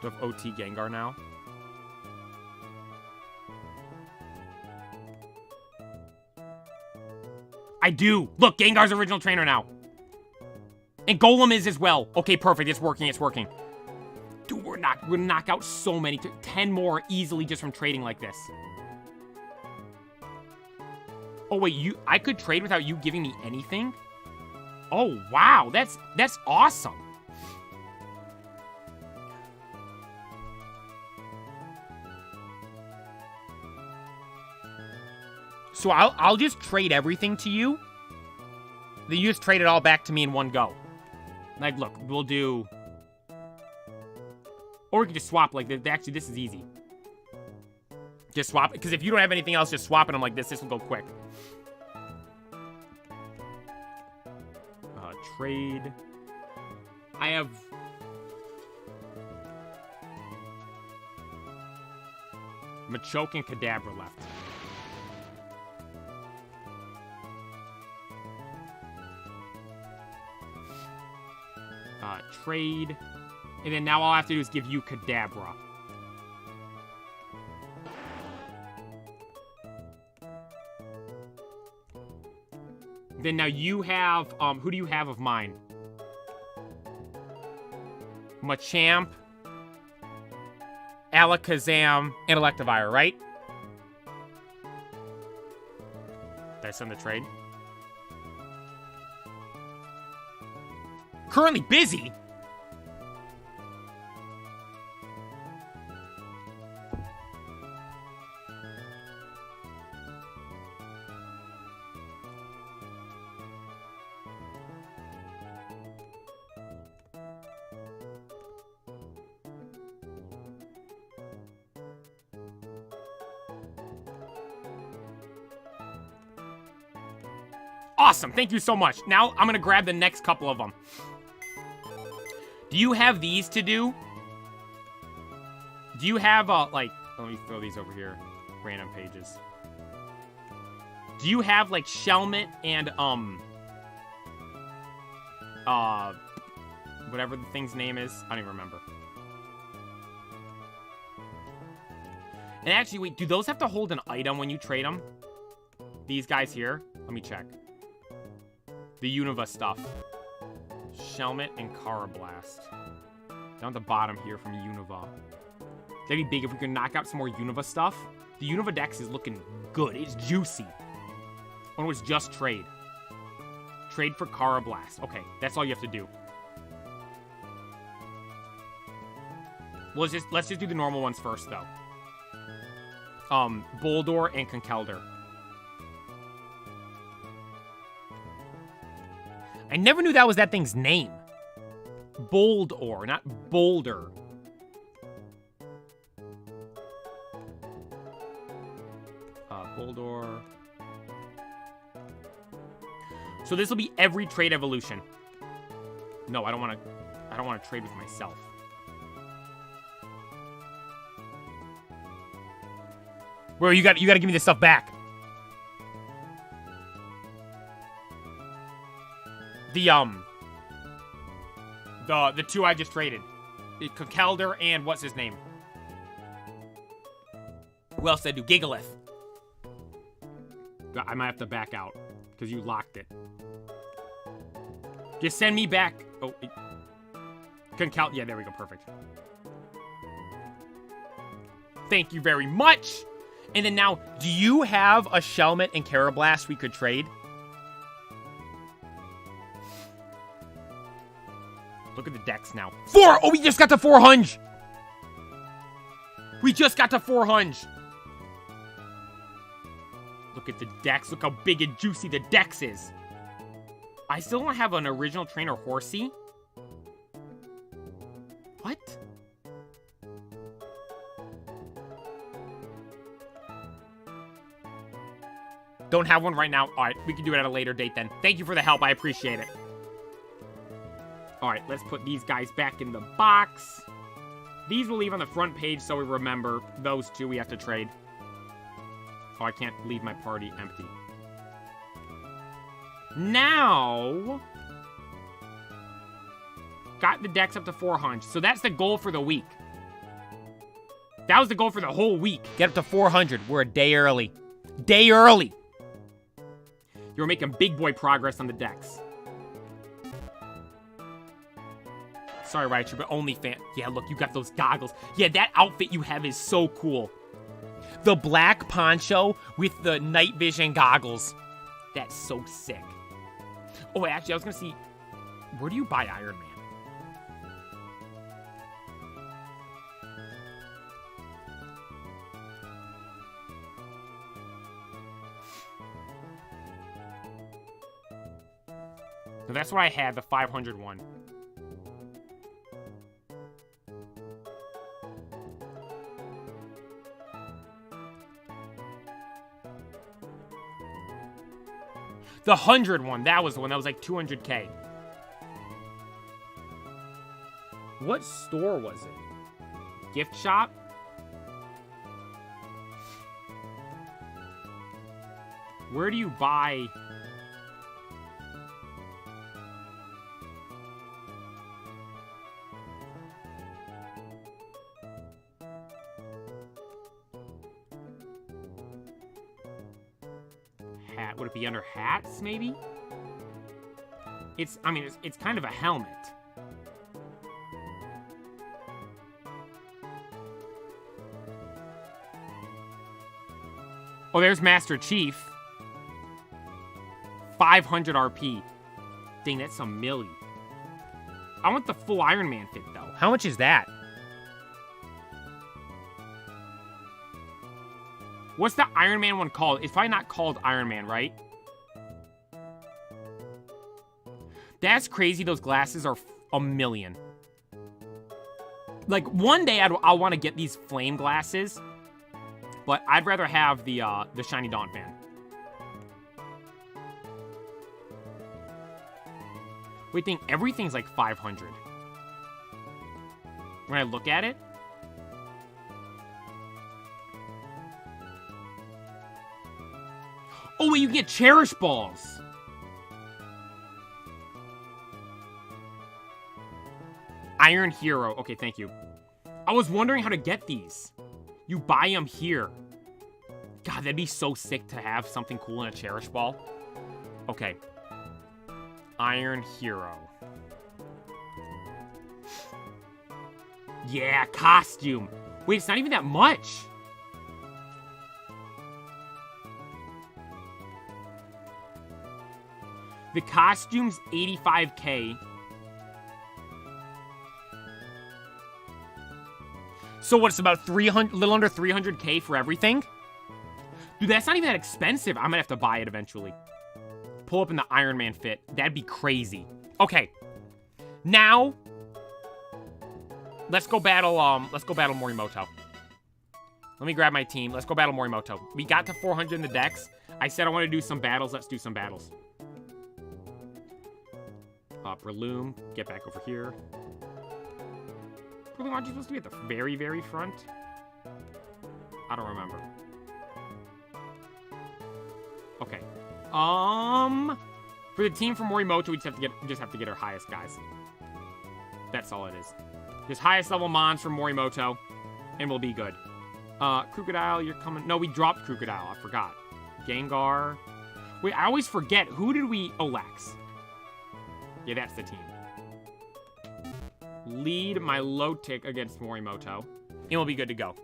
Do I have OT Gengar now? I do. Look, Gengar's original trainer now. And Golem is as well. Okay, perfect. It's working. Dude, we're gonna knock out so many. 10 more easily just from trading like this. Oh, wait, I could trade without you giving me anything? Oh, wow. That's awesome. So I'll just trade everything to you. Then you just trade it all back to me in one go. Like, look, we'll do... Or we can just swap like this. Actually, this is easy. Just swap. Because if you don't have anything else, just swapping them like this. This will go quick. Trade. I have... Machoke and Kadabra left. Trade. And then now all I have to do is give you Kadabra. Then now you have, who do you have of mine? Machamp, Alakazam, and Electivire, right? Did I send the trade? Currently busy? Awesome. Thank you so much. Now I'm going to grab the next couple of them. Do you have these to do? Do you have, like... Let me throw these over here. Random pages. Do you have, like, Shelmet and, whatever the thing's name is? I don't even remember. And actually, wait, do those have to hold an item when you trade them? These guys here? Let me check. The Unova stuff. Shelmet and Carablast. Down at the bottom here from Unova. That'd be big if we could knock out some more Unova stuff. The Unova Dex is looking good. It's juicy. Oh, no, it's just trade. Trade for Carablast. Okay, that's all you have to do. Well, let's just do the normal ones first, though. Boldor and Conkeldurr. I never knew that was that thing's name. Boldor, not Boulder. Boldor. So this will be every trade evolution. No, I don't want to trade with myself. Bro, you got to give me this stuff back. The two I just traded. Conkeldurr and what's his name? Who else did I do? Gigalith. I might have to back out because you locked it. Just send me back. Oh, Conkeldurr. Yeah, there we go. Perfect. Thank you very much. And then now, do you have a Shelmet and Carablast we could trade? Look at the decks now. 4! Oh, we just got to 400! We just got to 400! Look at the decks. Look how big and juicy the dex is. I still don't have an original trainer Horsey. What? Don't have one right now. All right, we can do it at a later date then. Thank you for the help. I appreciate it. All right, let's put these guys back in the box. These we'll leave on the front page so we remember those two we have to trade. Oh, I can't leave my party empty. Now, got the decks up to 400. So that's the goal for the week. That was the goal for the whole week. Get up to 400. We're a day early. Day early. You're making big boy progress on the decks. Sorry, Raichu, but only fan. Yeah, look, you got those goggles. Yeah, that outfit you have is so cool. The black poncho with the night vision goggles. That's so sick. Oh, actually, I was going to see, where do you buy Iron Man? So that's what I had, the 500 one. The 100 one, that was the one. That was like 200K. What store was it? Gift shop? Where do you buy... Would it be under hats, maybe? It's kind of a helmet. Oh, there's Master Chief. 500 RP. Dang, that's a milli. I want the full Iron Man fit, though. How much is that? What's the Iron Man one called? It's probably not called Iron Man, right? That's crazy. Those glasses are a million. Like, one day I'll want to get these flame glasses, but I'd rather have the Shiny Dawn fan. Wait, everything's like 500. When I look at it. Oh, wait, you can get Cherish Balls. Iron Hero. Okay, thank you. I was wondering how to get these. You buy them here. God, that'd be so sick to have something cool in a Cherish Ball. Okay. Iron Hero. Yeah, costume. Wait, it's not even that much. The costume's 85K. So what, it's about 300, little under 300K for everything? Dude, that's not even that expensive. I'm gonna have to buy it eventually. Pull up in the Iron Man fit. That'd be crazy. Okay. Now, let's go battle Morimoto. Let me grab my team. Let's go battle Morimoto. We got to 400 in the decks. I said I want to do some battles. Let's do some battles. Breloom, get back over here. Breloom, aren't you supposed to be at the very, very front? I don't remember. Okay. For the team from Morimoto, we just have to get our highest guys. That's all it is. Just highest level mons from Morimoto, and we'll be good. Crocodile, you're coming. No, we dropped Crocodile. I forgot. Gengar. Wait, I always forget. Who did we... Oh, Lex. Yeah, that's the team. Lead my low tick against Morimoto, and we'll be good to go. All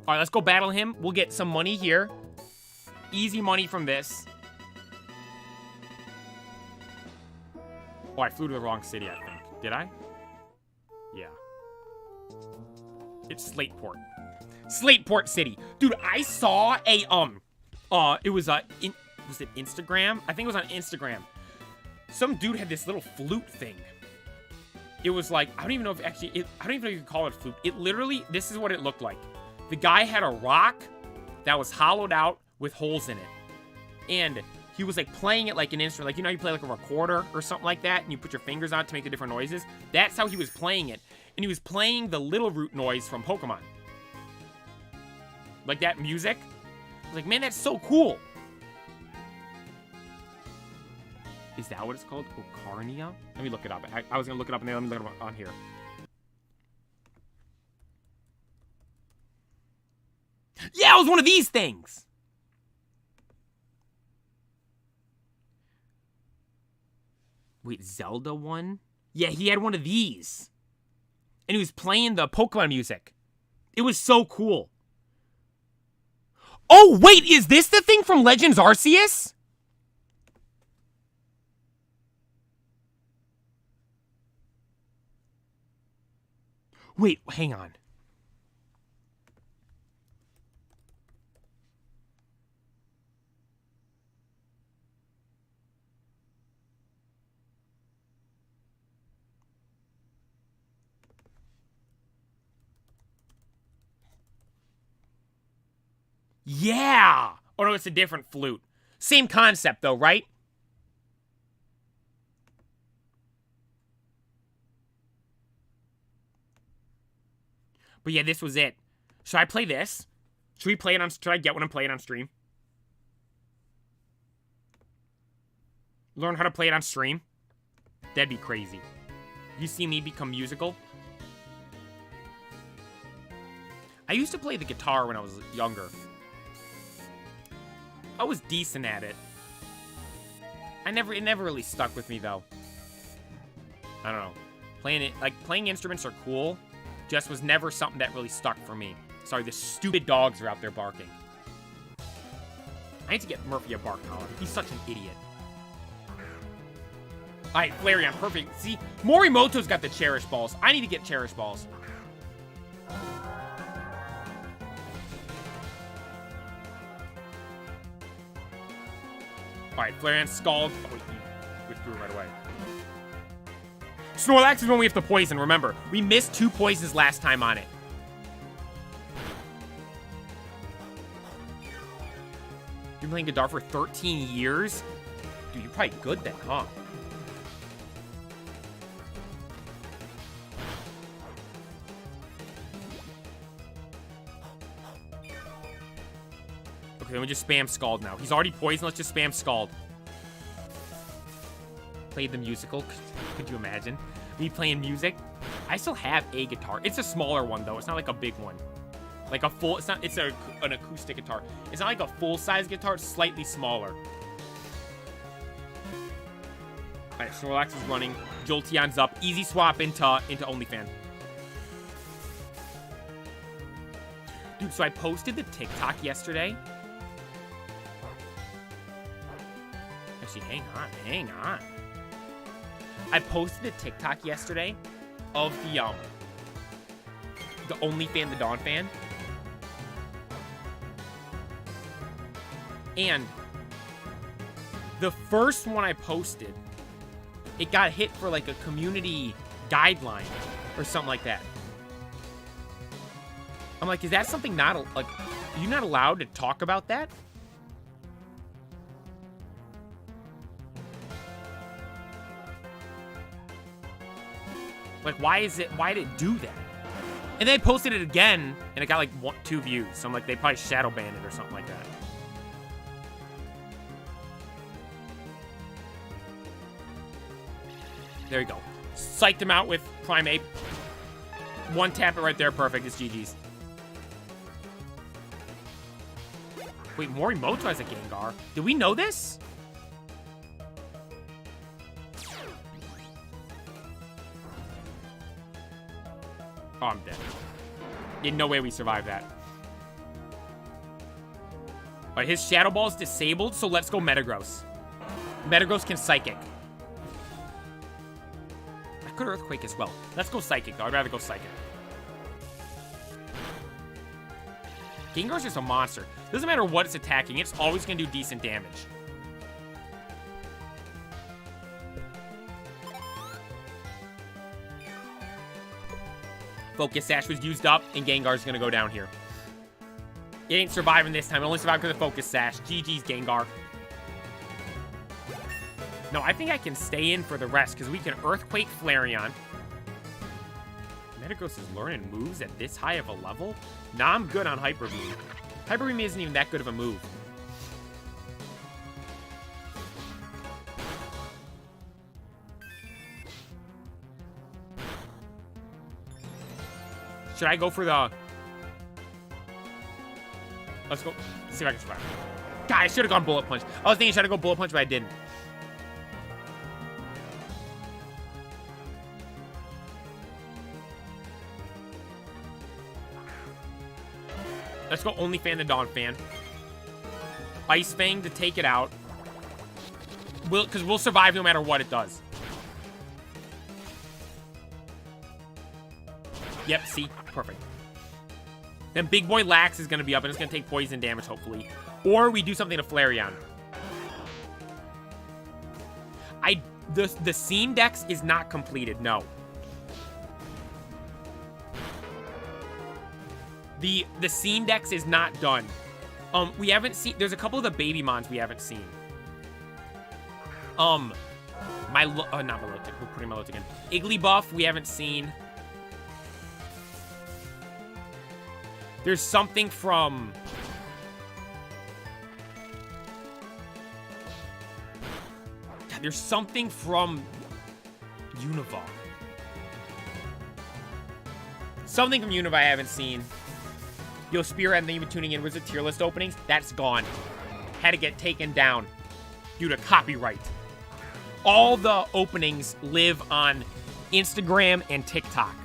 right, let's go battle him. We'll get some money here. Easy money from this. Oh, I flew to the wrong city, I think. Did I? Yeah. It's Slateport. Slateport City. Dude, I saw a, it was, was it Instagram? I think it was on Instagram. Some dude had this little flute thing. It was like, I don't even know if actually, I don't even know if you can call it a flute. It literally, this is what it looked like. The guy had a rock that was hollowed out with holes in it. And he was like playing it like an instrument. Like, you know, you play like a recorder or something like that, and you put your fingers on it to make the different noises. That's how he was playing it. And he was playing the little root noise from Pokemon. Like that music. I was like, man, that's so cool. Is that what it's called? Ocarnia? Let me look it up. I was going to look it up, and then let me look it up on here. Yeah, it was one of these things! Wait, Zelda one? Yeah, he had one of these. And he was playing the Pokemon music. It was so cool. Oh, wait, is this the thing from Legends Arceus? Wait, hang on. Yeah! Oh, no, it's a different flute. Same concept, though, right? But yeah, this was it. Should I play this? Should we play it on... Should I get one and play it on stream? Learn how to play it on stream? That'd be crazy. You see me become musical? I used to play the guitar when I was younger. I was decent at it. It never really stuck with me, though. I don't know. Playing instruments are cool. Just was never something that really stuck for me. Sorry, the stupid dogs are out there barking. I need to get Murphy a bark collar. He's such an idiot. Alright, Flareon, perfect. See, Morimoto's got the Cherish Balls. I need to get Cherish Balls. Alright, Flareon Scald. Oh, he withdrew right away. Snorlax is when we have to poison, remember. We missed 2 poisons last time on it. You've been playing Gadar for 13 years? Dude, you're probably good then, huh? then we just spam Scald now. He's already poisoned. Let's just spam Scald. Played the musical. Could you imagine me playing music? I still have a guitar. It's a smaller one, though. It's not like a big one. Like a full... It's not... It's an acoustic guitar. It's not like a full-size guitar. It's slightly smaller. Alright, Snorlax is running. Jolteon's up. Easy swap into OnlyFans. Dude, so I posted the TikTok yesterday. Actually, hang on. I posted a TikTok yesterday of the OnlyFans, the Dawn fan. And the first one I posted, it got hit for like a community guideline or something like that. I'm like, is that something not, like, are you not allowed to talk about that? Like, why did it do that? And then I posted it again, and it got like 2 views. So I'm like, they probably shadow banned it or something like that. There you go. Psyched him out with Primeape. One tap it right there, perfect. It's GG's. Wait, Morimoto has a Gengar. Did we know this? Oh, I'm dead. In no way we survived that. Alright, his Shadow Ball is disabled, so let's go Metagross. Metagross can Psychic. I could Earthquake as well. Let's go Psychic, though. I'd rather go Psychic. Gengar's just a monster. Doesn't matter what it's attacking, it's always going to do decent damage. Focus Sash was used up, and Gengar's going to go down here. It ain't surviving this time. It only survived because of Focus Sash. GG's, Gengar. No, I think I can stay in for the rest, because we can Earthquake Flareon. Metagross is learning moves at this high of a level? Nah, I'm good on Hyper Beam. Hyper Beam isn't even that good of a move. Should I go for the... Let's go. Let's see if I can survive. God, I should have gone Bullet Punch. I was thinking should I go Bullet Punch, but I didn't. Let's go OnlyFans the Dawn fan. Ice Fang to take it out. Because we'll survive no matter what it does. Yep, see? Perfect. Then Big Boy Lax is going to be up, and it's going to take poison damage, hopefully. Or we do something to Flareon. The Scene Dex is not completed, no. The Scene Dex is not done. We haven't seen... There's a couple of the baby mons we haven't seen. Not Milotic. We're putting Milotic in. Igglybuff, we haven't seen. There's something from... God, there's something from Unova. Something from Unova I haven't seen. Yo, Spearhead, thank you for tuning in. Where's the tier list openings? That's gone. Had to get taken down due to copyright. All the openings live on Instagram and TikTok.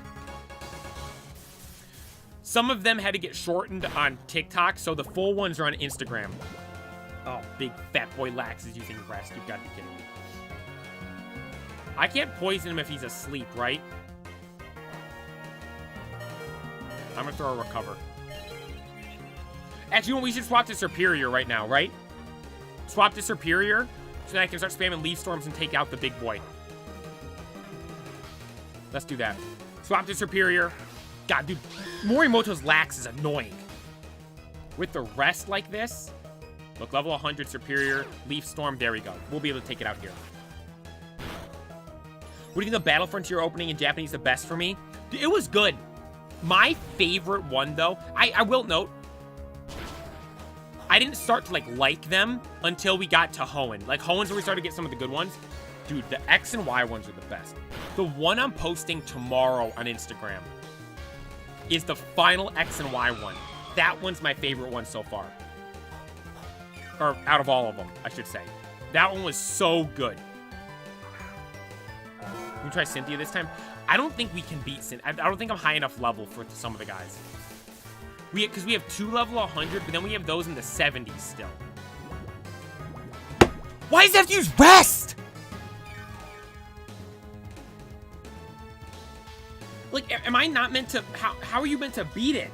Some of them had to get shortened on TikTok, so the full ones are on Instagram. Oh, big fat boy Lax is using rest. You've got to be kidding me. I can't poison him if he's asleep, right? I'm going to throw a Recover. Actually, you know what? We should swap to Superior right now, right? Swap to Superior, so that I can start spamming Leaf Storms and take out the big boy. Let's do that. Swap to Superior. God, dude, Morimoto's Lax is annoying. With the rest like this, look, level 100 Superior, Leaf Storm, there we go. We'll be able to take it out here. What do you think the Battle Frontier opening in Japanese the best for me? Dude, it was good. My favorite one, though, I will note, I didn't start to like them until we got to Hoenn. Like Hoenn's where we started to get some of the good ones. Dude, the X and Y ones are the best. The one I'm posting tomorrow on Instagram is the final X and Y one. That one's my favorite one so far. Or out of all of them, I should say. That one was so good. Can we try Cynthia this time? I don't think we can beat Cynthia. I don't think I'm high enough level for some of the guys. Because we have 2 level 100, but then we have those in the 70s still. Why does it have to use rest? Like, am I not meant to... How are you meant to beat it?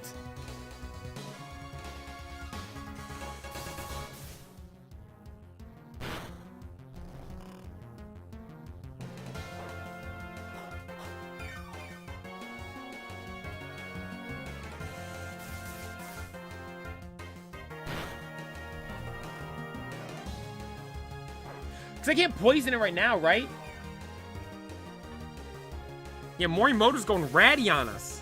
Because I can't poison it right now, right? Yeah, Morimoto's going ratty on us.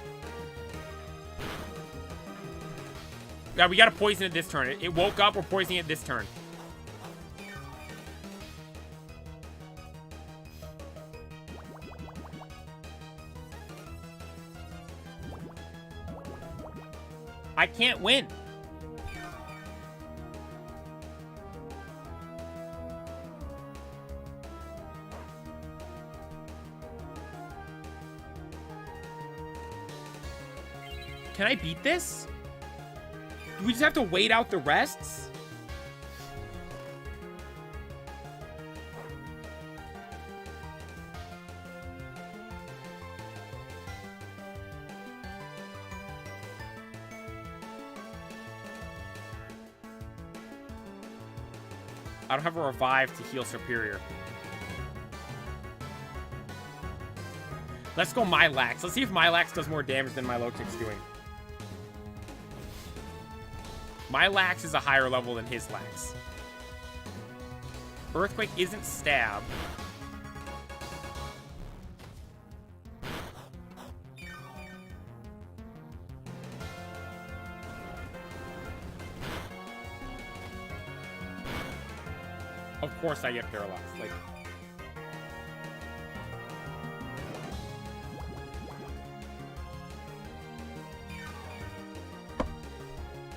Yeah, we gotta poison it this turn. It woke up, we're poisoning it this turn. I can't win. Can I beat this? Do we just have to wait out the rests? I don't have a revive to heal Superior. Let's go Milax. Let's see if Milax does more damage than Milotic's doing. My Lax is a higher level than his Lax. Earthquake isn't stab. Of course I get paralyzed. Like...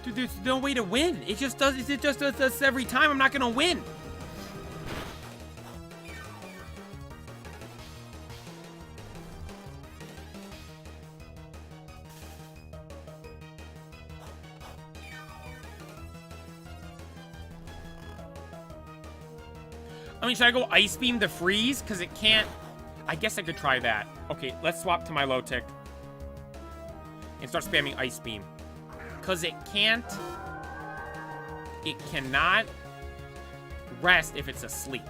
Dude, there's no way to win. It just does this every time. I'm not gonna win. I mean, should I go Ice Beam to freeze? Because it can't... I guess I could try that. Okay, let's swap to my Milotic. And start spamming Ice Beam. Because it can't... It cannot rest if it's asleep.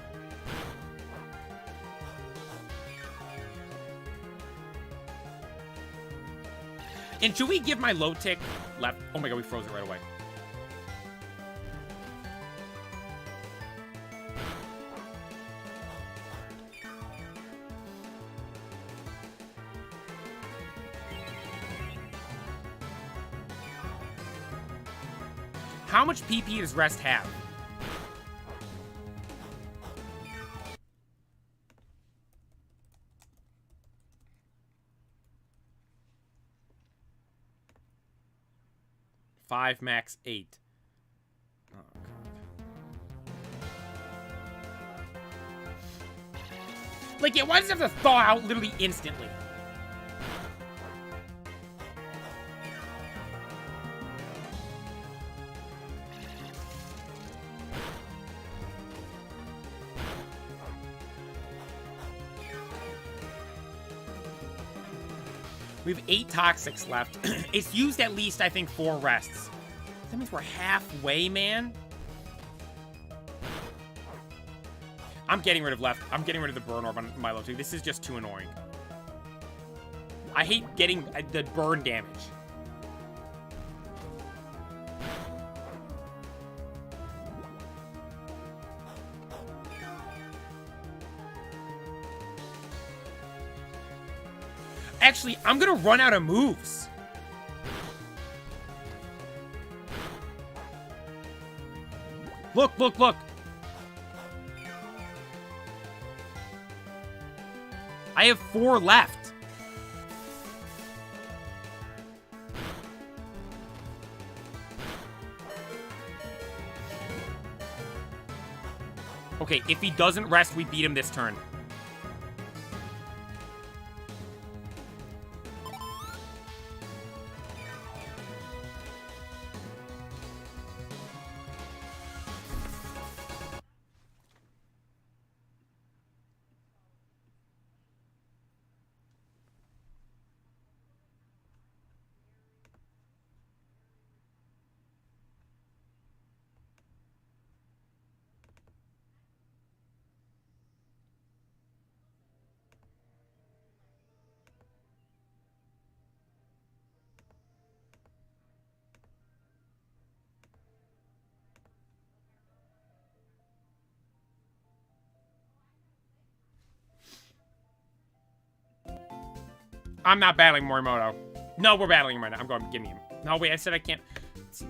And should we give my Milotic left? Oh my god, we froze it right away. How much PP does Rest have? Five, max 8. Oh, God. Like, yeah, why does it have to thaw out literally instantly? We have 8 Toxics left. It's used at least, I think, 4 rests. That means we're halfway, man. I'm getting rid of left. I'm getting rid of the Burn Orb on Milotic. This is just too annoying. I hate getting the burn damage. Actually, I'm gonna run out of moves. Look, look, look. I have 4 left. Okay, if he doesn't rest, we beat him this turn. I'm not battling Morimoto. No, we're battling him right now. I'm going, give me him. No, wait, I said I can't. It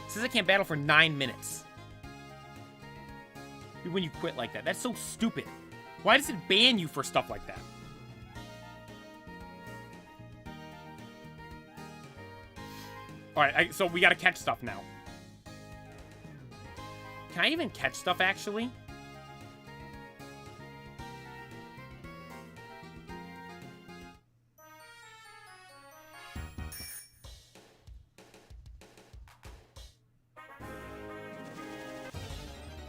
says I can't battle for 9 minutes. When you quit like that. That's so stupid. Why does it ban you for stuff like that? Alright, so we gotta catch stuff now. Can I even catch stuff, actually?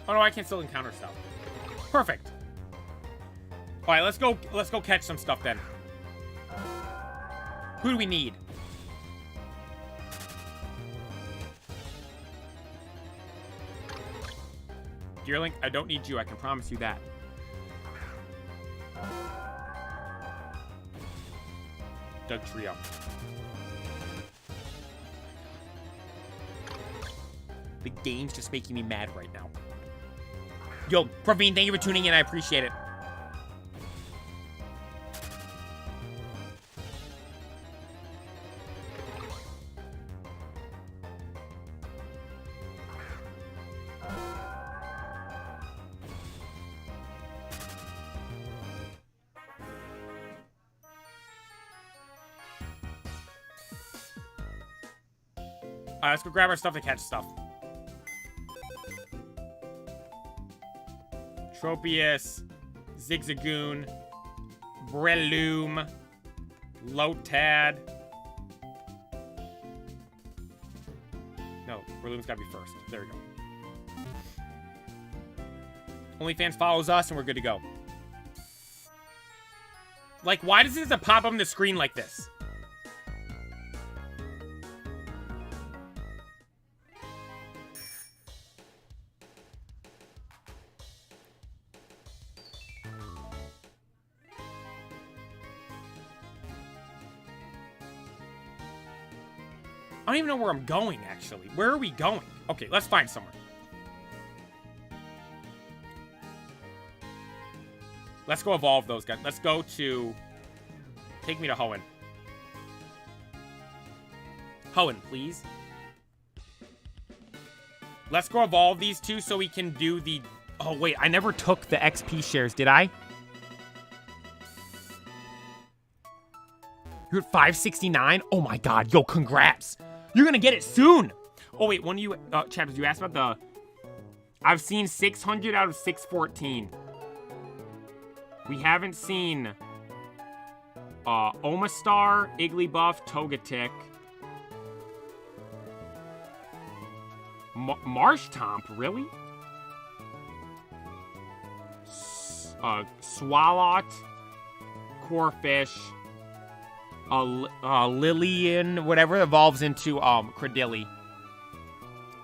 Oh no, I can still encounter stuff. Perfect. All right, let's go catch some stuff then. Who do we need? Deerling, I don't need you. I can promise you that. Doug Trio. The game's just making me mad right now. Yo, Praveen, thank you for tuning in. I appreciate it. Alright, let's go grab our stuff to catch stuff. Tropius, Zigzagoon, Breloom, Lotad. No, Breloom's gotta be first. There we go. OnlyFans follows us and we're good to go. Like, why does it pop up on the screen like this? I don't even know where I'm going, actually. Where are we going? Okay, let's find somewhere. Let's go evolve those guys. Let's go to... Take me to Hoenn. Hoenn, please. Let's go evolve these two so we can do the... Oh, wait. I never took the XP shares, did I? You're at 569? Oh, my God. Yo, congrats. You're gonna get it soon. Oh, wait. One of you... chapters, you asked about the... I've seen 600 out of 614. We haven't seen... Omastar, Igglybuff, Togetic... Marshtomp, really? Swalot, Corphish, Lillian, whatever evolves into Cradilly,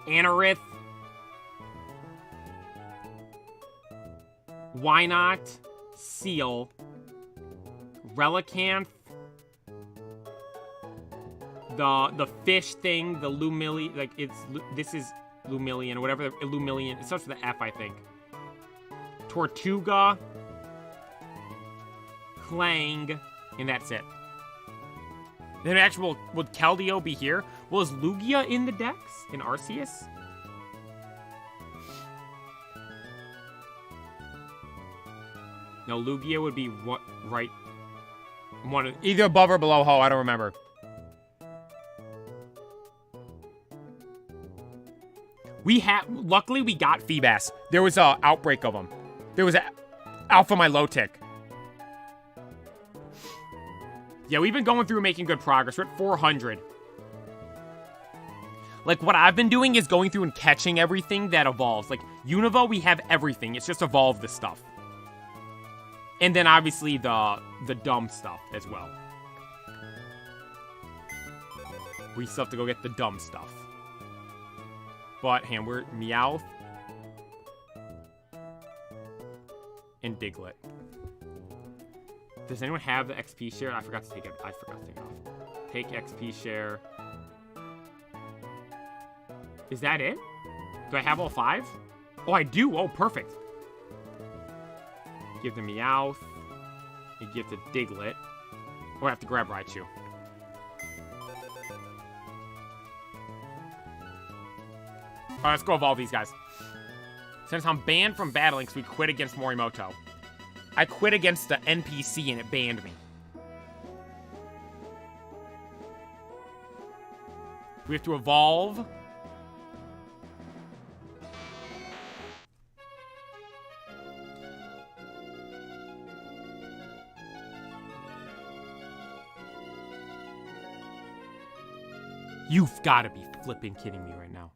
Anorith, Wynot, Seal, Relicanth, the fish thing, the Lumillion, like this is Lumillion, or whatever, Lumillion, it starts with the F, I think. Tortuga, Clang, and that's it. Then actually, would Keldeo be here? Well, is Lugia in the Dex? In Arceus? No, Lugia would be what, right? Either above or below Ho. I don't remember. Luckily we got Feebas. There was a outbreak of them. There was a Alpha Milotic. Yeah, we've been going through making good progress. We're at 400. Like, what I've been doing is going through and catching everything that evolves. Like, Unova, we have everything. It's just evolve the stuff. And then, obviously, the dumb stuff as well. We still have to go get the dumb stuff. But, we're Meowth. And Diglett. Does anyone have the XP share? I forgot to take it. I forgot to take it off. Take XP share. Is that it? Do I have all 5? Oh, I do. Oh, perfect. Give the Meowth. And give the Diglett. Oh, I have to grab Raichu. Alright, let's go evolve these guys. Since I'm banned from battling, so we quit against Morimoto. I quit against the NPC and it banned me. We have to evolve. You've got to be flipping kidding me right now.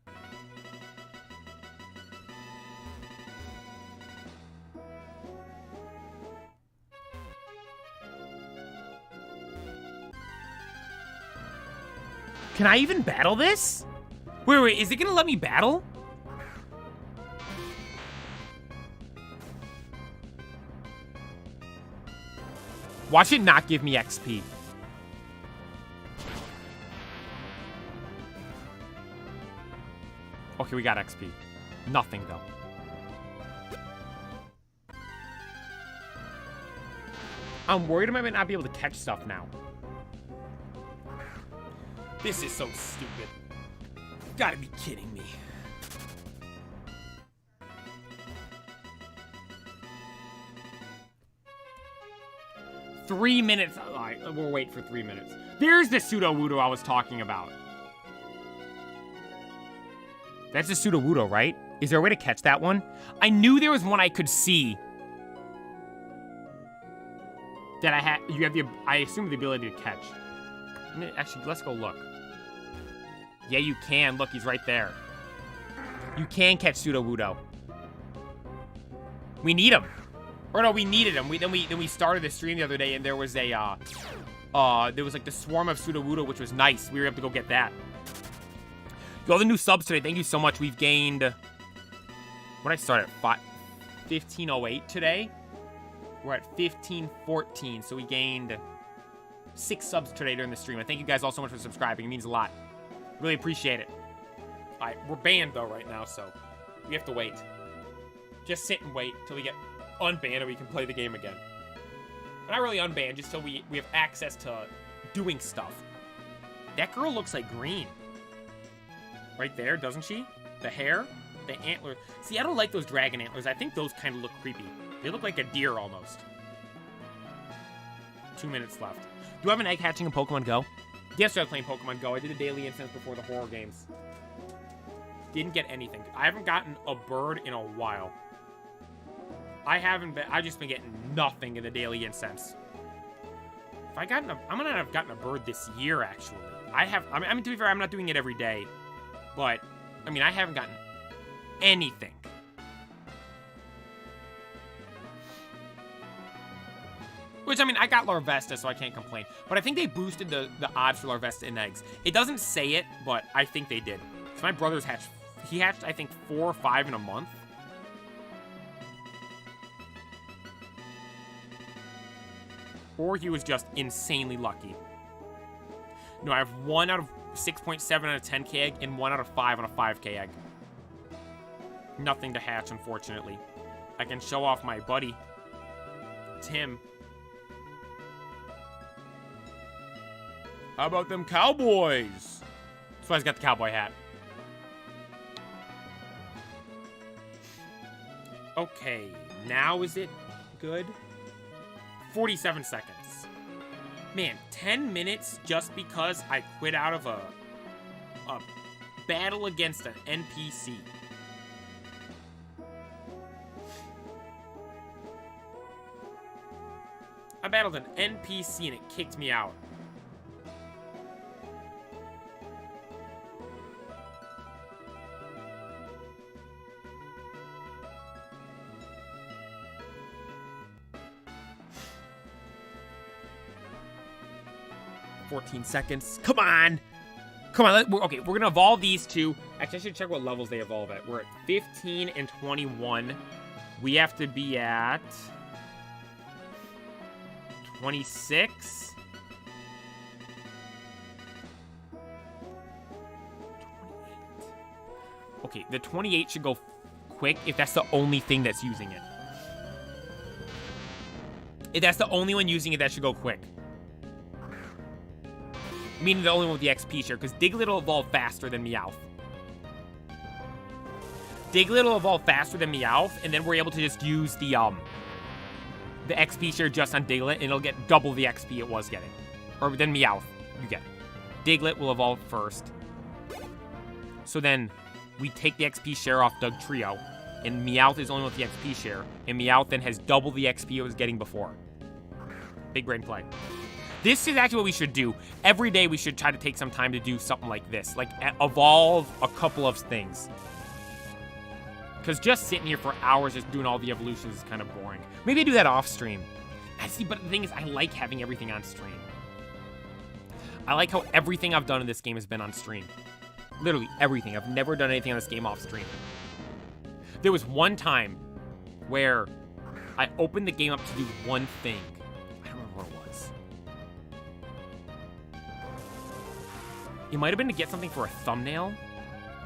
Can I even battle this? Wait, is it gonna let me battle? Watch it not give me XP. Okay, we got XP. Nothing, though. I'm worried I might not be able to catch stuff now. This is so stupid. You've got to be kidding me. Three minutes. All right, we'll wait for 3 minutes. There's the Sudowoodo I was talking about. That's a Sudowoodo, right? Is there a way to catch that one? I knew there was one I could see. That I had. You have the. I assume the ability to catch. Actually, let's go look. Yeah, you can. Look, he's right there. You can catch Sudowoodo. We need him. Or no, we needed him. Then we started the stream the other day, and there was a there was like the swarm of Sudowoodo, which was nice. We were able to go get that. All the new subs today. Thank you so much. We've gained. What did I start at? 1508 today. We're at 1514, so we gained 6 subs today during the stream. And thank you guys all so much for subscribing. It means a lot. Really appreciate it. All right, we're banned though right now, so we have to wait. Just sit and wait till we get unbanned and we can play the game again. Not really unbanned, just so we have access to doing stuff. That girl looks like green. Right there, doesn't she? The hair, the antlers. See, I don't like those dragon antlers. I think those kind of look creepy. They look like a deer almost. 2 minutes left. Do I have an egg hatching in Pokemon Go? Yesterday I was playing Pokemon Go. I did a daily instance before the horror games. Didn't get anything. I haven't gotten a bird in a while. I've just been getting nothing in the daily incense. If I gotten I'm gonna have gotten a bird this year, actually. I mean, to be fair, I'm not doing it every day. But, I mean, I haven't gotten anything. Which, I mean, I got Larvesta, so I can't complain. But I think they boosted the odds for Larvesta in eggs. It doesn't say it, but I think they did. So my brother's hatched. He hatched, I think, 4 or 5 in a month. Or he was just insanely lucky. No, I have 1 out of 6.7 on a 10k egg and 1 out of 5 on a 5k egg. Nothing to hatch, unfortunately. I can show off my buddy, Tim. How about them Cowboys? That's why he's got the cowboy hat. Okay, now is it good? 47 seconds. Man, 10 minutes just because I quit out of a battle against an NPC. I battled an NPC and it kicked me out. Seconds. Come on. Come on. Okay, we're going to evolve these two. Actually, I should check what levels they evolve at. We're at 15 and 21. We have to be at 26. 28. Okay, the 28 should go quick if that's the only thing that's using it. If that's the only one using it, that should go quick. Meaning the only one with the XP share, because Diglett will evolve faster than Meowth. Diglett will evolve faster than Meowth, and then we're able to just use the XP share just on Diglett, and it'll get double the XP it was getting. Or then Meowth, you get it. Diglett will evolve first. So then we take the XP share off Dugtrio, and Meowth is only with the XP share, and Meowth then has double the XP it was getting before. Big brain play. This is actually what we should do. Every day we should try to take some time to do something like this. Like, evolve a couple of things. Because just sitting here for hours just doing all the evolutions is kind of boring. Maybe I do that off stream. I see, but the thing is, I like having everything on stream. I like how everything I've done in this game has been on stream. Literally everything. I've never done anything on this game off stream. There was one time where I opened the game up to do one thing. I don't remember what it was. It might have been to get something for a thumbnail.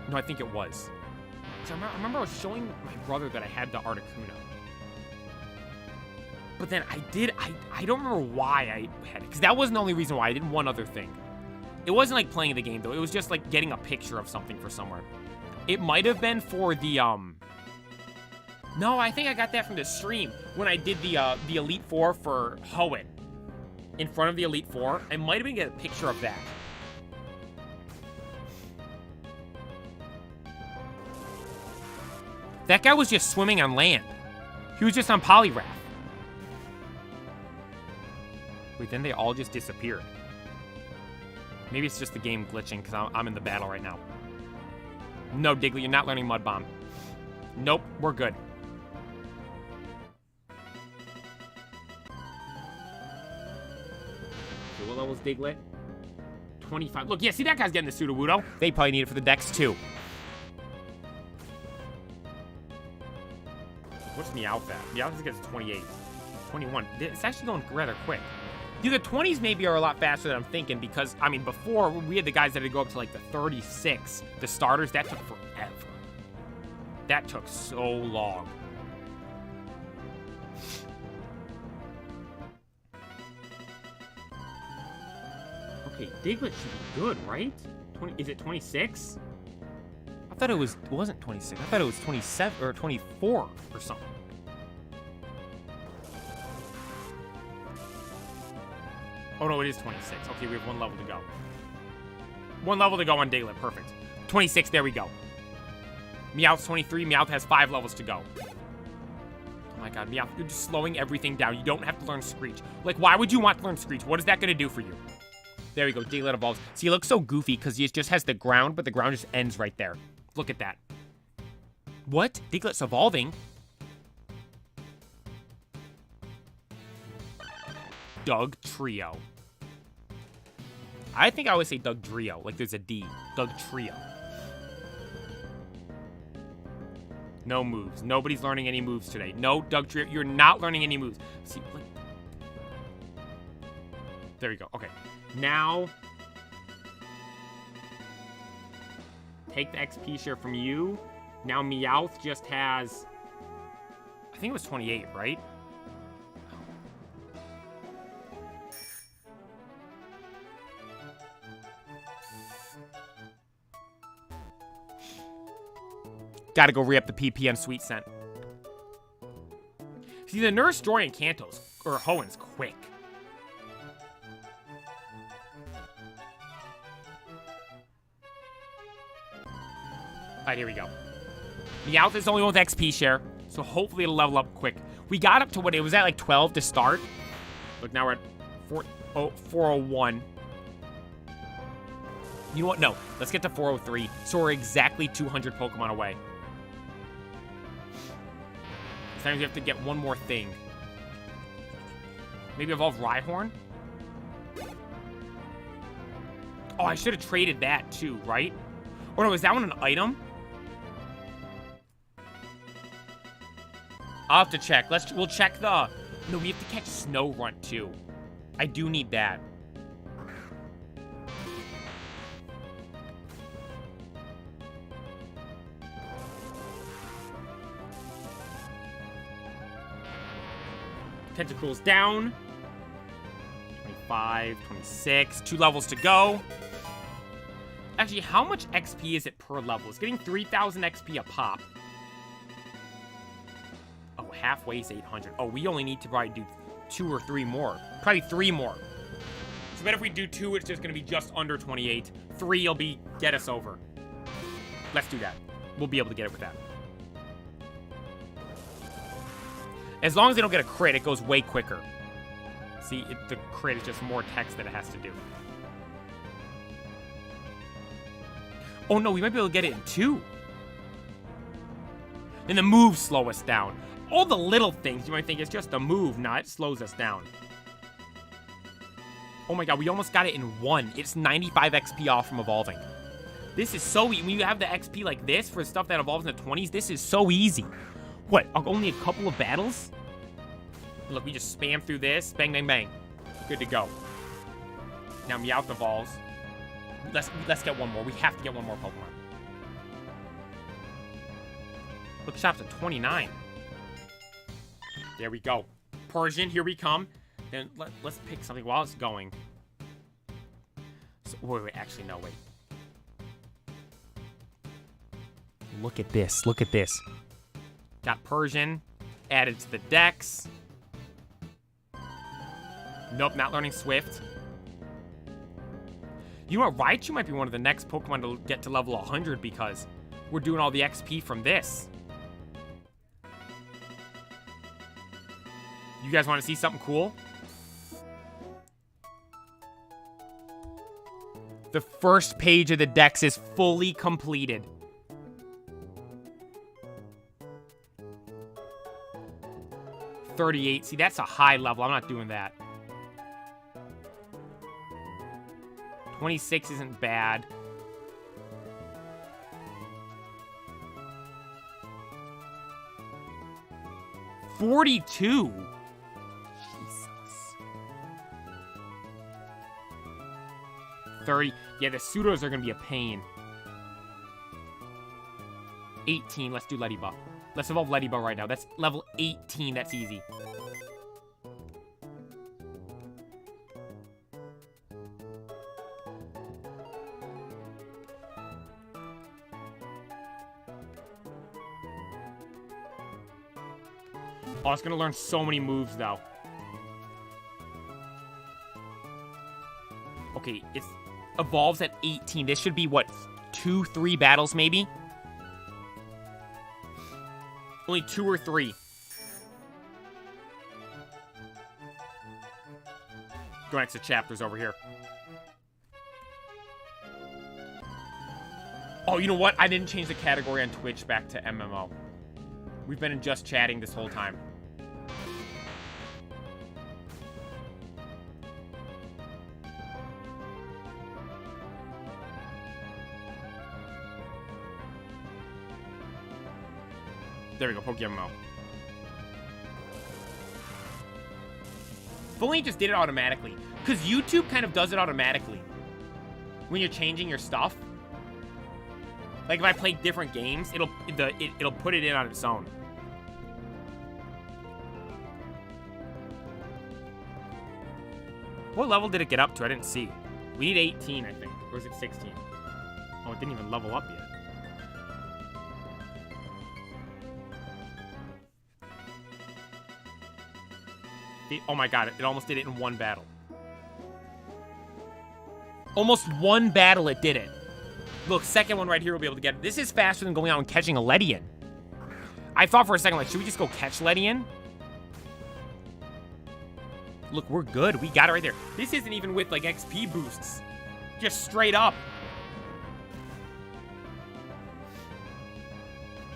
No, I think it was. So I remember I was showing my brother that I had the Articuno. But then I don't remember why I had it. Because that wasn't the only reason why. I did one other thing. It wasn't like playing the game, though. It was just like getting a picture of something for somewhere. It might have been for the, No, I think I got that from the stream. When I did the Elite Four for Hoenn. In front of the Elite Four. I might have been getting a picture of that. That guy was just swimming on land. He was just on Poliwrath. Wait, then they all just disappeared. Maybe it's just the game glitching because I'm in the battle right now. No, Diglett, you're not learning Mud Bomb. Nope, we're good. Okay, what level's Diglett? 25. Look, yeah, see that guy's getting the Sudowoodo. They probably need it for the Dex too. What's Meowth at? Meowth gets 28. 21. It's actually going rather quick. Dude, the 20s maybe are a lot faster than I'm thinking because, I mean, before, we had the guys that had to go up to, like, the 36. The starters, that took forever. That took so long. Okay, Diglett should be good, right? Is it 26? I thought it wasn't 26. I thought it was 27 or 24 or something. Oh, no, it is 26. Okay, we have one level to go. One level to go on Diglett. Perfect. 26, there we go. Meowth's 23. Meowth has 5 levels to go. Oh my god, Meowth, you're just slowing everything down. You don't have to learn Screech. Like, why would you want to learn Screech? What is that going to do for you? There we go. Diglett evolves. See, he looks so goofy because he just has the ground, but the ground just ends right there. Look at that. What? Diglett's evolving? Dugtrio. I think I always say Dugtrio, like there's a D. Dugtrio. No moves. Nobody's learning any moves today. No, Dugtrio, you're not learning any moves. See, like... There we go. Okay. Now... Take the XP share from you. Now Meowth just has... I think it was 28, right? Gotta go re-up the PP on Sweet Scent. See, the Nurse Joy and Kantos or Hoenn's quick. Alright, here we go. Meowth is the only one with XP share, so hopefully it'll level up quick. We got up to what, it was at like 12 to start. Look, now we're at 401. You know what? No, let's get to 403. So we're exactly 200 Pokemon away. Sometimes we have to get one more thing. Maybe evolve Rhyhorn? Oh, I should have traded that too, right? Or no, is that one an item? I'll have to check. We'll check the... No, we have to catch Snorunt too. I do need that. Tentacruel's down. 25, 26. 2 levels to go. Actually, how much XP is it per level? It's getting 3,000 XP a pop. Oh, halfway is 800. Oh, we only need to probably do 2 or 3 more. Probably 3 more. So then if we do 2, it's just going to be just under 28. 3 will get us over. Let's do that. We'll be able to get it with that. As long as they don't get a crit, it goes way quicker. See, the crit is just more text that it has to do. Oh no, we might be able to get it in 2. And the moves slow us down. All the little things you might think it's just a move. Nah, it slows us down. Oh my god, we almost got it in 1. It's 95 XP off from evolving. This is so easy. When you have the XP like this for stuff that evolves in the 20s, this is so easy. What, only a couple of battles? Look, we just spam through this. Bang, bang, bang. Good to go. Now Meowth evolves. Let's get one more. We have to get one more Pokemon. Look, shop's at 29. There we go. Persian, here we come. Then let's pick something while it's going. So, wait, actually, no, wait. Look at this. Look at this. Got Persian added to the dex. Nope, not learning Swift. You know what? Raichu might be one of the next Pokemon to get to level 100 because we're doing all the XP from this. You guys want to see something cool? The first page of the dex is fully completed. $38. See, that's a high level. I'm not doing that. 26 isn't bad. $42. Jesus. $30. Yeah, the pseudos are gonna be a pain. 18. Let's do Leddyba. Let's evolve Leddyba right now. That's level 18. That's easy. Oh, it's gonna learn so many moves, though. Okay, it evolves at 18. This should be, what, 2, 3 battles, maybe? Only 2 or 3. Go next to chapters over here. Oh, you know what? I didn't change the category on Twitch back to MMO. We've been in just chatting this whole time. There we go, PokeMMO. If only it just did it automatically. Because YouTube kind of does it automatically. When you're changing your stuff. Like if I play different games, it'll put it in on its own. What level did it get up to? I didn't see. We need 18, I think. Or is it 16? Oh, it didn't even level up yet. Oh my god, it almost did it in one battle. Almost one battle it did it. Look, second one right here will be able to get it. This is faster than going out and catching a Ledian. I thought for a second, like, should we just go catch Ledian? Look, we're good. We got it right there. This isn't even with, like, XP boosts. Just straight up.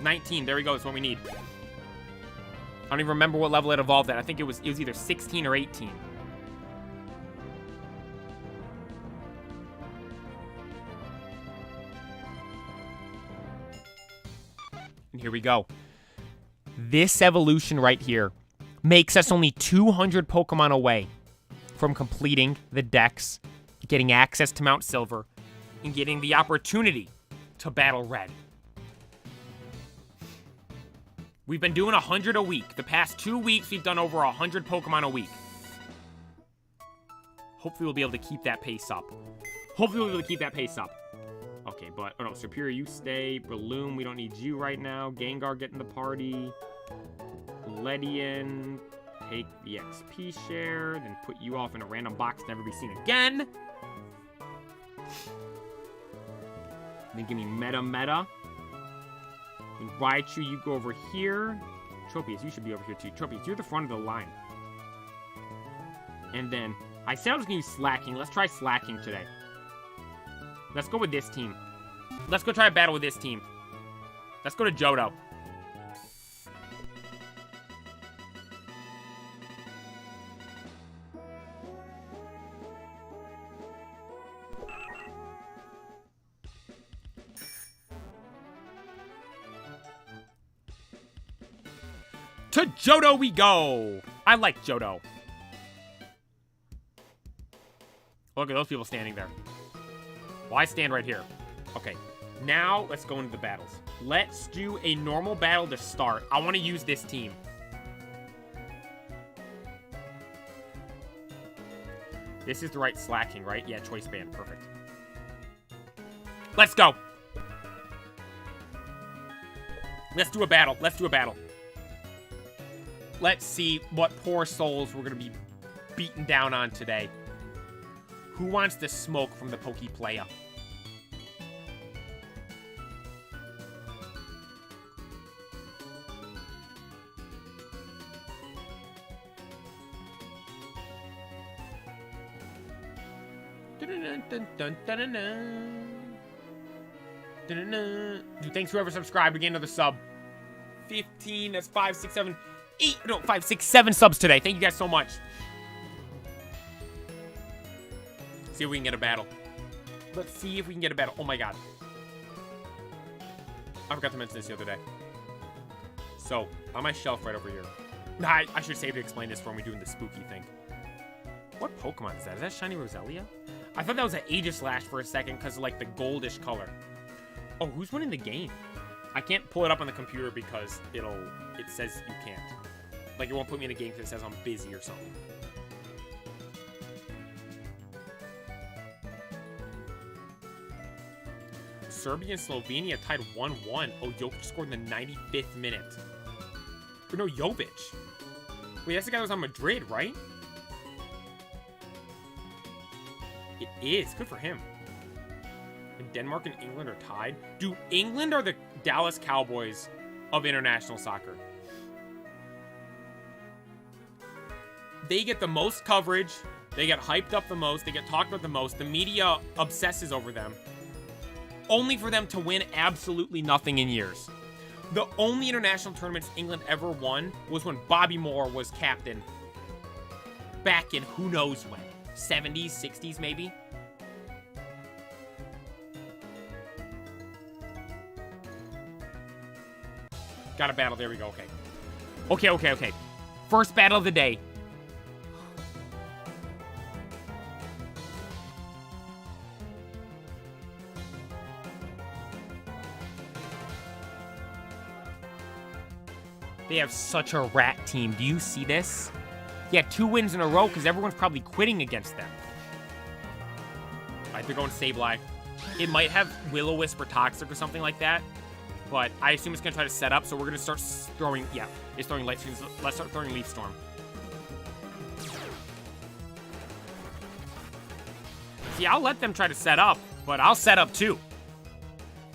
19. There we go. That's what we need. I don't even remember what level it evolved at. I think it was either 16 or 18. And here we go. This evolution right here makes us only 200 Pokemon away from completing the Dex, getting access to Mount Silver, and getting the opportunity to battle Red. We've been doing 100 a week. The past 2 weeks, we've done over 100 Pokemon a week. Hopefully, we'll be able to keep that pace up. Okay, but, oh no, Superior, you stay. Breloom, we don't need you right now. Gengar, get in the party. Ledian, take the XP share, then put you off in a random box to never be seen again. Then give me Meta. Then Raichu, you go over here. Tropius, you should be over here too. Tropius, you're the front of the line. And then, I said I was going to use Slacking. Let's try Slacking today. Let's go with this team. Let's go try a battle with this team. Let's go to Johto. To Johto we go! I like Johto. Look at those people standing there. Well, I stand right here. Okay, now let's go into the battles. Let's do a normal battle to start. I want to use this team. This is the right Slacking, right? Yeah, Choice Band. Perfect. Let's go! Let's do a battle. Let's see what poor souls we're going to be beaten down on today. Who wants the smoke from the Pokeplaya? Dude, thanks whoever subscribed. We get another sub. 15, that's 5, 6, 7, 8, no, 5, 6, 7 subs today. Thank you guys so much. See if we can get a battle. Let's see if we can get a battle. Oh my god. I forgot to mention this the other day. So, on my shelf right over here. Nah, I should save to explain this for when we're doing the spooky thing. What Pokemon is that? Is that Shiny Roselia? I thought that was an Aegislash for a second because of like the goldish color. Oh, who's winning the game? I can't pull it up on the computer because it says you can't. Like, it won't put me in a game because it says I'm busy or something. Serbia and Slovenia tied 1-1. Oh, Jokic scored in the 95th minute. Or no, Jovic. Wait, that's the guy that was on Madrid, right? It is. Good for him. And Denmark and England are tied. Dude, England are the Dallas Cowboys of international soccer. They get the most coverage. They get hyped up the most. They get talked about the most. The media obsesses over them. Only for them to win absolutely nothing in years. The only international tournaments England ever won was when Bobby Moore was captain. Back in who knows when. 70s, 60s maybe? Got a battle. There we go. Okay. Okay. First battle of the day. They have such a rat team. Do you see this? Yeah, 2 wins in a row because everyone's probably quitting against them. All right, they're going Sableye. It might have Will-O-Wisp or Toxic or something like that, but I assume it's going to try to set up, so we're going to start throwing... Yeah, it's throwing Light Streams. Let's start throwing Leaf Storm. See, I'll let them try to set up, but I'll set up too.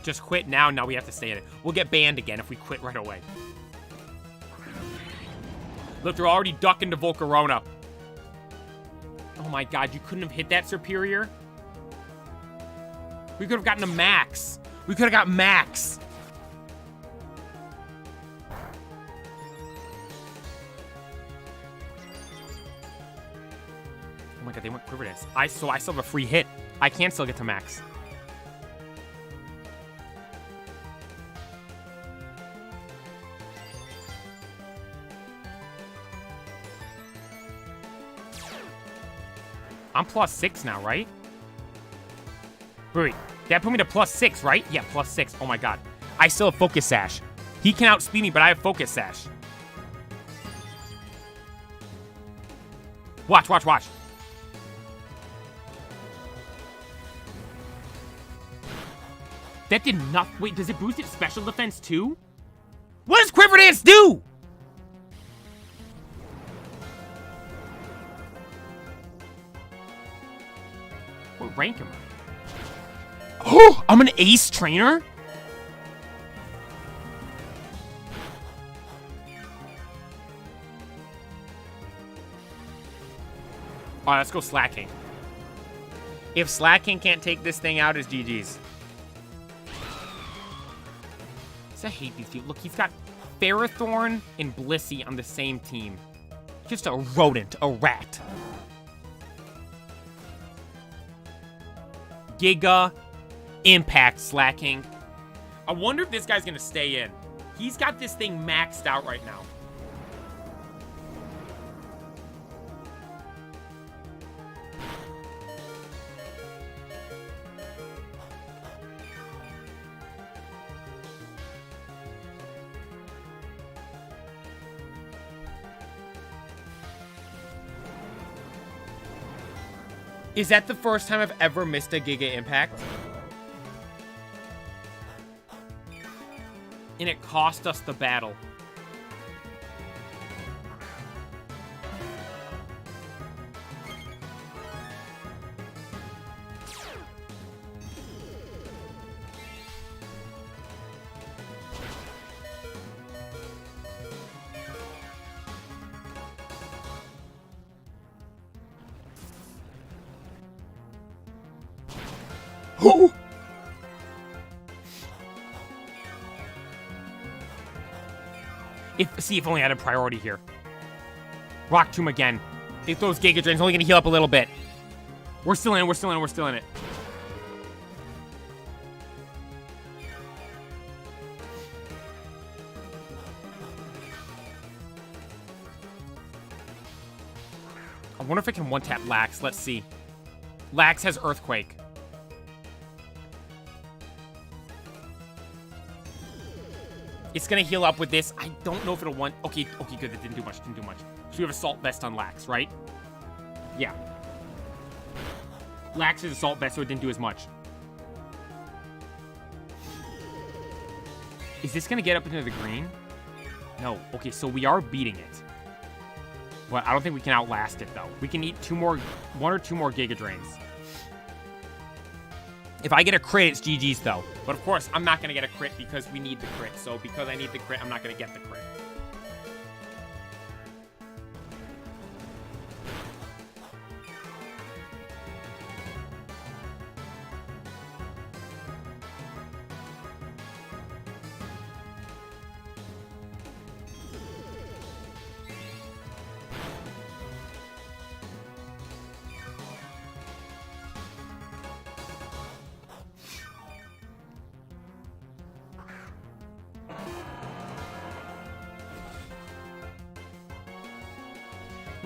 Just quit now. Now we have to stay in it. We'll get banned again if we quit right away. Look, they're already ducking to Volcarona. Oh my god, you couldn't have hit that Superior? We could have gotten a max. We could have got max. Oh my god, they went Quiver Dance. So I still have a free hit. I can still get to max. I'm +6 now, right? Wait, that put me to +6, right? Yeah, +6. Oh my god. I still have Focus Sash. He can outspeed me, but I have Focus Sash. Watch, watch, watch. That did not... Wait, does it boost its special defense too? What does Quiver Dance do? What rank am I? Oh, I'm an ace trainer? Alright, let's go Slacking. If Slacking can't take this thing out, it's GG's. I hate these people. Look, he's got Ferrothorn and Blissey on the same team. Just a rodent, a rat. Giga Impact Slacking. I wonder if this guy's gonna stay in. He's got this thing maxed out right now. Is that the first time I've ever missed a Giga Impact? And it cost us the battle. See if only I had a priority here. Rock Tomb again. If those Giga Drain's only gonna heal up a little bit. We're still in, we're still in, we're still in it. I wonder if I can one-tap Lax. Let's see. Lax has Earthquake. It's gonna heal up with this. I don't know if it'll want... Okay, good. That didn't do much, So we have Assault Vest on Lax, right? Yeah. Lax is Assault Vest, so it didn't do as much. Is this gonna get up into the green? No. Okay, so we are beating it. But I don't think we can outlast it, though. We can eat one or two more Giga Drains. If I get a crit, it's GG's, though. But, of course, I'm not going to get a crit because we need the crit. So, because I need the crit, I'm not going to get the crit.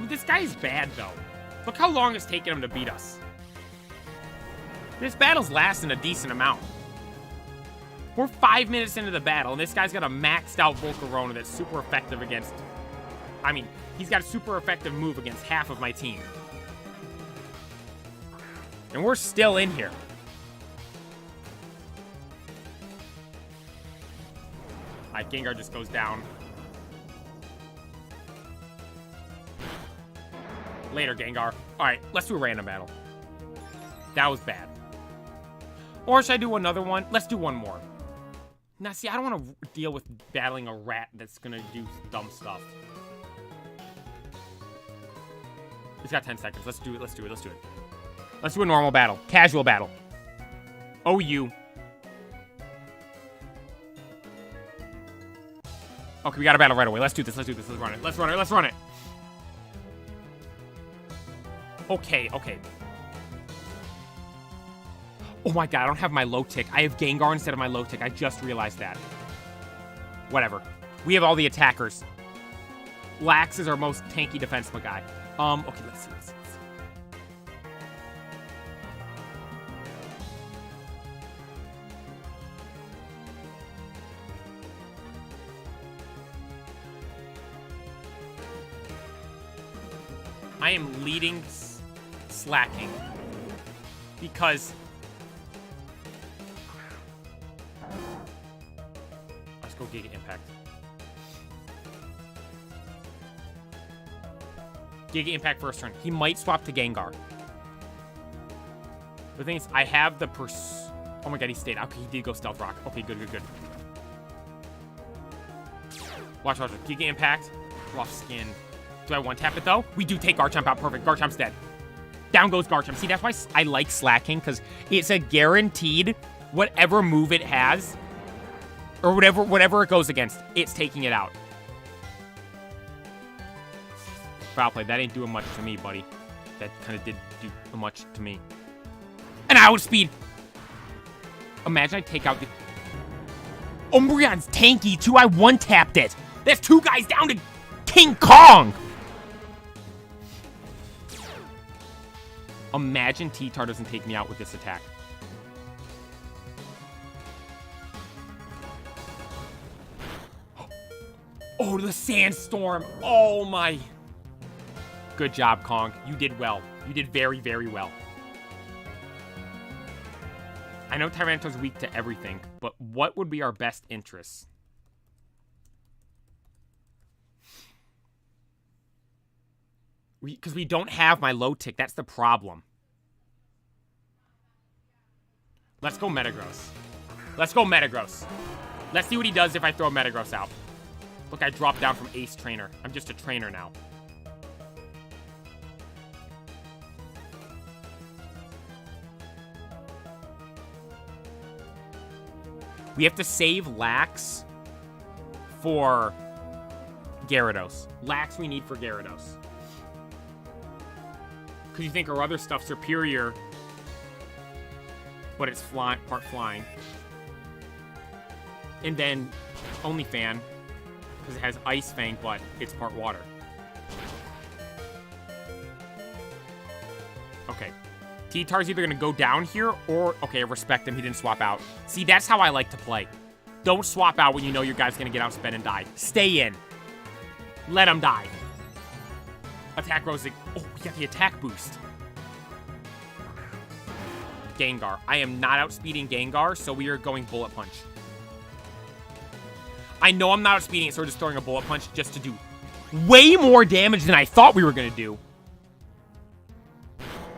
This guy is bad, though. Look how long it's taken him to beat us. This battle's lasting a decent amount. We're 5 minutes into the battle, and this guy's got a maxed out Volcarona that's super effective against... I mean, he's got a super effective move against half of my team. And we're still in here. Alright, Gengar just goes down. Later, Gengar. Alright, let's do a random battle. That was bad. Or should I do another one? Let's do one more. Now, see, I don't want to deal with battling a rat that's going to do dumb stuff. He's got 10 seconds. Let's do it. Let's do it. Let's do it. Let's do a normal battle. Casual battle. OU. Okay, we got a battle right away. Let's do this. Let's do this. Let's run it. Let's run it. Let's run it. Okay, okay. Oh my god, I don't have my low tick. I have Gengar instead of my low tick. I just realized that. Whatever. We have all the attackers. Lax is our most tanky defensive guy. Okay, let's see. I am leading slacking because let's go Giga Impact. Giga Impact first turn. He might swap to Gengar. The thing is, I have the oh my god, he stayed. Okay, he did go Stealth Rock. Okay, good, good, good. Watch, watch. Giga Impact. Rough Skin. Do I one-tap it, though? We do take Garchomp out. Perfect. Garchomp's dead. Down goes Garchomp. See, that's why I like slacking, because it's a guaranteed whatever move it has, or whatever it goes against, it's taking it out. Foul play. That ain't doing much to me, buddy. That kind of did do much to me. And outspeed. Imagine I take out the... Umbreon's tanky, too. I one-tapped it. That's 2 guys down to King Kong. Imagine T-Tar doesn't take me out with this attack. Oh, the sandstorm. Oh, my. Good job, Kong. You did well. You did very, very well. I know Tyranitar's weak to everything, but what would be our best interests? Because we don't have my low tick. That's the problem. Let's go Metagross. Let's go Metagross. Let's see what he does if I throw Metagross out. Look, I dropped down from Ace Trainer. I'm just a trainer now. We have to save Lax for Gyarados. Lax we need for Gyarados. Because you think our other stuff's superior, but it's part flying. And then only Fan, because it has Ice Fang, but it's part water. Okay. T-Tar's either going to go down here, or... Okay, I respect him. He didn't swap out. See, that's how I like to play. Don't swap out when you know your guy's going to get outspent and die. Stay in. Let him die. Attack Rosing. Oh, we got the attack boost. Gengar. I am not outspeeding Gengar, so we are going Bullet Punch. I know I'm not outspeeding it, so we're just throwing a Bullet Punch just to do way more damage than I thought we were going to do.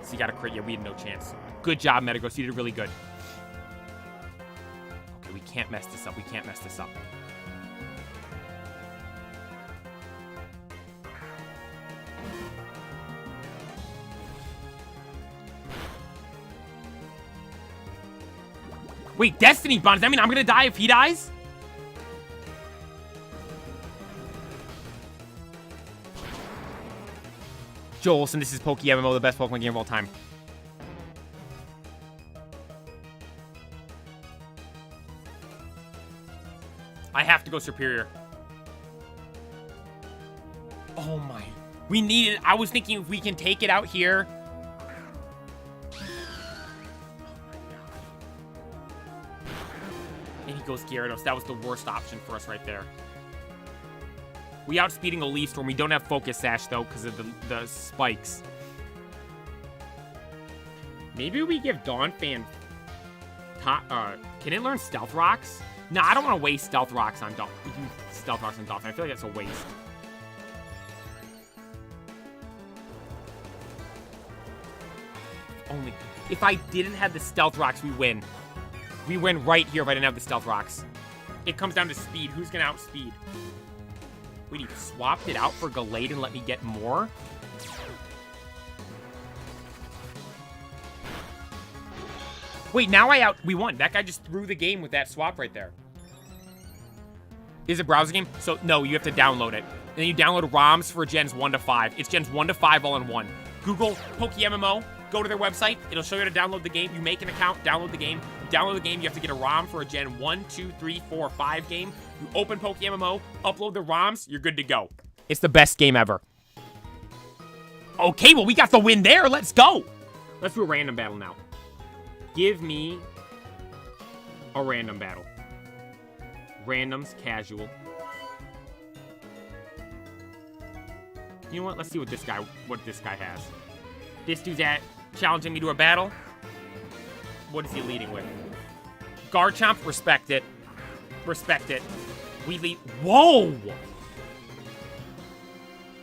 So you got a crit. Yeah, we had no chance. Good job, Metagross. You did really good. Okay, we can't mess this up. We can't mess this up. Wait, Destiny Bond. Does that mean I'm gonna die if he dies? Jolson, this is PokeMMO, the best Pokemon game of all time. I have to go Superior. Oh my. We need it. I was thinking if we can take it out here. And he goes Gyarados. That was the worst option for us right there. We outspeeding a Leaf Storm. We don't have Focus Sash, though, because of the spikes. Maybe we give Dawnfang... can it learn Stealth Rocks? No, I don't want to waste Stealth Rocks on Dawnfang. Stealth Rocks on Dawnfang. I feel like that's a waste. If I didn't have the stealth rocks, we win. We win right here if I didn't have the stealth rocks. It comes down to speed. Who's gonna outspeed? Wait, you swapped it out for Gallade and let me get more? Wait, now we won. That guy just threw the game with that swap right there. Is it a browser game? So, no, you have to download it. And then you download ROMs for gens 1 to 5. It's gens 1 to 5 all in one. Google PokeMMO, go to their website. It'll show you how to download the game. You make an account, download the game. You download the game, you have to get a ROM for a gen 1, 2, 3, 4, 5 game. You open PokeMMO, upload the ROMs, you're good to go. It's the best game ever. Okay, well, we got the win there. Let's go. Let's do a random battle now. Give me a random battle. Randoms, casual. You know what? Let's see what this guy has. This dude's challenging me to a battle. What is he leading with? Garchomp, respect it. Respect it. We lead. Whoa!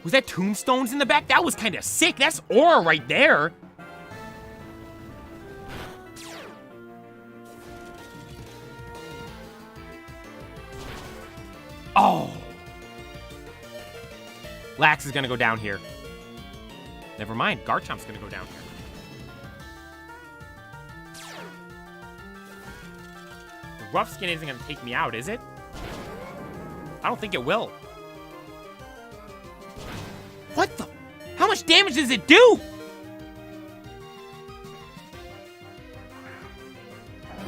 Was that tombstones in the back? That was kind of sick. That's aura right there. Oh! Lax is gonna go down here. Never mind, Garchomp's gonna go down here. The rough skin isn't gonna take me out, is it? I don't think it will. What the? How much damage does it do?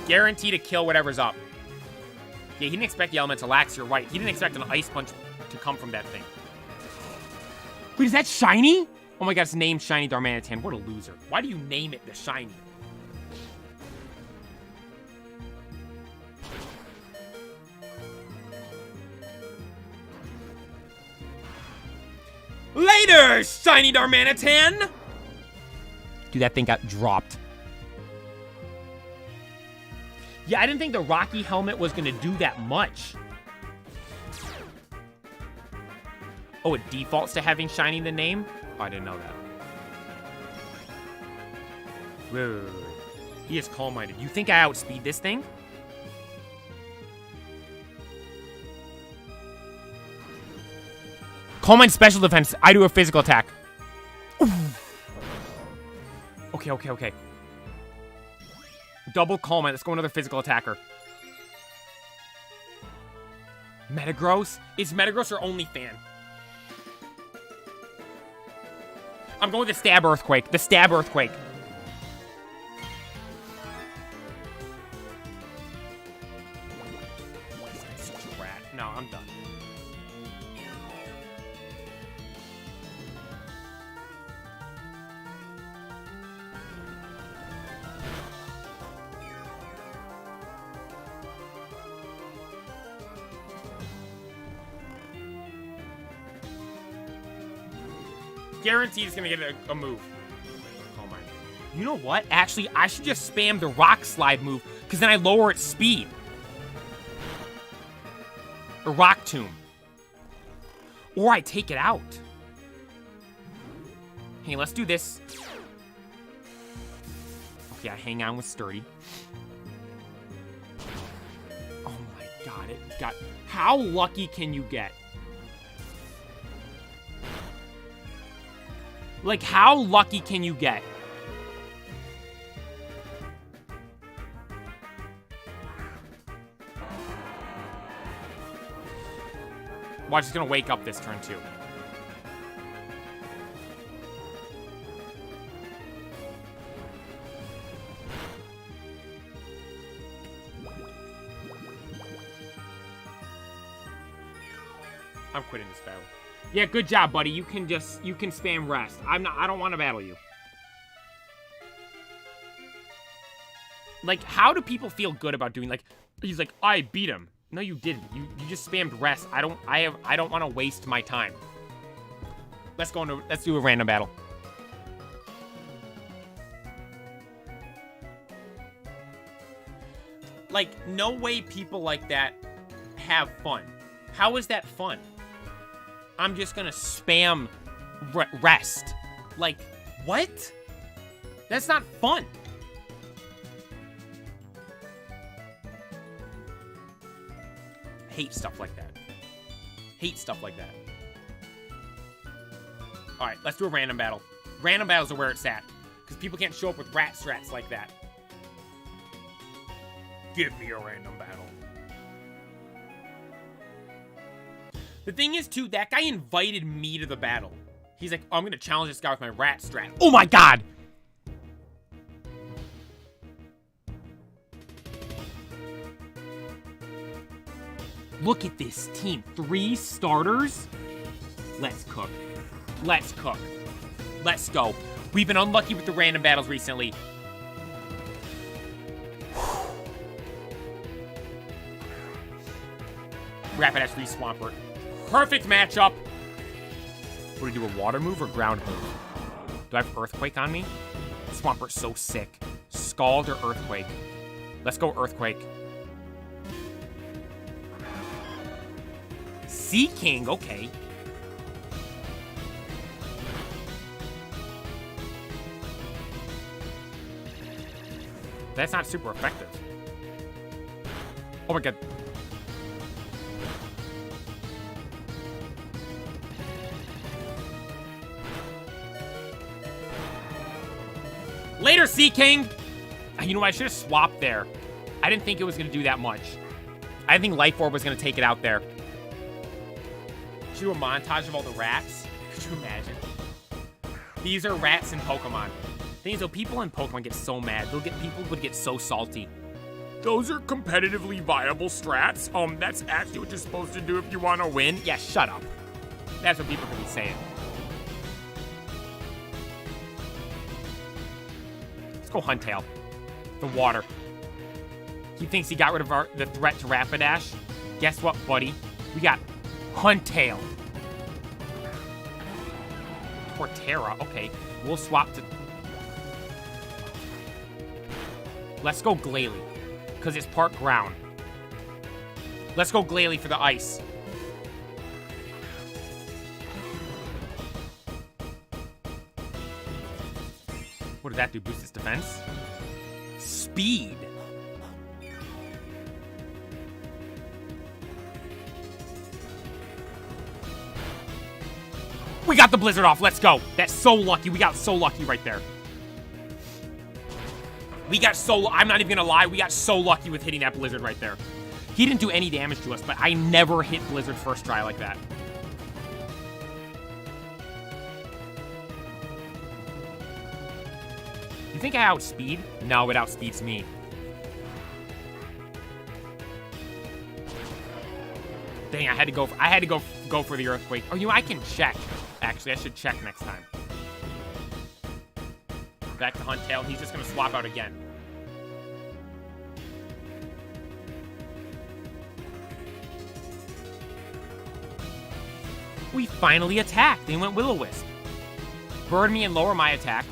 Guarantee to kill whatever's up. Yeah, he didn't expect the elemental lax, you're right. He didn't expect an ice punch to come from that thing. Wait, is that shiny? Oh my god, it's named Shiny Darmanitan. What a loser. Why do you name it the Shiny? Later, Shiny Darmanitan! Dude, that thing got dropped. Yeah, I didn't think the Rocky helmet was going to do that much. Oh, it defaults to having Shiny in the name? Oh, I didn't know that. Whoa. He is calm-minded. You think I outspeed this thing? Calm Mind special defense. I do a physical attack. Oof. Okay. Double Calm Mind. Let's go another physical attacker. Metagross? Is Metagross your only fan? I'm going with the Stab Earthquake. The Stab Earthquake. This guy's such a rat. No, I'm done. Guaranteed he's gonna get a move. Oh my. You know what? Actually, I should just spam the Rock Slide move, because then I lower its speed. Or Rock Tomb. Or I take it out. Hey, let's do this. Okay, I hang on with Sturdy. Oh my god, it got... How lucky can you get? Like, how lucky can you get? Watch, it's gonna wake up this turn, too. I'm quitting this battle. Yeah, good job, buddy. You can spam rest. I don't want to battle you. Like, how do people feel good about doing, like, he's like, I beat him. No, you didn't. You just spammed rest. I don't want to waste my time. Let's do a random battle. Like, no way people like that have fun. How is that fun? I'm just gonna spam rest. Like, what? That's not fun. Hate stuff like that. Hate stuff like that. Alright, let's do a random battle. Random battles are where it's at. Because people can't show up with rat strats like that. Give me a random battle. The thing is, too, that guy invited me to the battle. He's like, oh, I'm going to challenge this guy with my rat strat. Oh my god! Look at this team. 3 starters? Let's cook. Let's cook. Let's go. We've been unlucky with the random battles recently. Rapidash v Swampert. Perfect matchup. What do we do, a water move or ground move? Do I have Earthquake on me? Swampert's so sick. Scald or Earthquake? Let's go Earthquake. Sea King, okay. That's not super effective. Oh my god. Later, Sea King! You know what? I should have swapped there. I didn't think it was going to do that much. I didn't think Life Orb was going to take it out there. Should do a montage of all the rats. Could you imagine? These are rats in Pokemon. Thing is, though, people in Pokemon get so mad. People would get so salty. Those are competitively viable strats? That's actually what you're supposed to do if you want to win? Yeah, shut up. That's what people could be saying. Let's go Huntail. The water. He thinks he got rid of the threat to Rapidash. Guess what, buddy? We got Huntail. Torterra. Okay, we'll swap to... Let's go Glalie, because it's part ground. Let's go Glalie for the ice. What did that do? Boost its defense? Speed. We got the Blizzard off. Let's go. That's so lucky. We got so lucky right there. We got so... I'm not even going to lie. We got so lucky with hitting that Blizzard right there. He didn't do any damage to us, but I never hit Blizzard first try like that. You think I outspeed? No, it outspeeds me. Dang, I had to go for the Earthquake. Oh, I can check. Actually, I should check next time. Back to Huntail. He's just going to swap out again. We finally attacked. They went Will-O-Wisp. Burn me and lower my attack.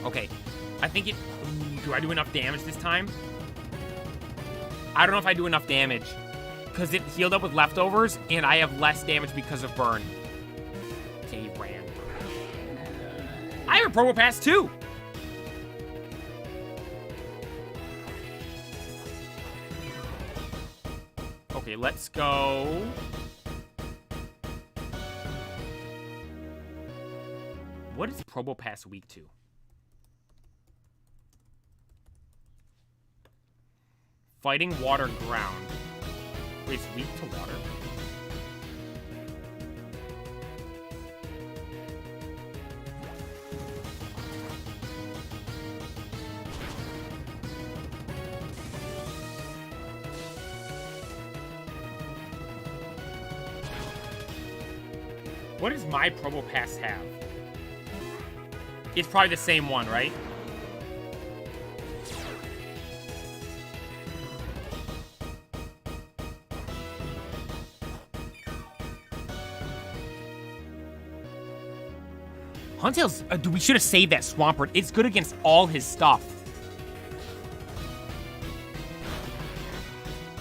Okay. I think it... Do I do enough damage this time? I don't know if I do enough damage. Because it healed up with leftovers, and I have less damage because of burn. Okay, he ran. I have a Promo Pass, too! Okay, let's go... What is Promo Pass weak to? Fighting water ground. Wait, it's weak to water? What does my Promo Pass have? It's probably the same one, right? Huntail's... we should have saved that Swampert. It's good against all his stuff.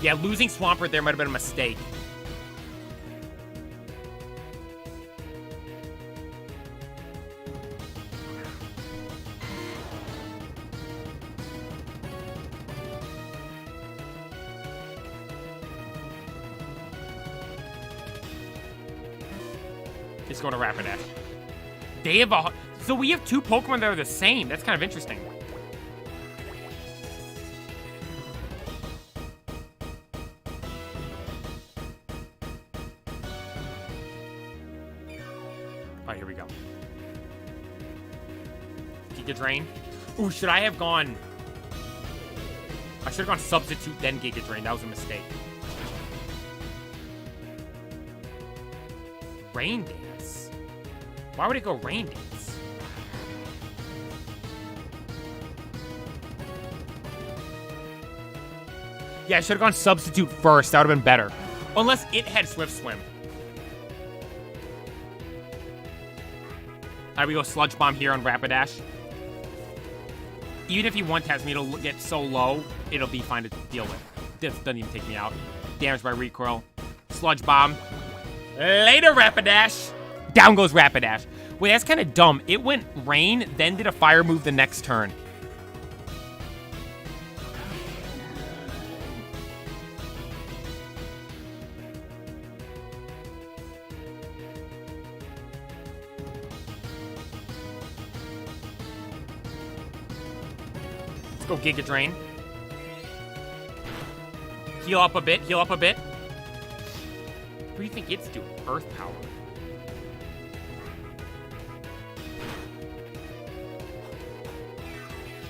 Yeah, losing Swampert there might have been a mistake. It's going to Rapidash. They have a... So we have two Pokemon that are the same. That's kind of interesting. All right, here we go. Giga Drain. Ooh, should I have gone... I should have gone Substitute, then Giga Drain. That was a mistake. Rain Dance? Why would it go Rain Dance? Yeah, I should have gone Substitute first. That would have been better. Unless it had Swift Swim. Alright, we go Sludge Bomb here on Rapidash. Even if he one-taps me, it'll get so low, it'll be fine to deal with. This doesn't even take me out. Damage by recoil. Sludge Bomb. Later, Rapidash. Down goes Rapidash. Wait, that's kind of dumb. It went Rain, then did a Fire move the next turn. Go Giga Drain. Heal up a bit, heal up a bit. What do you think it's doing? Earth Power.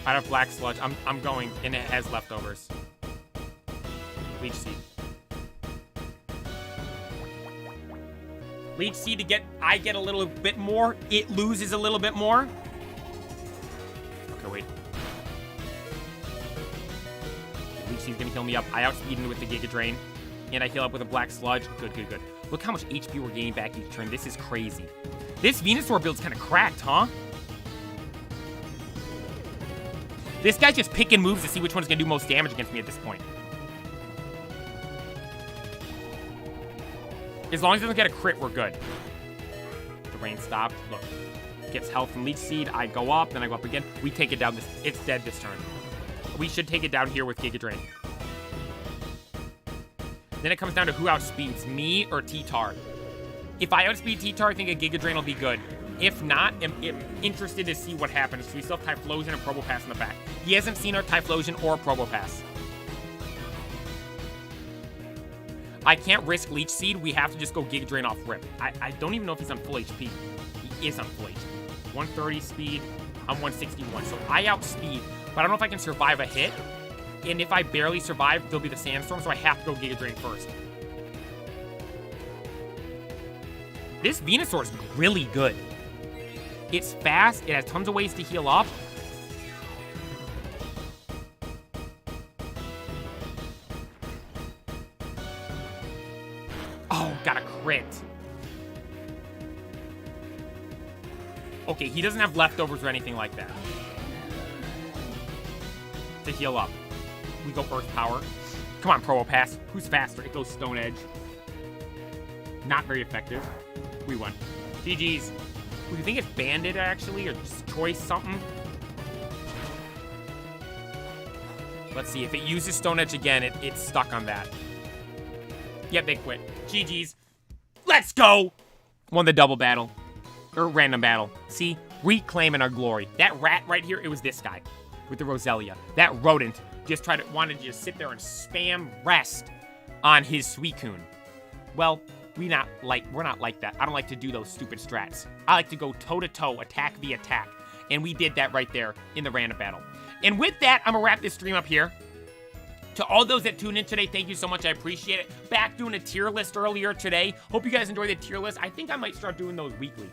I have Black Sludge. I'm going, and it has leftovers. Leech Seed. Leech Seed to get, I get a little bit more. It loses a little bit more. Okay, wait. He's gonna heal me up. I outspeed him with the Giga Drain. And I heal up with a Black Sludge. Good, good, good. Look how much HP we're gaining back each turn. This is crazy. This Venusaur build's kind of cracked, huh? This guy's just picking moves to see which one's gonna do most damage against me at this point. As long as it doesn't get a crit, we're good. The rain stopped. Look. Gets health from Leech Seed. I go up, then I go up again. We take it down. It's dead this turn. We should take it down here with Giga Drain. Then it comes down to who outspeeds, me or T-Tar. If I outspeed T-Tar, I think a Giga Drain will be good. If not, I'm interested to see what happens. We still have Typhlosion and Probopass in the back. He hasn't seen our Typhlosion or Probopass. I can't risk Leech Seed. We have to just go Giga Drain off rip. I don't even know if he's on full HP. He is on full HP. 130 speed. I'm 161. So I outspeed. But I don't know if I can survive a hit. And if I barely survive, there'll be the Sandstorm, so I have to go Giga Drain first. This Venusaur is really good. It's fast. It has tons of ways to heal up. Oh, got a crit. Okay, he doesn't have leftovers or anything like that. To heal up. We go Earth Power. Come on, Probopass. Who's faster? It goes Stone Edge. Not very effective. We won. GG's. Do you think it's Bandit, actually? Or just Choice something? Let's see. If it uses Stone Edge again, it's stuck on that. Yep, they quit. GG's. Let's go! Won the double battle. Or random battle. See? Reclaiming our glory. That rat right here, it was this guy. With the Roselia. That rodent just wanted to just sit there and spam rest on his Suicune. Well, we're not like that. I don't like to do those stupid strats. I like to go toe-to-toe, attack via attack. And we did that right there in the random battle. And with that, I'm gonna wrap this stream up here. To all those that tuned in today, thank you so much. I appreciate it. Back doing a tier list earlier today. Hope you guys enjoyed the tier list. I think I might start doing those weekly.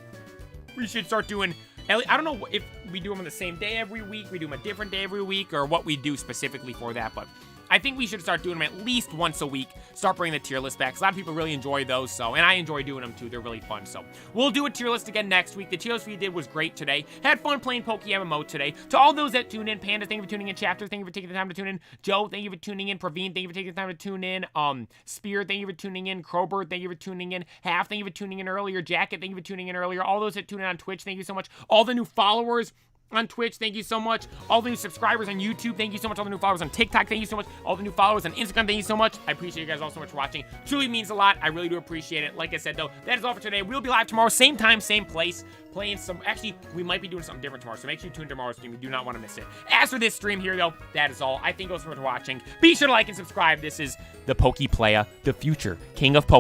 We should start doing... I don't know if we do them on the same day every week, we do them a different day every week, or what we do specifically for that, but I think we should start doing them at least once a week, start bringing the tier list back, because a lot of people really enjoy those, so, and I enjoy doing them too, they're really fun, so we'll do a tier list again next week. The tier list we did was great today, had fun playing PokeMMO today. To all those that tuned in, Panda, thank you for tuning in, Chapter, thank you for taking the time to tune in, Joe, thank you for tuning in, Praveen, thank you for taking the time to tune in, Spear, thank you for tuning in, Crowbird, thank you for tuning in, Half, thank you for tuning in earlier, Jacket, thank you for tuning in earlier, all those that tune in on Twitch, thank you so much, all the new followers, on Twitch, thank you so much. All the new subscribers on YouTube, thank you so much. All the new followers on TikTok, thank you so much. All the new followers on Instagram, thank you so much. I appreciate you guys all so much for watching. Truly means a lot. I really do appreciate it. Like I said, though, that is all for today. We'll be live tomorrow, same time, same place, playing some... Actually, we might be doing something different tomorrow, so make sure you tune in tomorrow's stream. You do not want to miss it. As for this stream here, though, that is all. I thank you all so much for watching. Be sure to like and subscribe. This is the Poke Playa, the future king of Pokemon.